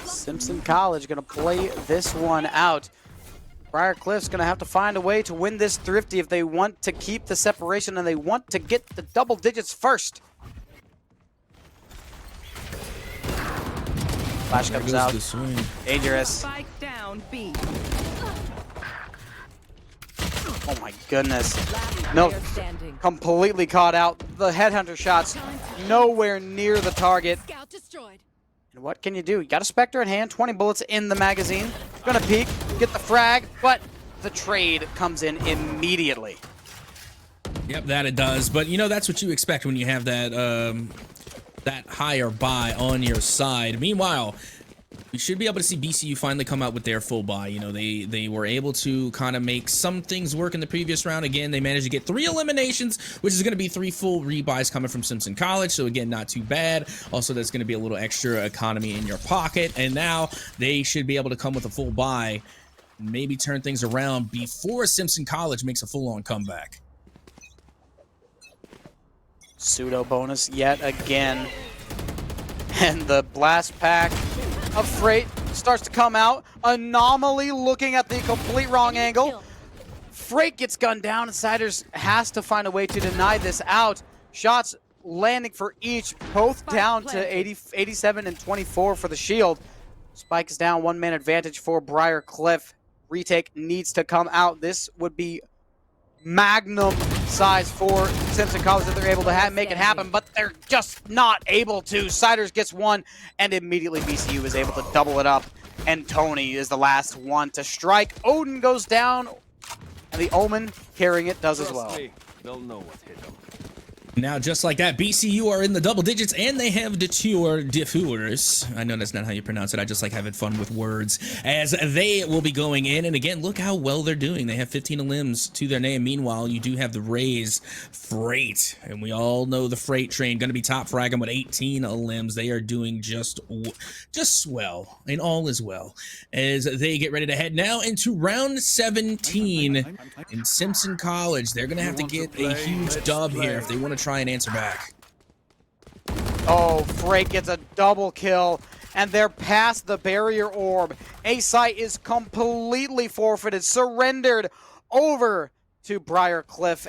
F: Simpson College gonna play this one out. Briarcliff's gonna have to find a way to win this thrifty if they want to keep the separation and they want to get the double digits first. Flash comes out. Dangerous.
K: Spike down B.
F: Oh my goodness.
K: Last
F: No,
K: player standing.
F: completely caught out. The headhunter shots nowhere near the target.
K: Scout destroyed.
F: And what can you do? You got a Spectre in hand, 20 bullets in the magazine. Gonna peek, get the frag, but the trade comes in immediately.
A: Yep, that it does. But, you know, that's what you expect when you have that that higher buy on your side. Meanwhile, we should be able to see BCU finally come out with their full buy. You know, they were able to kind of make some things work in the previous round. Again, they managed to get 3 eliminations, which is going to be 3 full rebuys coming from Simpson College. So again, not too bad. Also, that's going to be a little extra economy in your pocket. And now they should be able to come with a full buy, maybe turn things around before Simpson College makes a full-on comeback.
F: Pseudo bonus yet again. And the blast pack of Freight starts to come out. Anomaly looking at the complete wrong angle. Freight gets gunned down, and Siders has to find a way to deny this out. Shots landing for each, both down to 87 and 24 for the shield. Spike is down, 1-man advantage for Briarcliff. Retake needs to come out. This would be magnum size for Simpson College that they're able to make it happen, but they're just not able to. Siders gets 1, and immediately BCU is able to double it up, and Tony is the last one to strike. Odin goes down, and the Omen carrying it does as well.
G: They'll know what hit them.
A: Now, just like that, BCU are in the double digits, and they have differs. I know that's not how you pronounce it. I just like having fun with words. As they will be going in, and again, look how well they're doing. They have 15 elims to their name. Meanwhile, you do have the Rays Freight, and we all know the Freight train going to be top fragging with 18 elims. They are doing just swell, and all is well. As they get ready to head now into round 17 in Simpson College, they're going to have to get a huge dub here if they want to try and answer back.
F: Oh, Freight gets a double kill, and they're past the barrier orb. A-Site is completely forfeited, surrendered over to Briarcliff,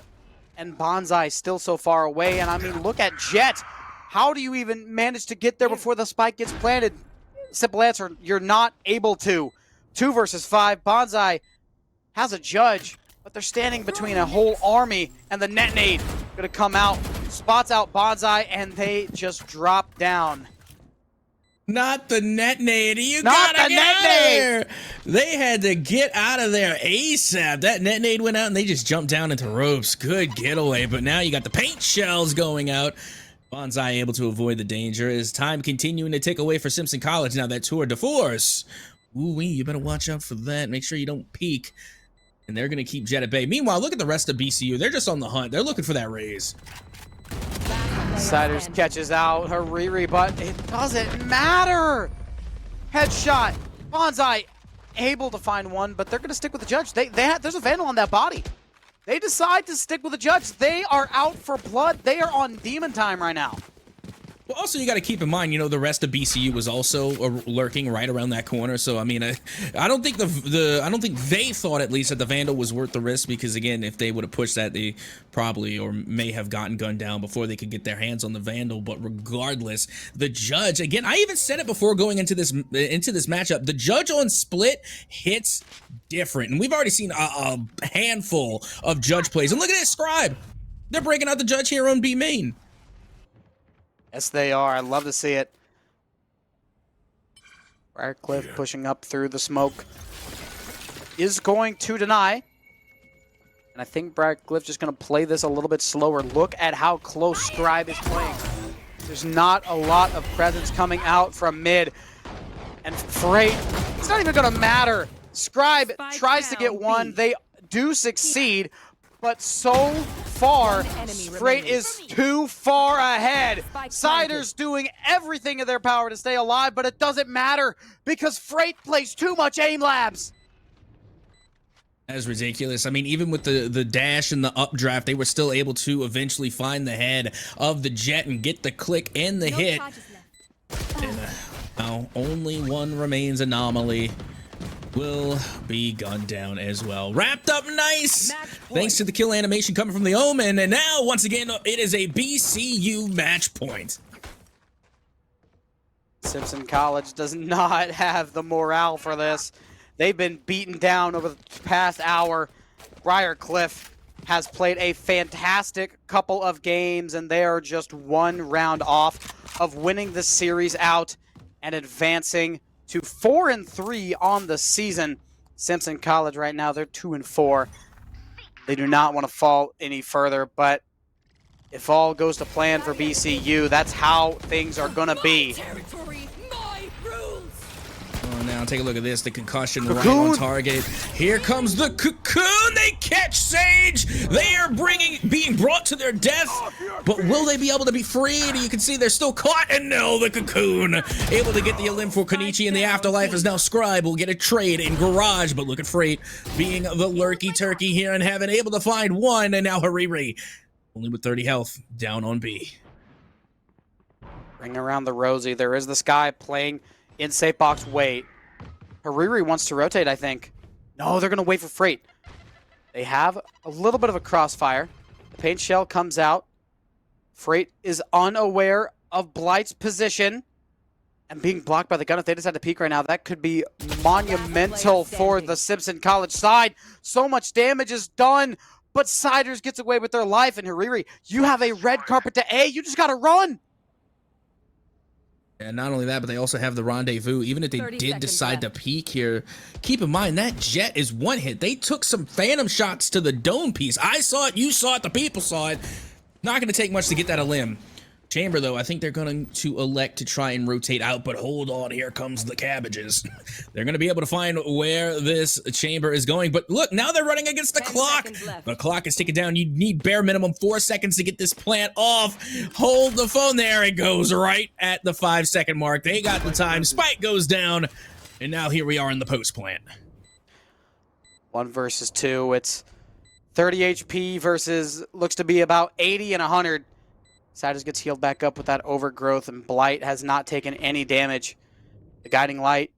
F: and Bonsai still so far away. And I mean, look at Jet. How do you even manage to get there before the spike gets planted? Simple answer, you're not able to. 2 versus 5. Bonsai has a judge, but they're standing between a whole army, and the net nade gonna come out, spots out Bonsai, and they just drop down.
A: Not the net nade. You
F: Not
A: gotta
F: the
A: get
F: net
A: out of there. They had to get out of there ASAP. That net nade went out, and they just jumped down into ropes. Good getaway, but now you got the paint shells going out. Bonsai able to avoid the danger. As time continuing to tick away for Simpson College. Now that tour de force. Ooh-wee, you better watch out for that. Make sure you don't peek. And they're going to keep Jet at bay. Meanwhile, look at the rest of BCU. They're just on the hunt. They're looking for that raise.
F: Siders catches out Hariri, but it doesn't matter. Headshot. Bonsai able to find one, but they're going to stick with the judge. There's a vandal on that body. They decide to stick with the judge. They are out for blood. They are on demon time right now.
A: Well, also, you got to keep in mind, you know, the rest of BCU was also lurking right around that corner. So, I mean, I don't think I don't think they thought, at least, that the Vandal was worth the risk, because, again, if they would have pushed that, they probably or may have gotten gunned down before they could get their hands on the Vandal. But regardless, the judge, again, I even said it before going into this matchup, the judge on split hits different, and we've already seen a handful of judge plays. And look at this Scribe. They're breaking out the judge here on B main.
F: Yes, they are. I love to see it. Briarcliff pushing up through the smoke is going to deny. And I think Briarcliff just going to play this a little bit slower. Look at how close Scribe is playing. There's not a lot of presence coming out from mid. And Freight, it's not even going to matter. Scribe tries to get one. They do succeed. But so far, Freight is too far ahead. Siders doing everything in their power to stay alive, but it doesn't matter because Freight plays too much aim labs.
A: That is ridiculous. I mean, even with the dash and the updraft, they were still able to eventually find the head of the Jet and get the click and the hit. And now only one remains. Anomaly will be gunned down as well. Wrapped up nice, thanks to the kill animation coming from the Omen. And now, once again, it is a BCU match point.
F: Simpson College does not have the morale for this. They've been beaten down over the past hour. Briarcliff has played a fantastic couple of games, and they are just one round off of winning the series out and advancing to 4-3 on the season. Simpson College right now, they're 2-4. They do not want to fall any further, but if all goes to plan for BCU, that's how things are going to be.
A: Oh, now take a look at this. The concussion right on target. Here comes the Cocoon. They catch Sage. They are being brought to their death. But will they be able to be freed? You can see they're still caught. And no, the Cocoon able to get the elim for Konichi in the afterlife, as now Scribe will get a trade in Garage. But look at Freight being the lurky turkey here and having able to find one. And now Hariri, only with 30 health, down on B.
F: Bring around the Rosie. There is the Sky playing in safe box. Wait. Hariri wants to rotate, I think. No, they're going to wait for Freight. They have a little bit of a crossfire. The paint shell comes out. Freight is unaware of Blight's position and being blocked by the gun. If they decide to peek right now, that could be monumental for the Simpson College side. So much damage is done, but Siders gets away with their life. And Hariri, you have a red carpet to A. You just got to run.
A: And not only that, but they also have the rendezvous. Even if they did decide to peek here, keep in mind that Jet is one hit. They took some phantom shots to the dome piece. I saw it, you saw it, the people saw it. Not going to take much to get that a limb. Chamber, though, I think they're going to elect to try and rotate out, but hold on, here comes the cabbages. They're going to be able to find where this Chamber is going, but look, now they're running against the clock. The clock is ticking down. You need bare minimum 4 seconds to get this plant off. Hold the phone there. It goes right at the 5-second mark. They got the time. Spike goes down, and now here we are in the post plant.
F: 1 versus 2. It's 30 HP versus looks to be about 80 and 100. Siders gets healed back up with that overgrowth, and Blight has not taken any damage. The Guiding Light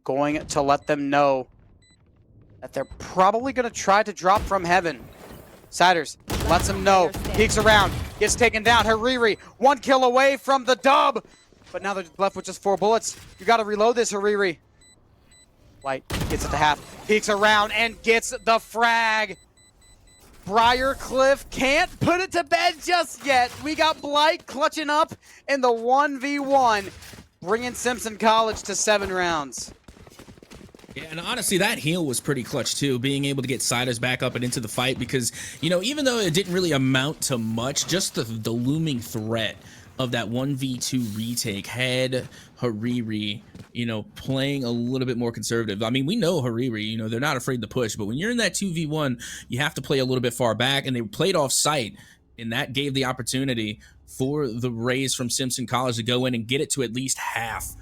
F: going to let them know that they're probably going to try to drop from heaven. Siders lets them know, peeks around, gets taken down. Hariri, 1 kill away from the dub, but now they're left with just 4 bullets. You got to reload this, Hariri. Blight gets it to half, peeks around, and gets the frag. Briarcliff can't put it to bed just yet. We got Blight clutching up in the 1v1, bringing Simpson College to 7 rounds.
A: Yeah, and honestly, that heal was pretty clutch, too, being able to get Siders back up and into the fight because, you know, even though it didn't really amount to much, just the looming threat of that 1v2 retake had Hariri, you know, playing a little bit more conservative. I mean, we know Hariri, you know, they're not afraid to push, but when you're in that 2v1, you have to play a little bit far back, and they played off site, and that gave the opportunity for the Rays from Simpson College to go in and get it to at least half,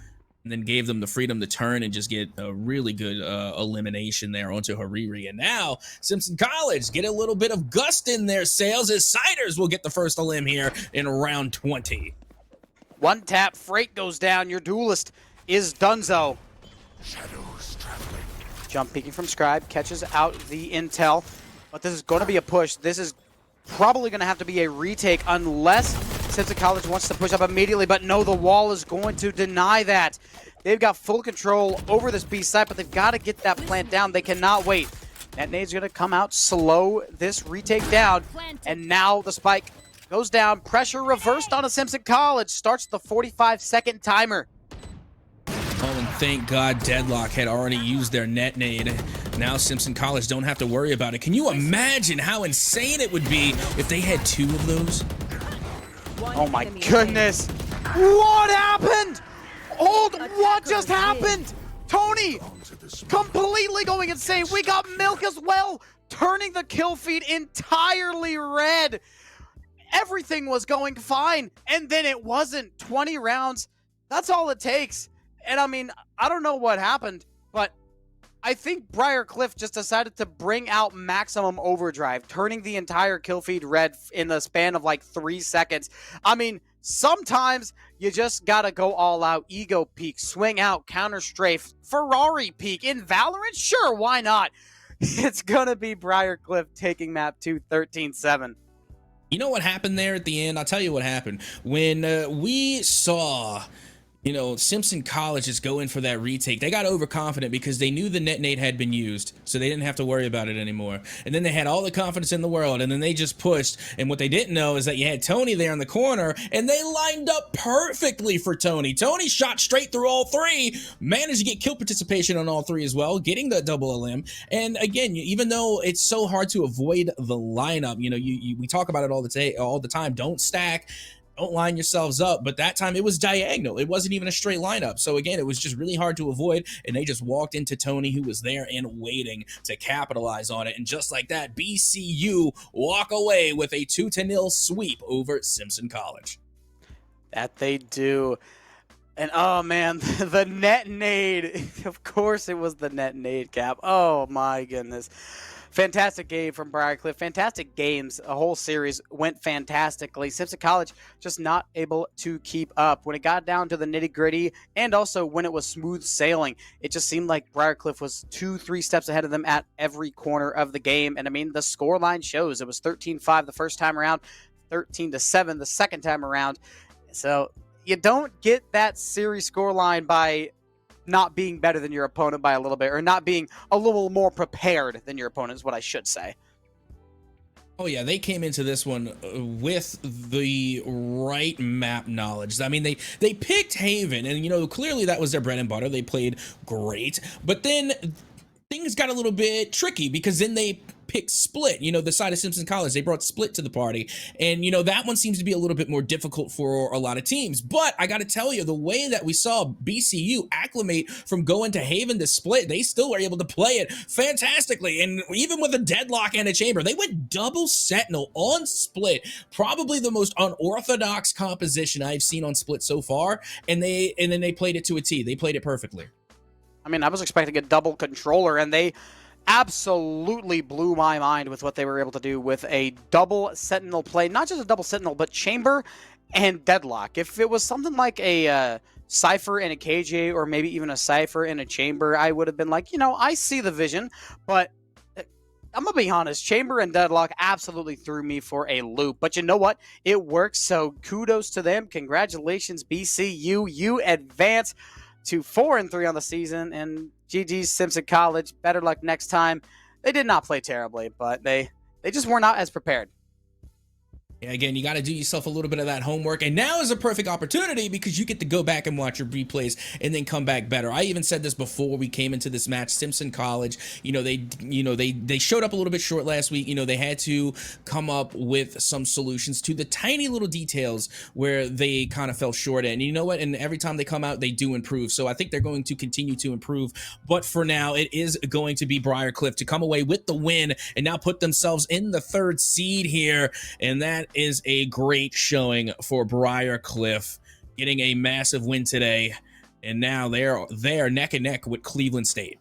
A: and then gave them the freedom to turn and just get a really good elimination there onto Hariri. And now Simpson College get a little bit of gust in their sails as Siders will get the first elim here in round 20.
F: 1 tap, Freight goes down. Your duelist is Dunzo.
G: Shadows traveling.
F: Jump peeking from Scribe, catches out the intel, but this is going to be a push. This is probably going to have to be a retake unless Simpson College wants to push up immediately, but no, the wall is going to deny that. They've got full control over this B site, but they've got to get that plant down. They cannot wait. That nade's going to come out, slow this retake down, and now the spike goes down. Pressure reversed on a Simpson College. Starts the 45-second timer.
A: Oh, and thank God Deadlock had already used their net nade. Now Simpson College don't have to worry about it. Can you imagine how insane it would be if they had 2 of those?
F: Oh my goodness. What happened? Hold, what just happened? Tony, completely going insane. We got Milk as well, turning the kill feed entirely red. Everything was going fine, and then it wasn't. 20 rounds, that's all it takes. And I mean, I don't know what happened, but I think Briarcliff just decided to bring out maximum overdrive, turning the entire kill feed red in the span of like 3 seconds. I mean, sometimes you just gotta go all out. Ego peek, swing out, counter strafe, Ferrari peek. In Valorant, sure, why not? It's gonna be Briarcliff taking map 2, 13-7.
A: You know what happened there at the end? I'll tell you what happened. When we saw, you know, Simpson College is going for that retake, they got overconfident because they knew the net nade had been used, so they didn't have to worry about it anymore. And then they had all the confidence in the world, and then they just pushed. And what they didn't know is that you had Tony there in the corner, and they lined up perfectly for Tony. Tony shot straight through all 3, managed to get kill participation on all 3 as well, getting the double elim. And again, even though it's so hard to avoid the lineup, you know, we talk about it all the time. Don't stack. Don't line yourselves up, but that time it was diagonal. It wasn't even a straight lineup. So again, it was just really hard to avoid, and they just walked into Tony, who was there and waiting to capitalize on it. And just like that, BCU walk away with a 2-0 sweep over Simpson College.
F: That they do. And oh man, the net nade. Of course it was the net nade, Cap. Oh my goodness. Fantastic game from Briarcliff. Fantastic games. A whole series went fantastically. Simpson College just not able to keep up. When it got down to the nitty-gritty, and also when it was smooth sailing, it just seemed like Briarcliff was 2-3 steps ahead of them at every corner of the game. And I mean, the scoreline shows it was 13-5 the first time around, 13-7 the second time around. So you don't get that series scoreline by not being better than your opponent by a little bit, or not being a little more prepared than your opponent is what I should say.
A: Oh yeah, they came into this one with the right map knowledge. I mean, they picked Haven, and you know, clearly that was their bread and butter. They played great, but then things got a little bit tricky because then they pick Split, the side of Simpson College. They brought Split to the party. And, that one seems to be a little bit more difficult for a lot of teams. But I got to tell you, the way that we saw BCU acclimate from going to Haven to Split, they still were able to play it fantastically. And even with a deadlock and a chamber, they went double Sentinel on Split. Probably the most unorthodox composition I've seen on Split so far. And then they played it to a T. They played it perfectly.
F: I mean, I was expecting a double controller, and they absolutely blew my mind with what they were able to do with a double Sentinel play. Not just a double Sentinel, but chamber and deadlock. If it was something like a Cypher and a KJ, or maybe even a Cypher and a chamber, I would have been like, I see the vision, but I'm gonna be honest, chamber and deadlock absolutely threw me for a loop. But you know what? It works, so kudos to them. Congratulations, BCU. You advance to 4-3 on the season, and GG's Simpson College. Better luck next time. They did not play terribly, but they just were not as prepared.
A: Again, you got to do yourself a little bit of that homework, and now is a perfect opportunity because you get to go back and watch your replays and then come back better. I even said this before we came into this match. Simpson College, they showed up a little bit short last week. They had to come up with some solutions to the tiny little details where they kind of fell short. And you know what? And every time they come out, they do improve. So I think they're going to continue to improve. But for now, it is going to be Briarcliff to come away with the win and now put themselves in the 3rd seed here, and that is a great showing for Briarcliff, getting a massive win today, and now they're neck and neck with Cleveland State.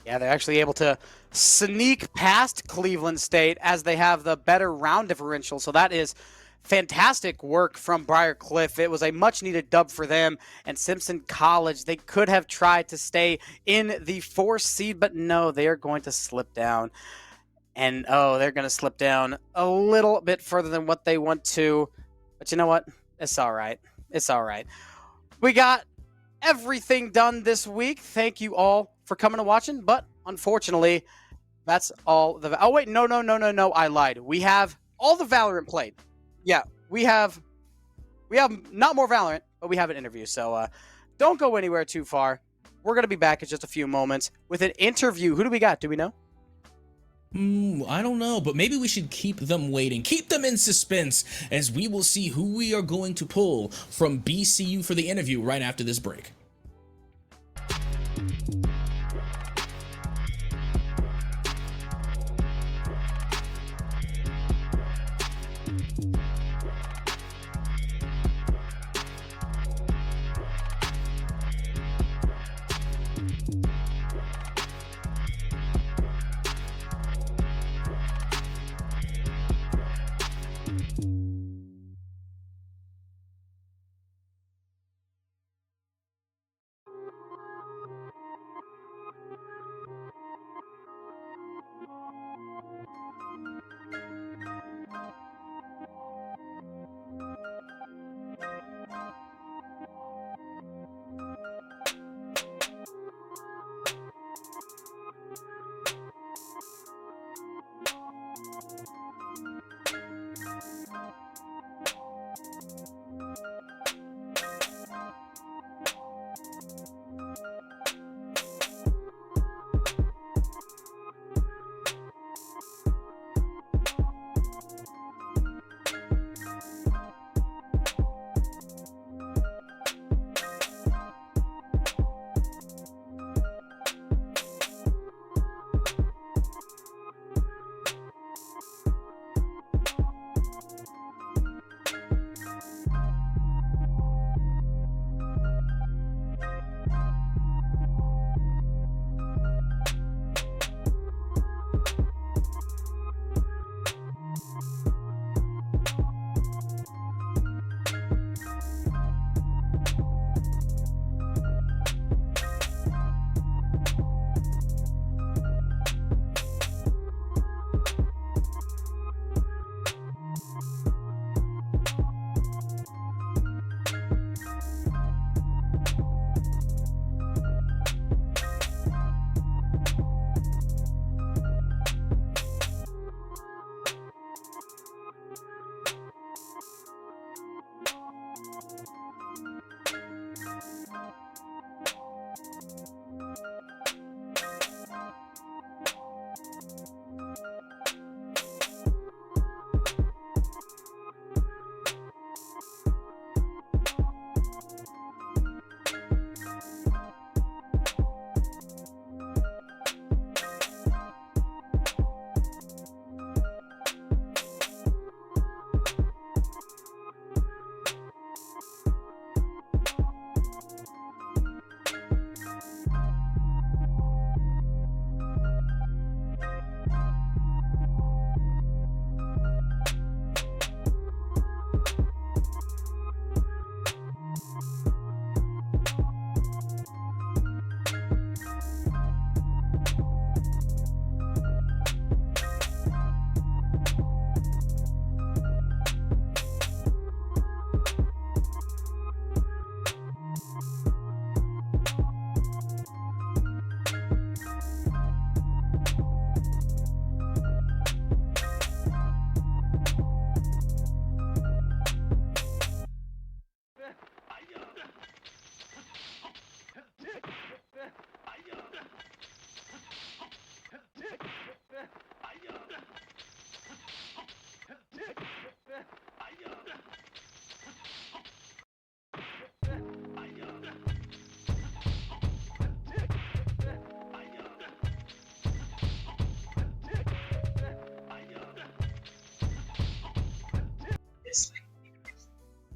F: Yeah, they're actually able to sneak past Cleveland State as they have the better round differential, so that is fantastic work from Briarcliff. It was a much-needed dub for them, and Simpson College, they could have tried to stay in the 4th seed, but no, they are going to slip down. And, they're going to slip down a little bit further than what they want to. But you know what? It's all right. It's all right. We got everything done this week. Thank you all for coming and watching. But, unfortunately, that's all. Oh, wait. No. I lied. We have all the Valorant played. Yeah, we have not more Valorant, but we have an interview. So, don't go anywhere too far. We're going to be back in just a few moments with an interview. Who do we got? Do we know?
A: I don't know, but maybe we should keep them waiting. Keep them in suspense as we will see who we are going to pull from BCU for the interview right after this break.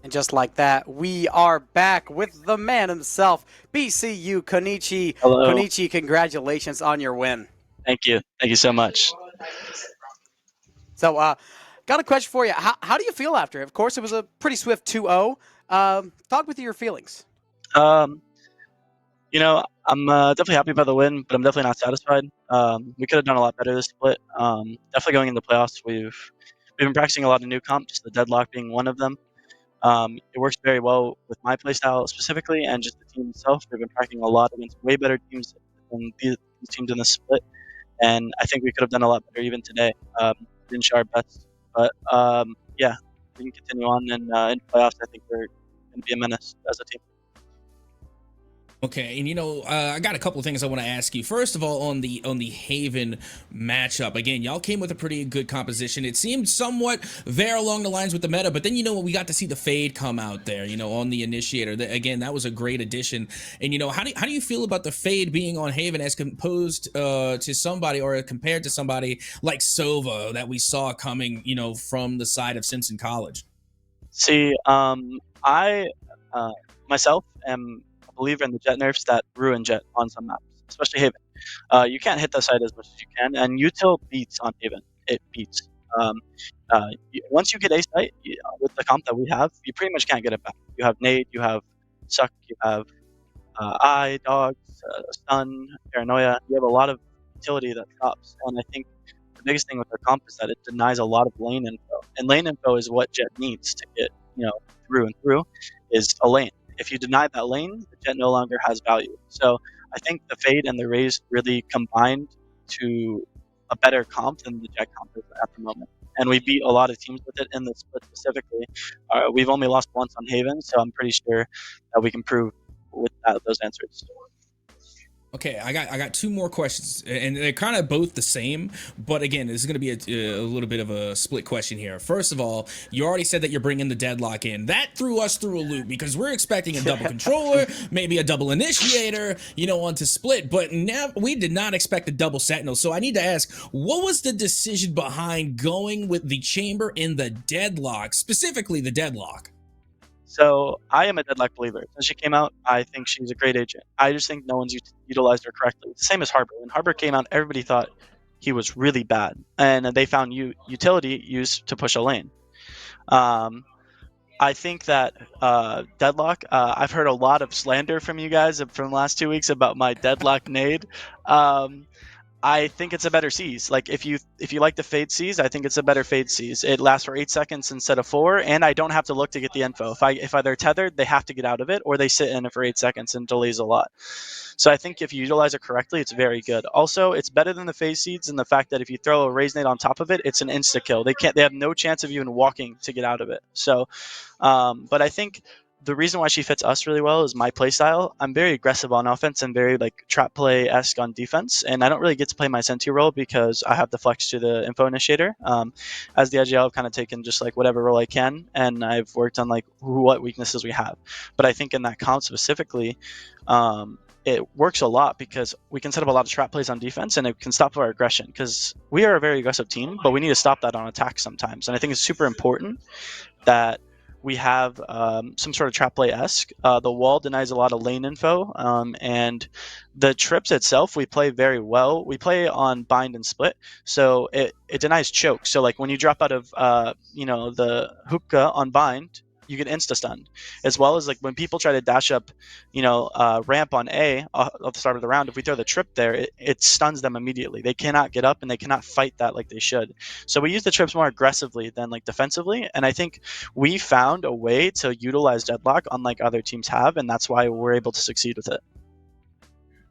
F: And just like that, we are back with the man himself, BCU Konichi.
M: Hello.
F: Konichi, congratulations on your win.
M: Thank you. Thank you so much.
F: So, got a question for you. How do you feel after? Of course, it was a pretty swift 2-0. Talk with your feelings.
M: You know, I'm definitely happy about the win, but I'm definitely not satisfied. We could have done a lot better this split. Definitely going into the playoffs, we've been practicing a lot of new comps, the deadlock being one of them. It works very well with my playstyle specifically, and just the team itself. We've been practicing a lot against way better teams than these teams in the split, and I think we could have done a lot better even today. Didn't show our best, but yeah, we can continue on, and in playoffs, I think we're going to be a menace as a team.
A: Okay, and I got a couple of things I want to ask you. First of all, on the Haven matchup, again, y'all came with a pretty good composition. It seemed somewhat there along the lines with the meta, but then we got to see the Fade come out there, on the Initiator. Again, that was a great addition. And how do you feel about the Fade being on Haven as composed to somebody or compared to somebody like Sova that we saw coming, from the side of Simpson College?
M: See, I myself am a believer in the jet nerfs that ruin jet on some maps, especially Haven. You can't hit the site as much as you can, and util beats on Haven. It beats. Once you get a site with the comp that we have, you pretty much can't get it back. You have nade, you have suck, you have eye, dogs, stun, paranoia. You have a lot of utility that stops, and I think the biggest thing with their comp is that it denies a lot of lane info, and lane info is what jet needs to get through and through is a lane. If you deny that lane, the jet no longer has value. So I think the Fade and the Raze really combined to a better comp than the jet comp is at the moment. And we beat a lot of teams with it in the split specifically. We've only lost once on Haven, so I'm pretty sure that we can prove with those answers.
A: Okay, I got two more questions, and they're kind of both the same, but again, this is going to be a little bit of a split question here. First of all, you already said that you're bringing the deadlock in. That threw us through a loop because we're expecting a double controller, maybe a double initiator, onto split, but now we did not expect a double sentinel. So I need to ask, what was the decision behind going with the chamber in the deadlock, specifically the deadlock?
M: So I am a deadlock believer. Since she came out, I think she's a great agent. I just think no one's utilized her correctly. It's the same as Harbor. When Harbor came out, everybody thought he was really bad, and they found utility used to push a lane. I think that deadlock. I've heard a lot of slander from you guys from the last 2 weeks about my deadlock nade. I think it's a better Seize. Like if you like the Fade Seize, I think it's a better Fade Seize. It lasts for 8 seconds instead of 4, and I don't have to look to get the info. If they're tethered, they have to get out of it, or they sit in it for 8 seconds and delays a lot. So I think if you utilize it correctly, it's very good. Also, it's better than the Phase Seeds in the fact that if you throw a Raise Nade on top of it, it's an insta kill. They have no chance of even walking to get out of it. So, but I think the reason why she fits us really well is my playstyle. I'm very aggressive on offense and very trap play-esque on defense, and I don't really get to play my Senti role because I have the flex to the info initiator. As the IGL, I've kind of taken just whatever role I can, and I've worked on what weaknesses we have. But I think in that comp specifically, it works a lot because we can set up a lot of trap plays on defense, and it can stop our aggression because we are a very aggressive team, but we need to stop that on attack sometimes. And I think it's super important that we have some sort of trap play-esque. The wall denies a lot of lane info, and the trips itself we play very well. We play on bind and split, so it denies choke. So when you drop out of the hookah on bind, you get insta stunned, as well as when people try to dash up, ramp on A at the start of the round. If we throw the trip there, it stuns them immediately. They cannot get up and they cannot fight that like they should. So we use the trips more aggressively than defensively, and I think we found a way to utilize deadlock unlike other teams have, and that's why we're able to succeed with it.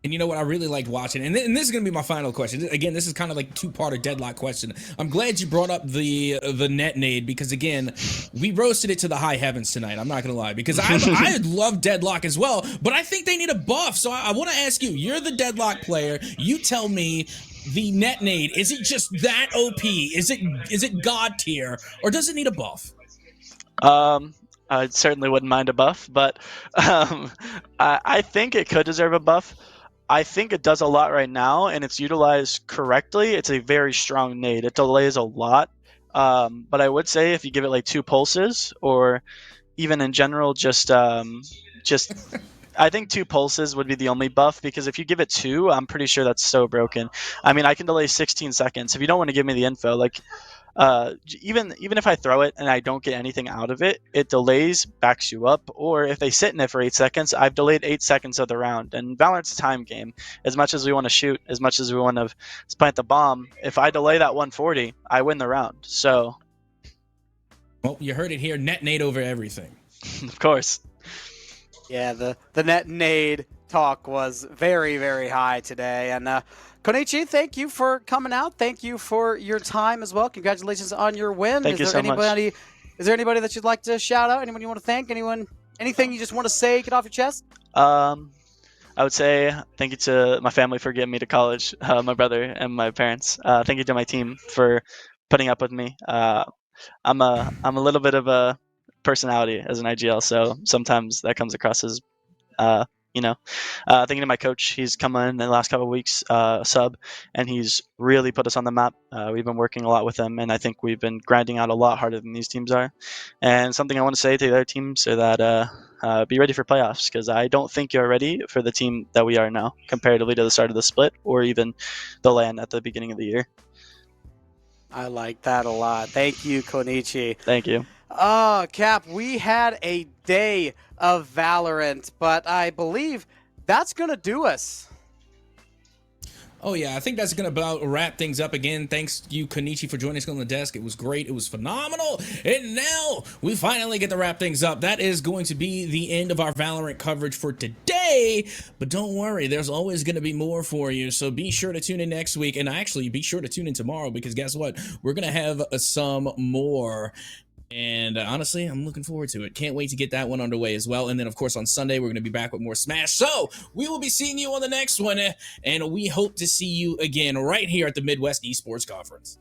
A: And you know what? I really liked watching, and this is going to be my final question. Again, this is kind of two-parter deadlock question. I'm glad you brought up the net nade because, again, we roasted it to the high heavens tonight. I'm not going to lie because I love deadlock as well, but I think they need a buff. So I want to ask you, you're the deadlock player. You tell me, the net nade, is it just that OP? Is it god tier, or does it need a buff?
M: I certainly wouldn't mind a buff, but I think it could deserve a buff. I think it does a lot right now, and it's utilized correctly. It's a very strong nade. It delays a lot, but I would say if you give it 2 pulses or even in general, just I think 2 pulses would be the only buff, because if you give it 2, I'm pretty sure that's so broken. I mean, I can delay 16 seconds. If you don't want to give me the info, like even if I throw it and I don't get anything out of it, it delays, backs you up. Or if they sit in it for 8 seconds, I've delayed 8 seconds of the round. And Valorant's a time game. As much as we want to shoot, as much as we want to plant the bomb, if I delay that 140, I win the round. So,
A: well, you heard it here. Net nade over everything.
M: of course.
F: Yeah, the net nade talk was very, very high today. And Konichi, thank you for coming out. Thank you for your time as well. Congratulations on your win.
M: Thank you so much.
F: Is there anybody that you'd like to shout out? Anyone you want to thank? Anything you just want to say, get off your chest?
M: I would say thank you to my family for getting me to college, my brother and my parents. Thank you to my team for putting up with me. I'm a little bit of a personality as an IGL, so sometimes that comes across as thank you to my coach. He's come in the last couple of weeks, sub, and he's really put us on the map. We've been working a lot with him, and I think we've been grinding out a lot harder than these teams are. And something I want to say to the other teams is that be ready for playoffs, because I don't think you're ready for the team that we are now, comparatively to the start of the split or even the LAN at the beginning of the year.
F: I like that a lot. Thank you, Konichi.
M: Thank you.
F: Cap, we had a day of Valorant, but I believe that's going to do us.
A: Oh, yeah, I think that's going to about wrap things up again. Thanks to you, Konichi, for joining us on the desk. It was great. It was phenomenal. And now we finally get to wrap things up. That is going to be the end of our Valorant coverage for today. But don't worry, there's always going to be more for you. So be sure to tune in next week. And actually, be sure to tune in tomorrow, because guess what? We're going to have some more. And honestly, I'm looking forward to it. Can't wait to get that one underway as well. And then, of course, on Sunday, we're going to be back with more Smash. So we will be seeing you on the next one. And we hope to see you again right here at the Midwest Esports Conference.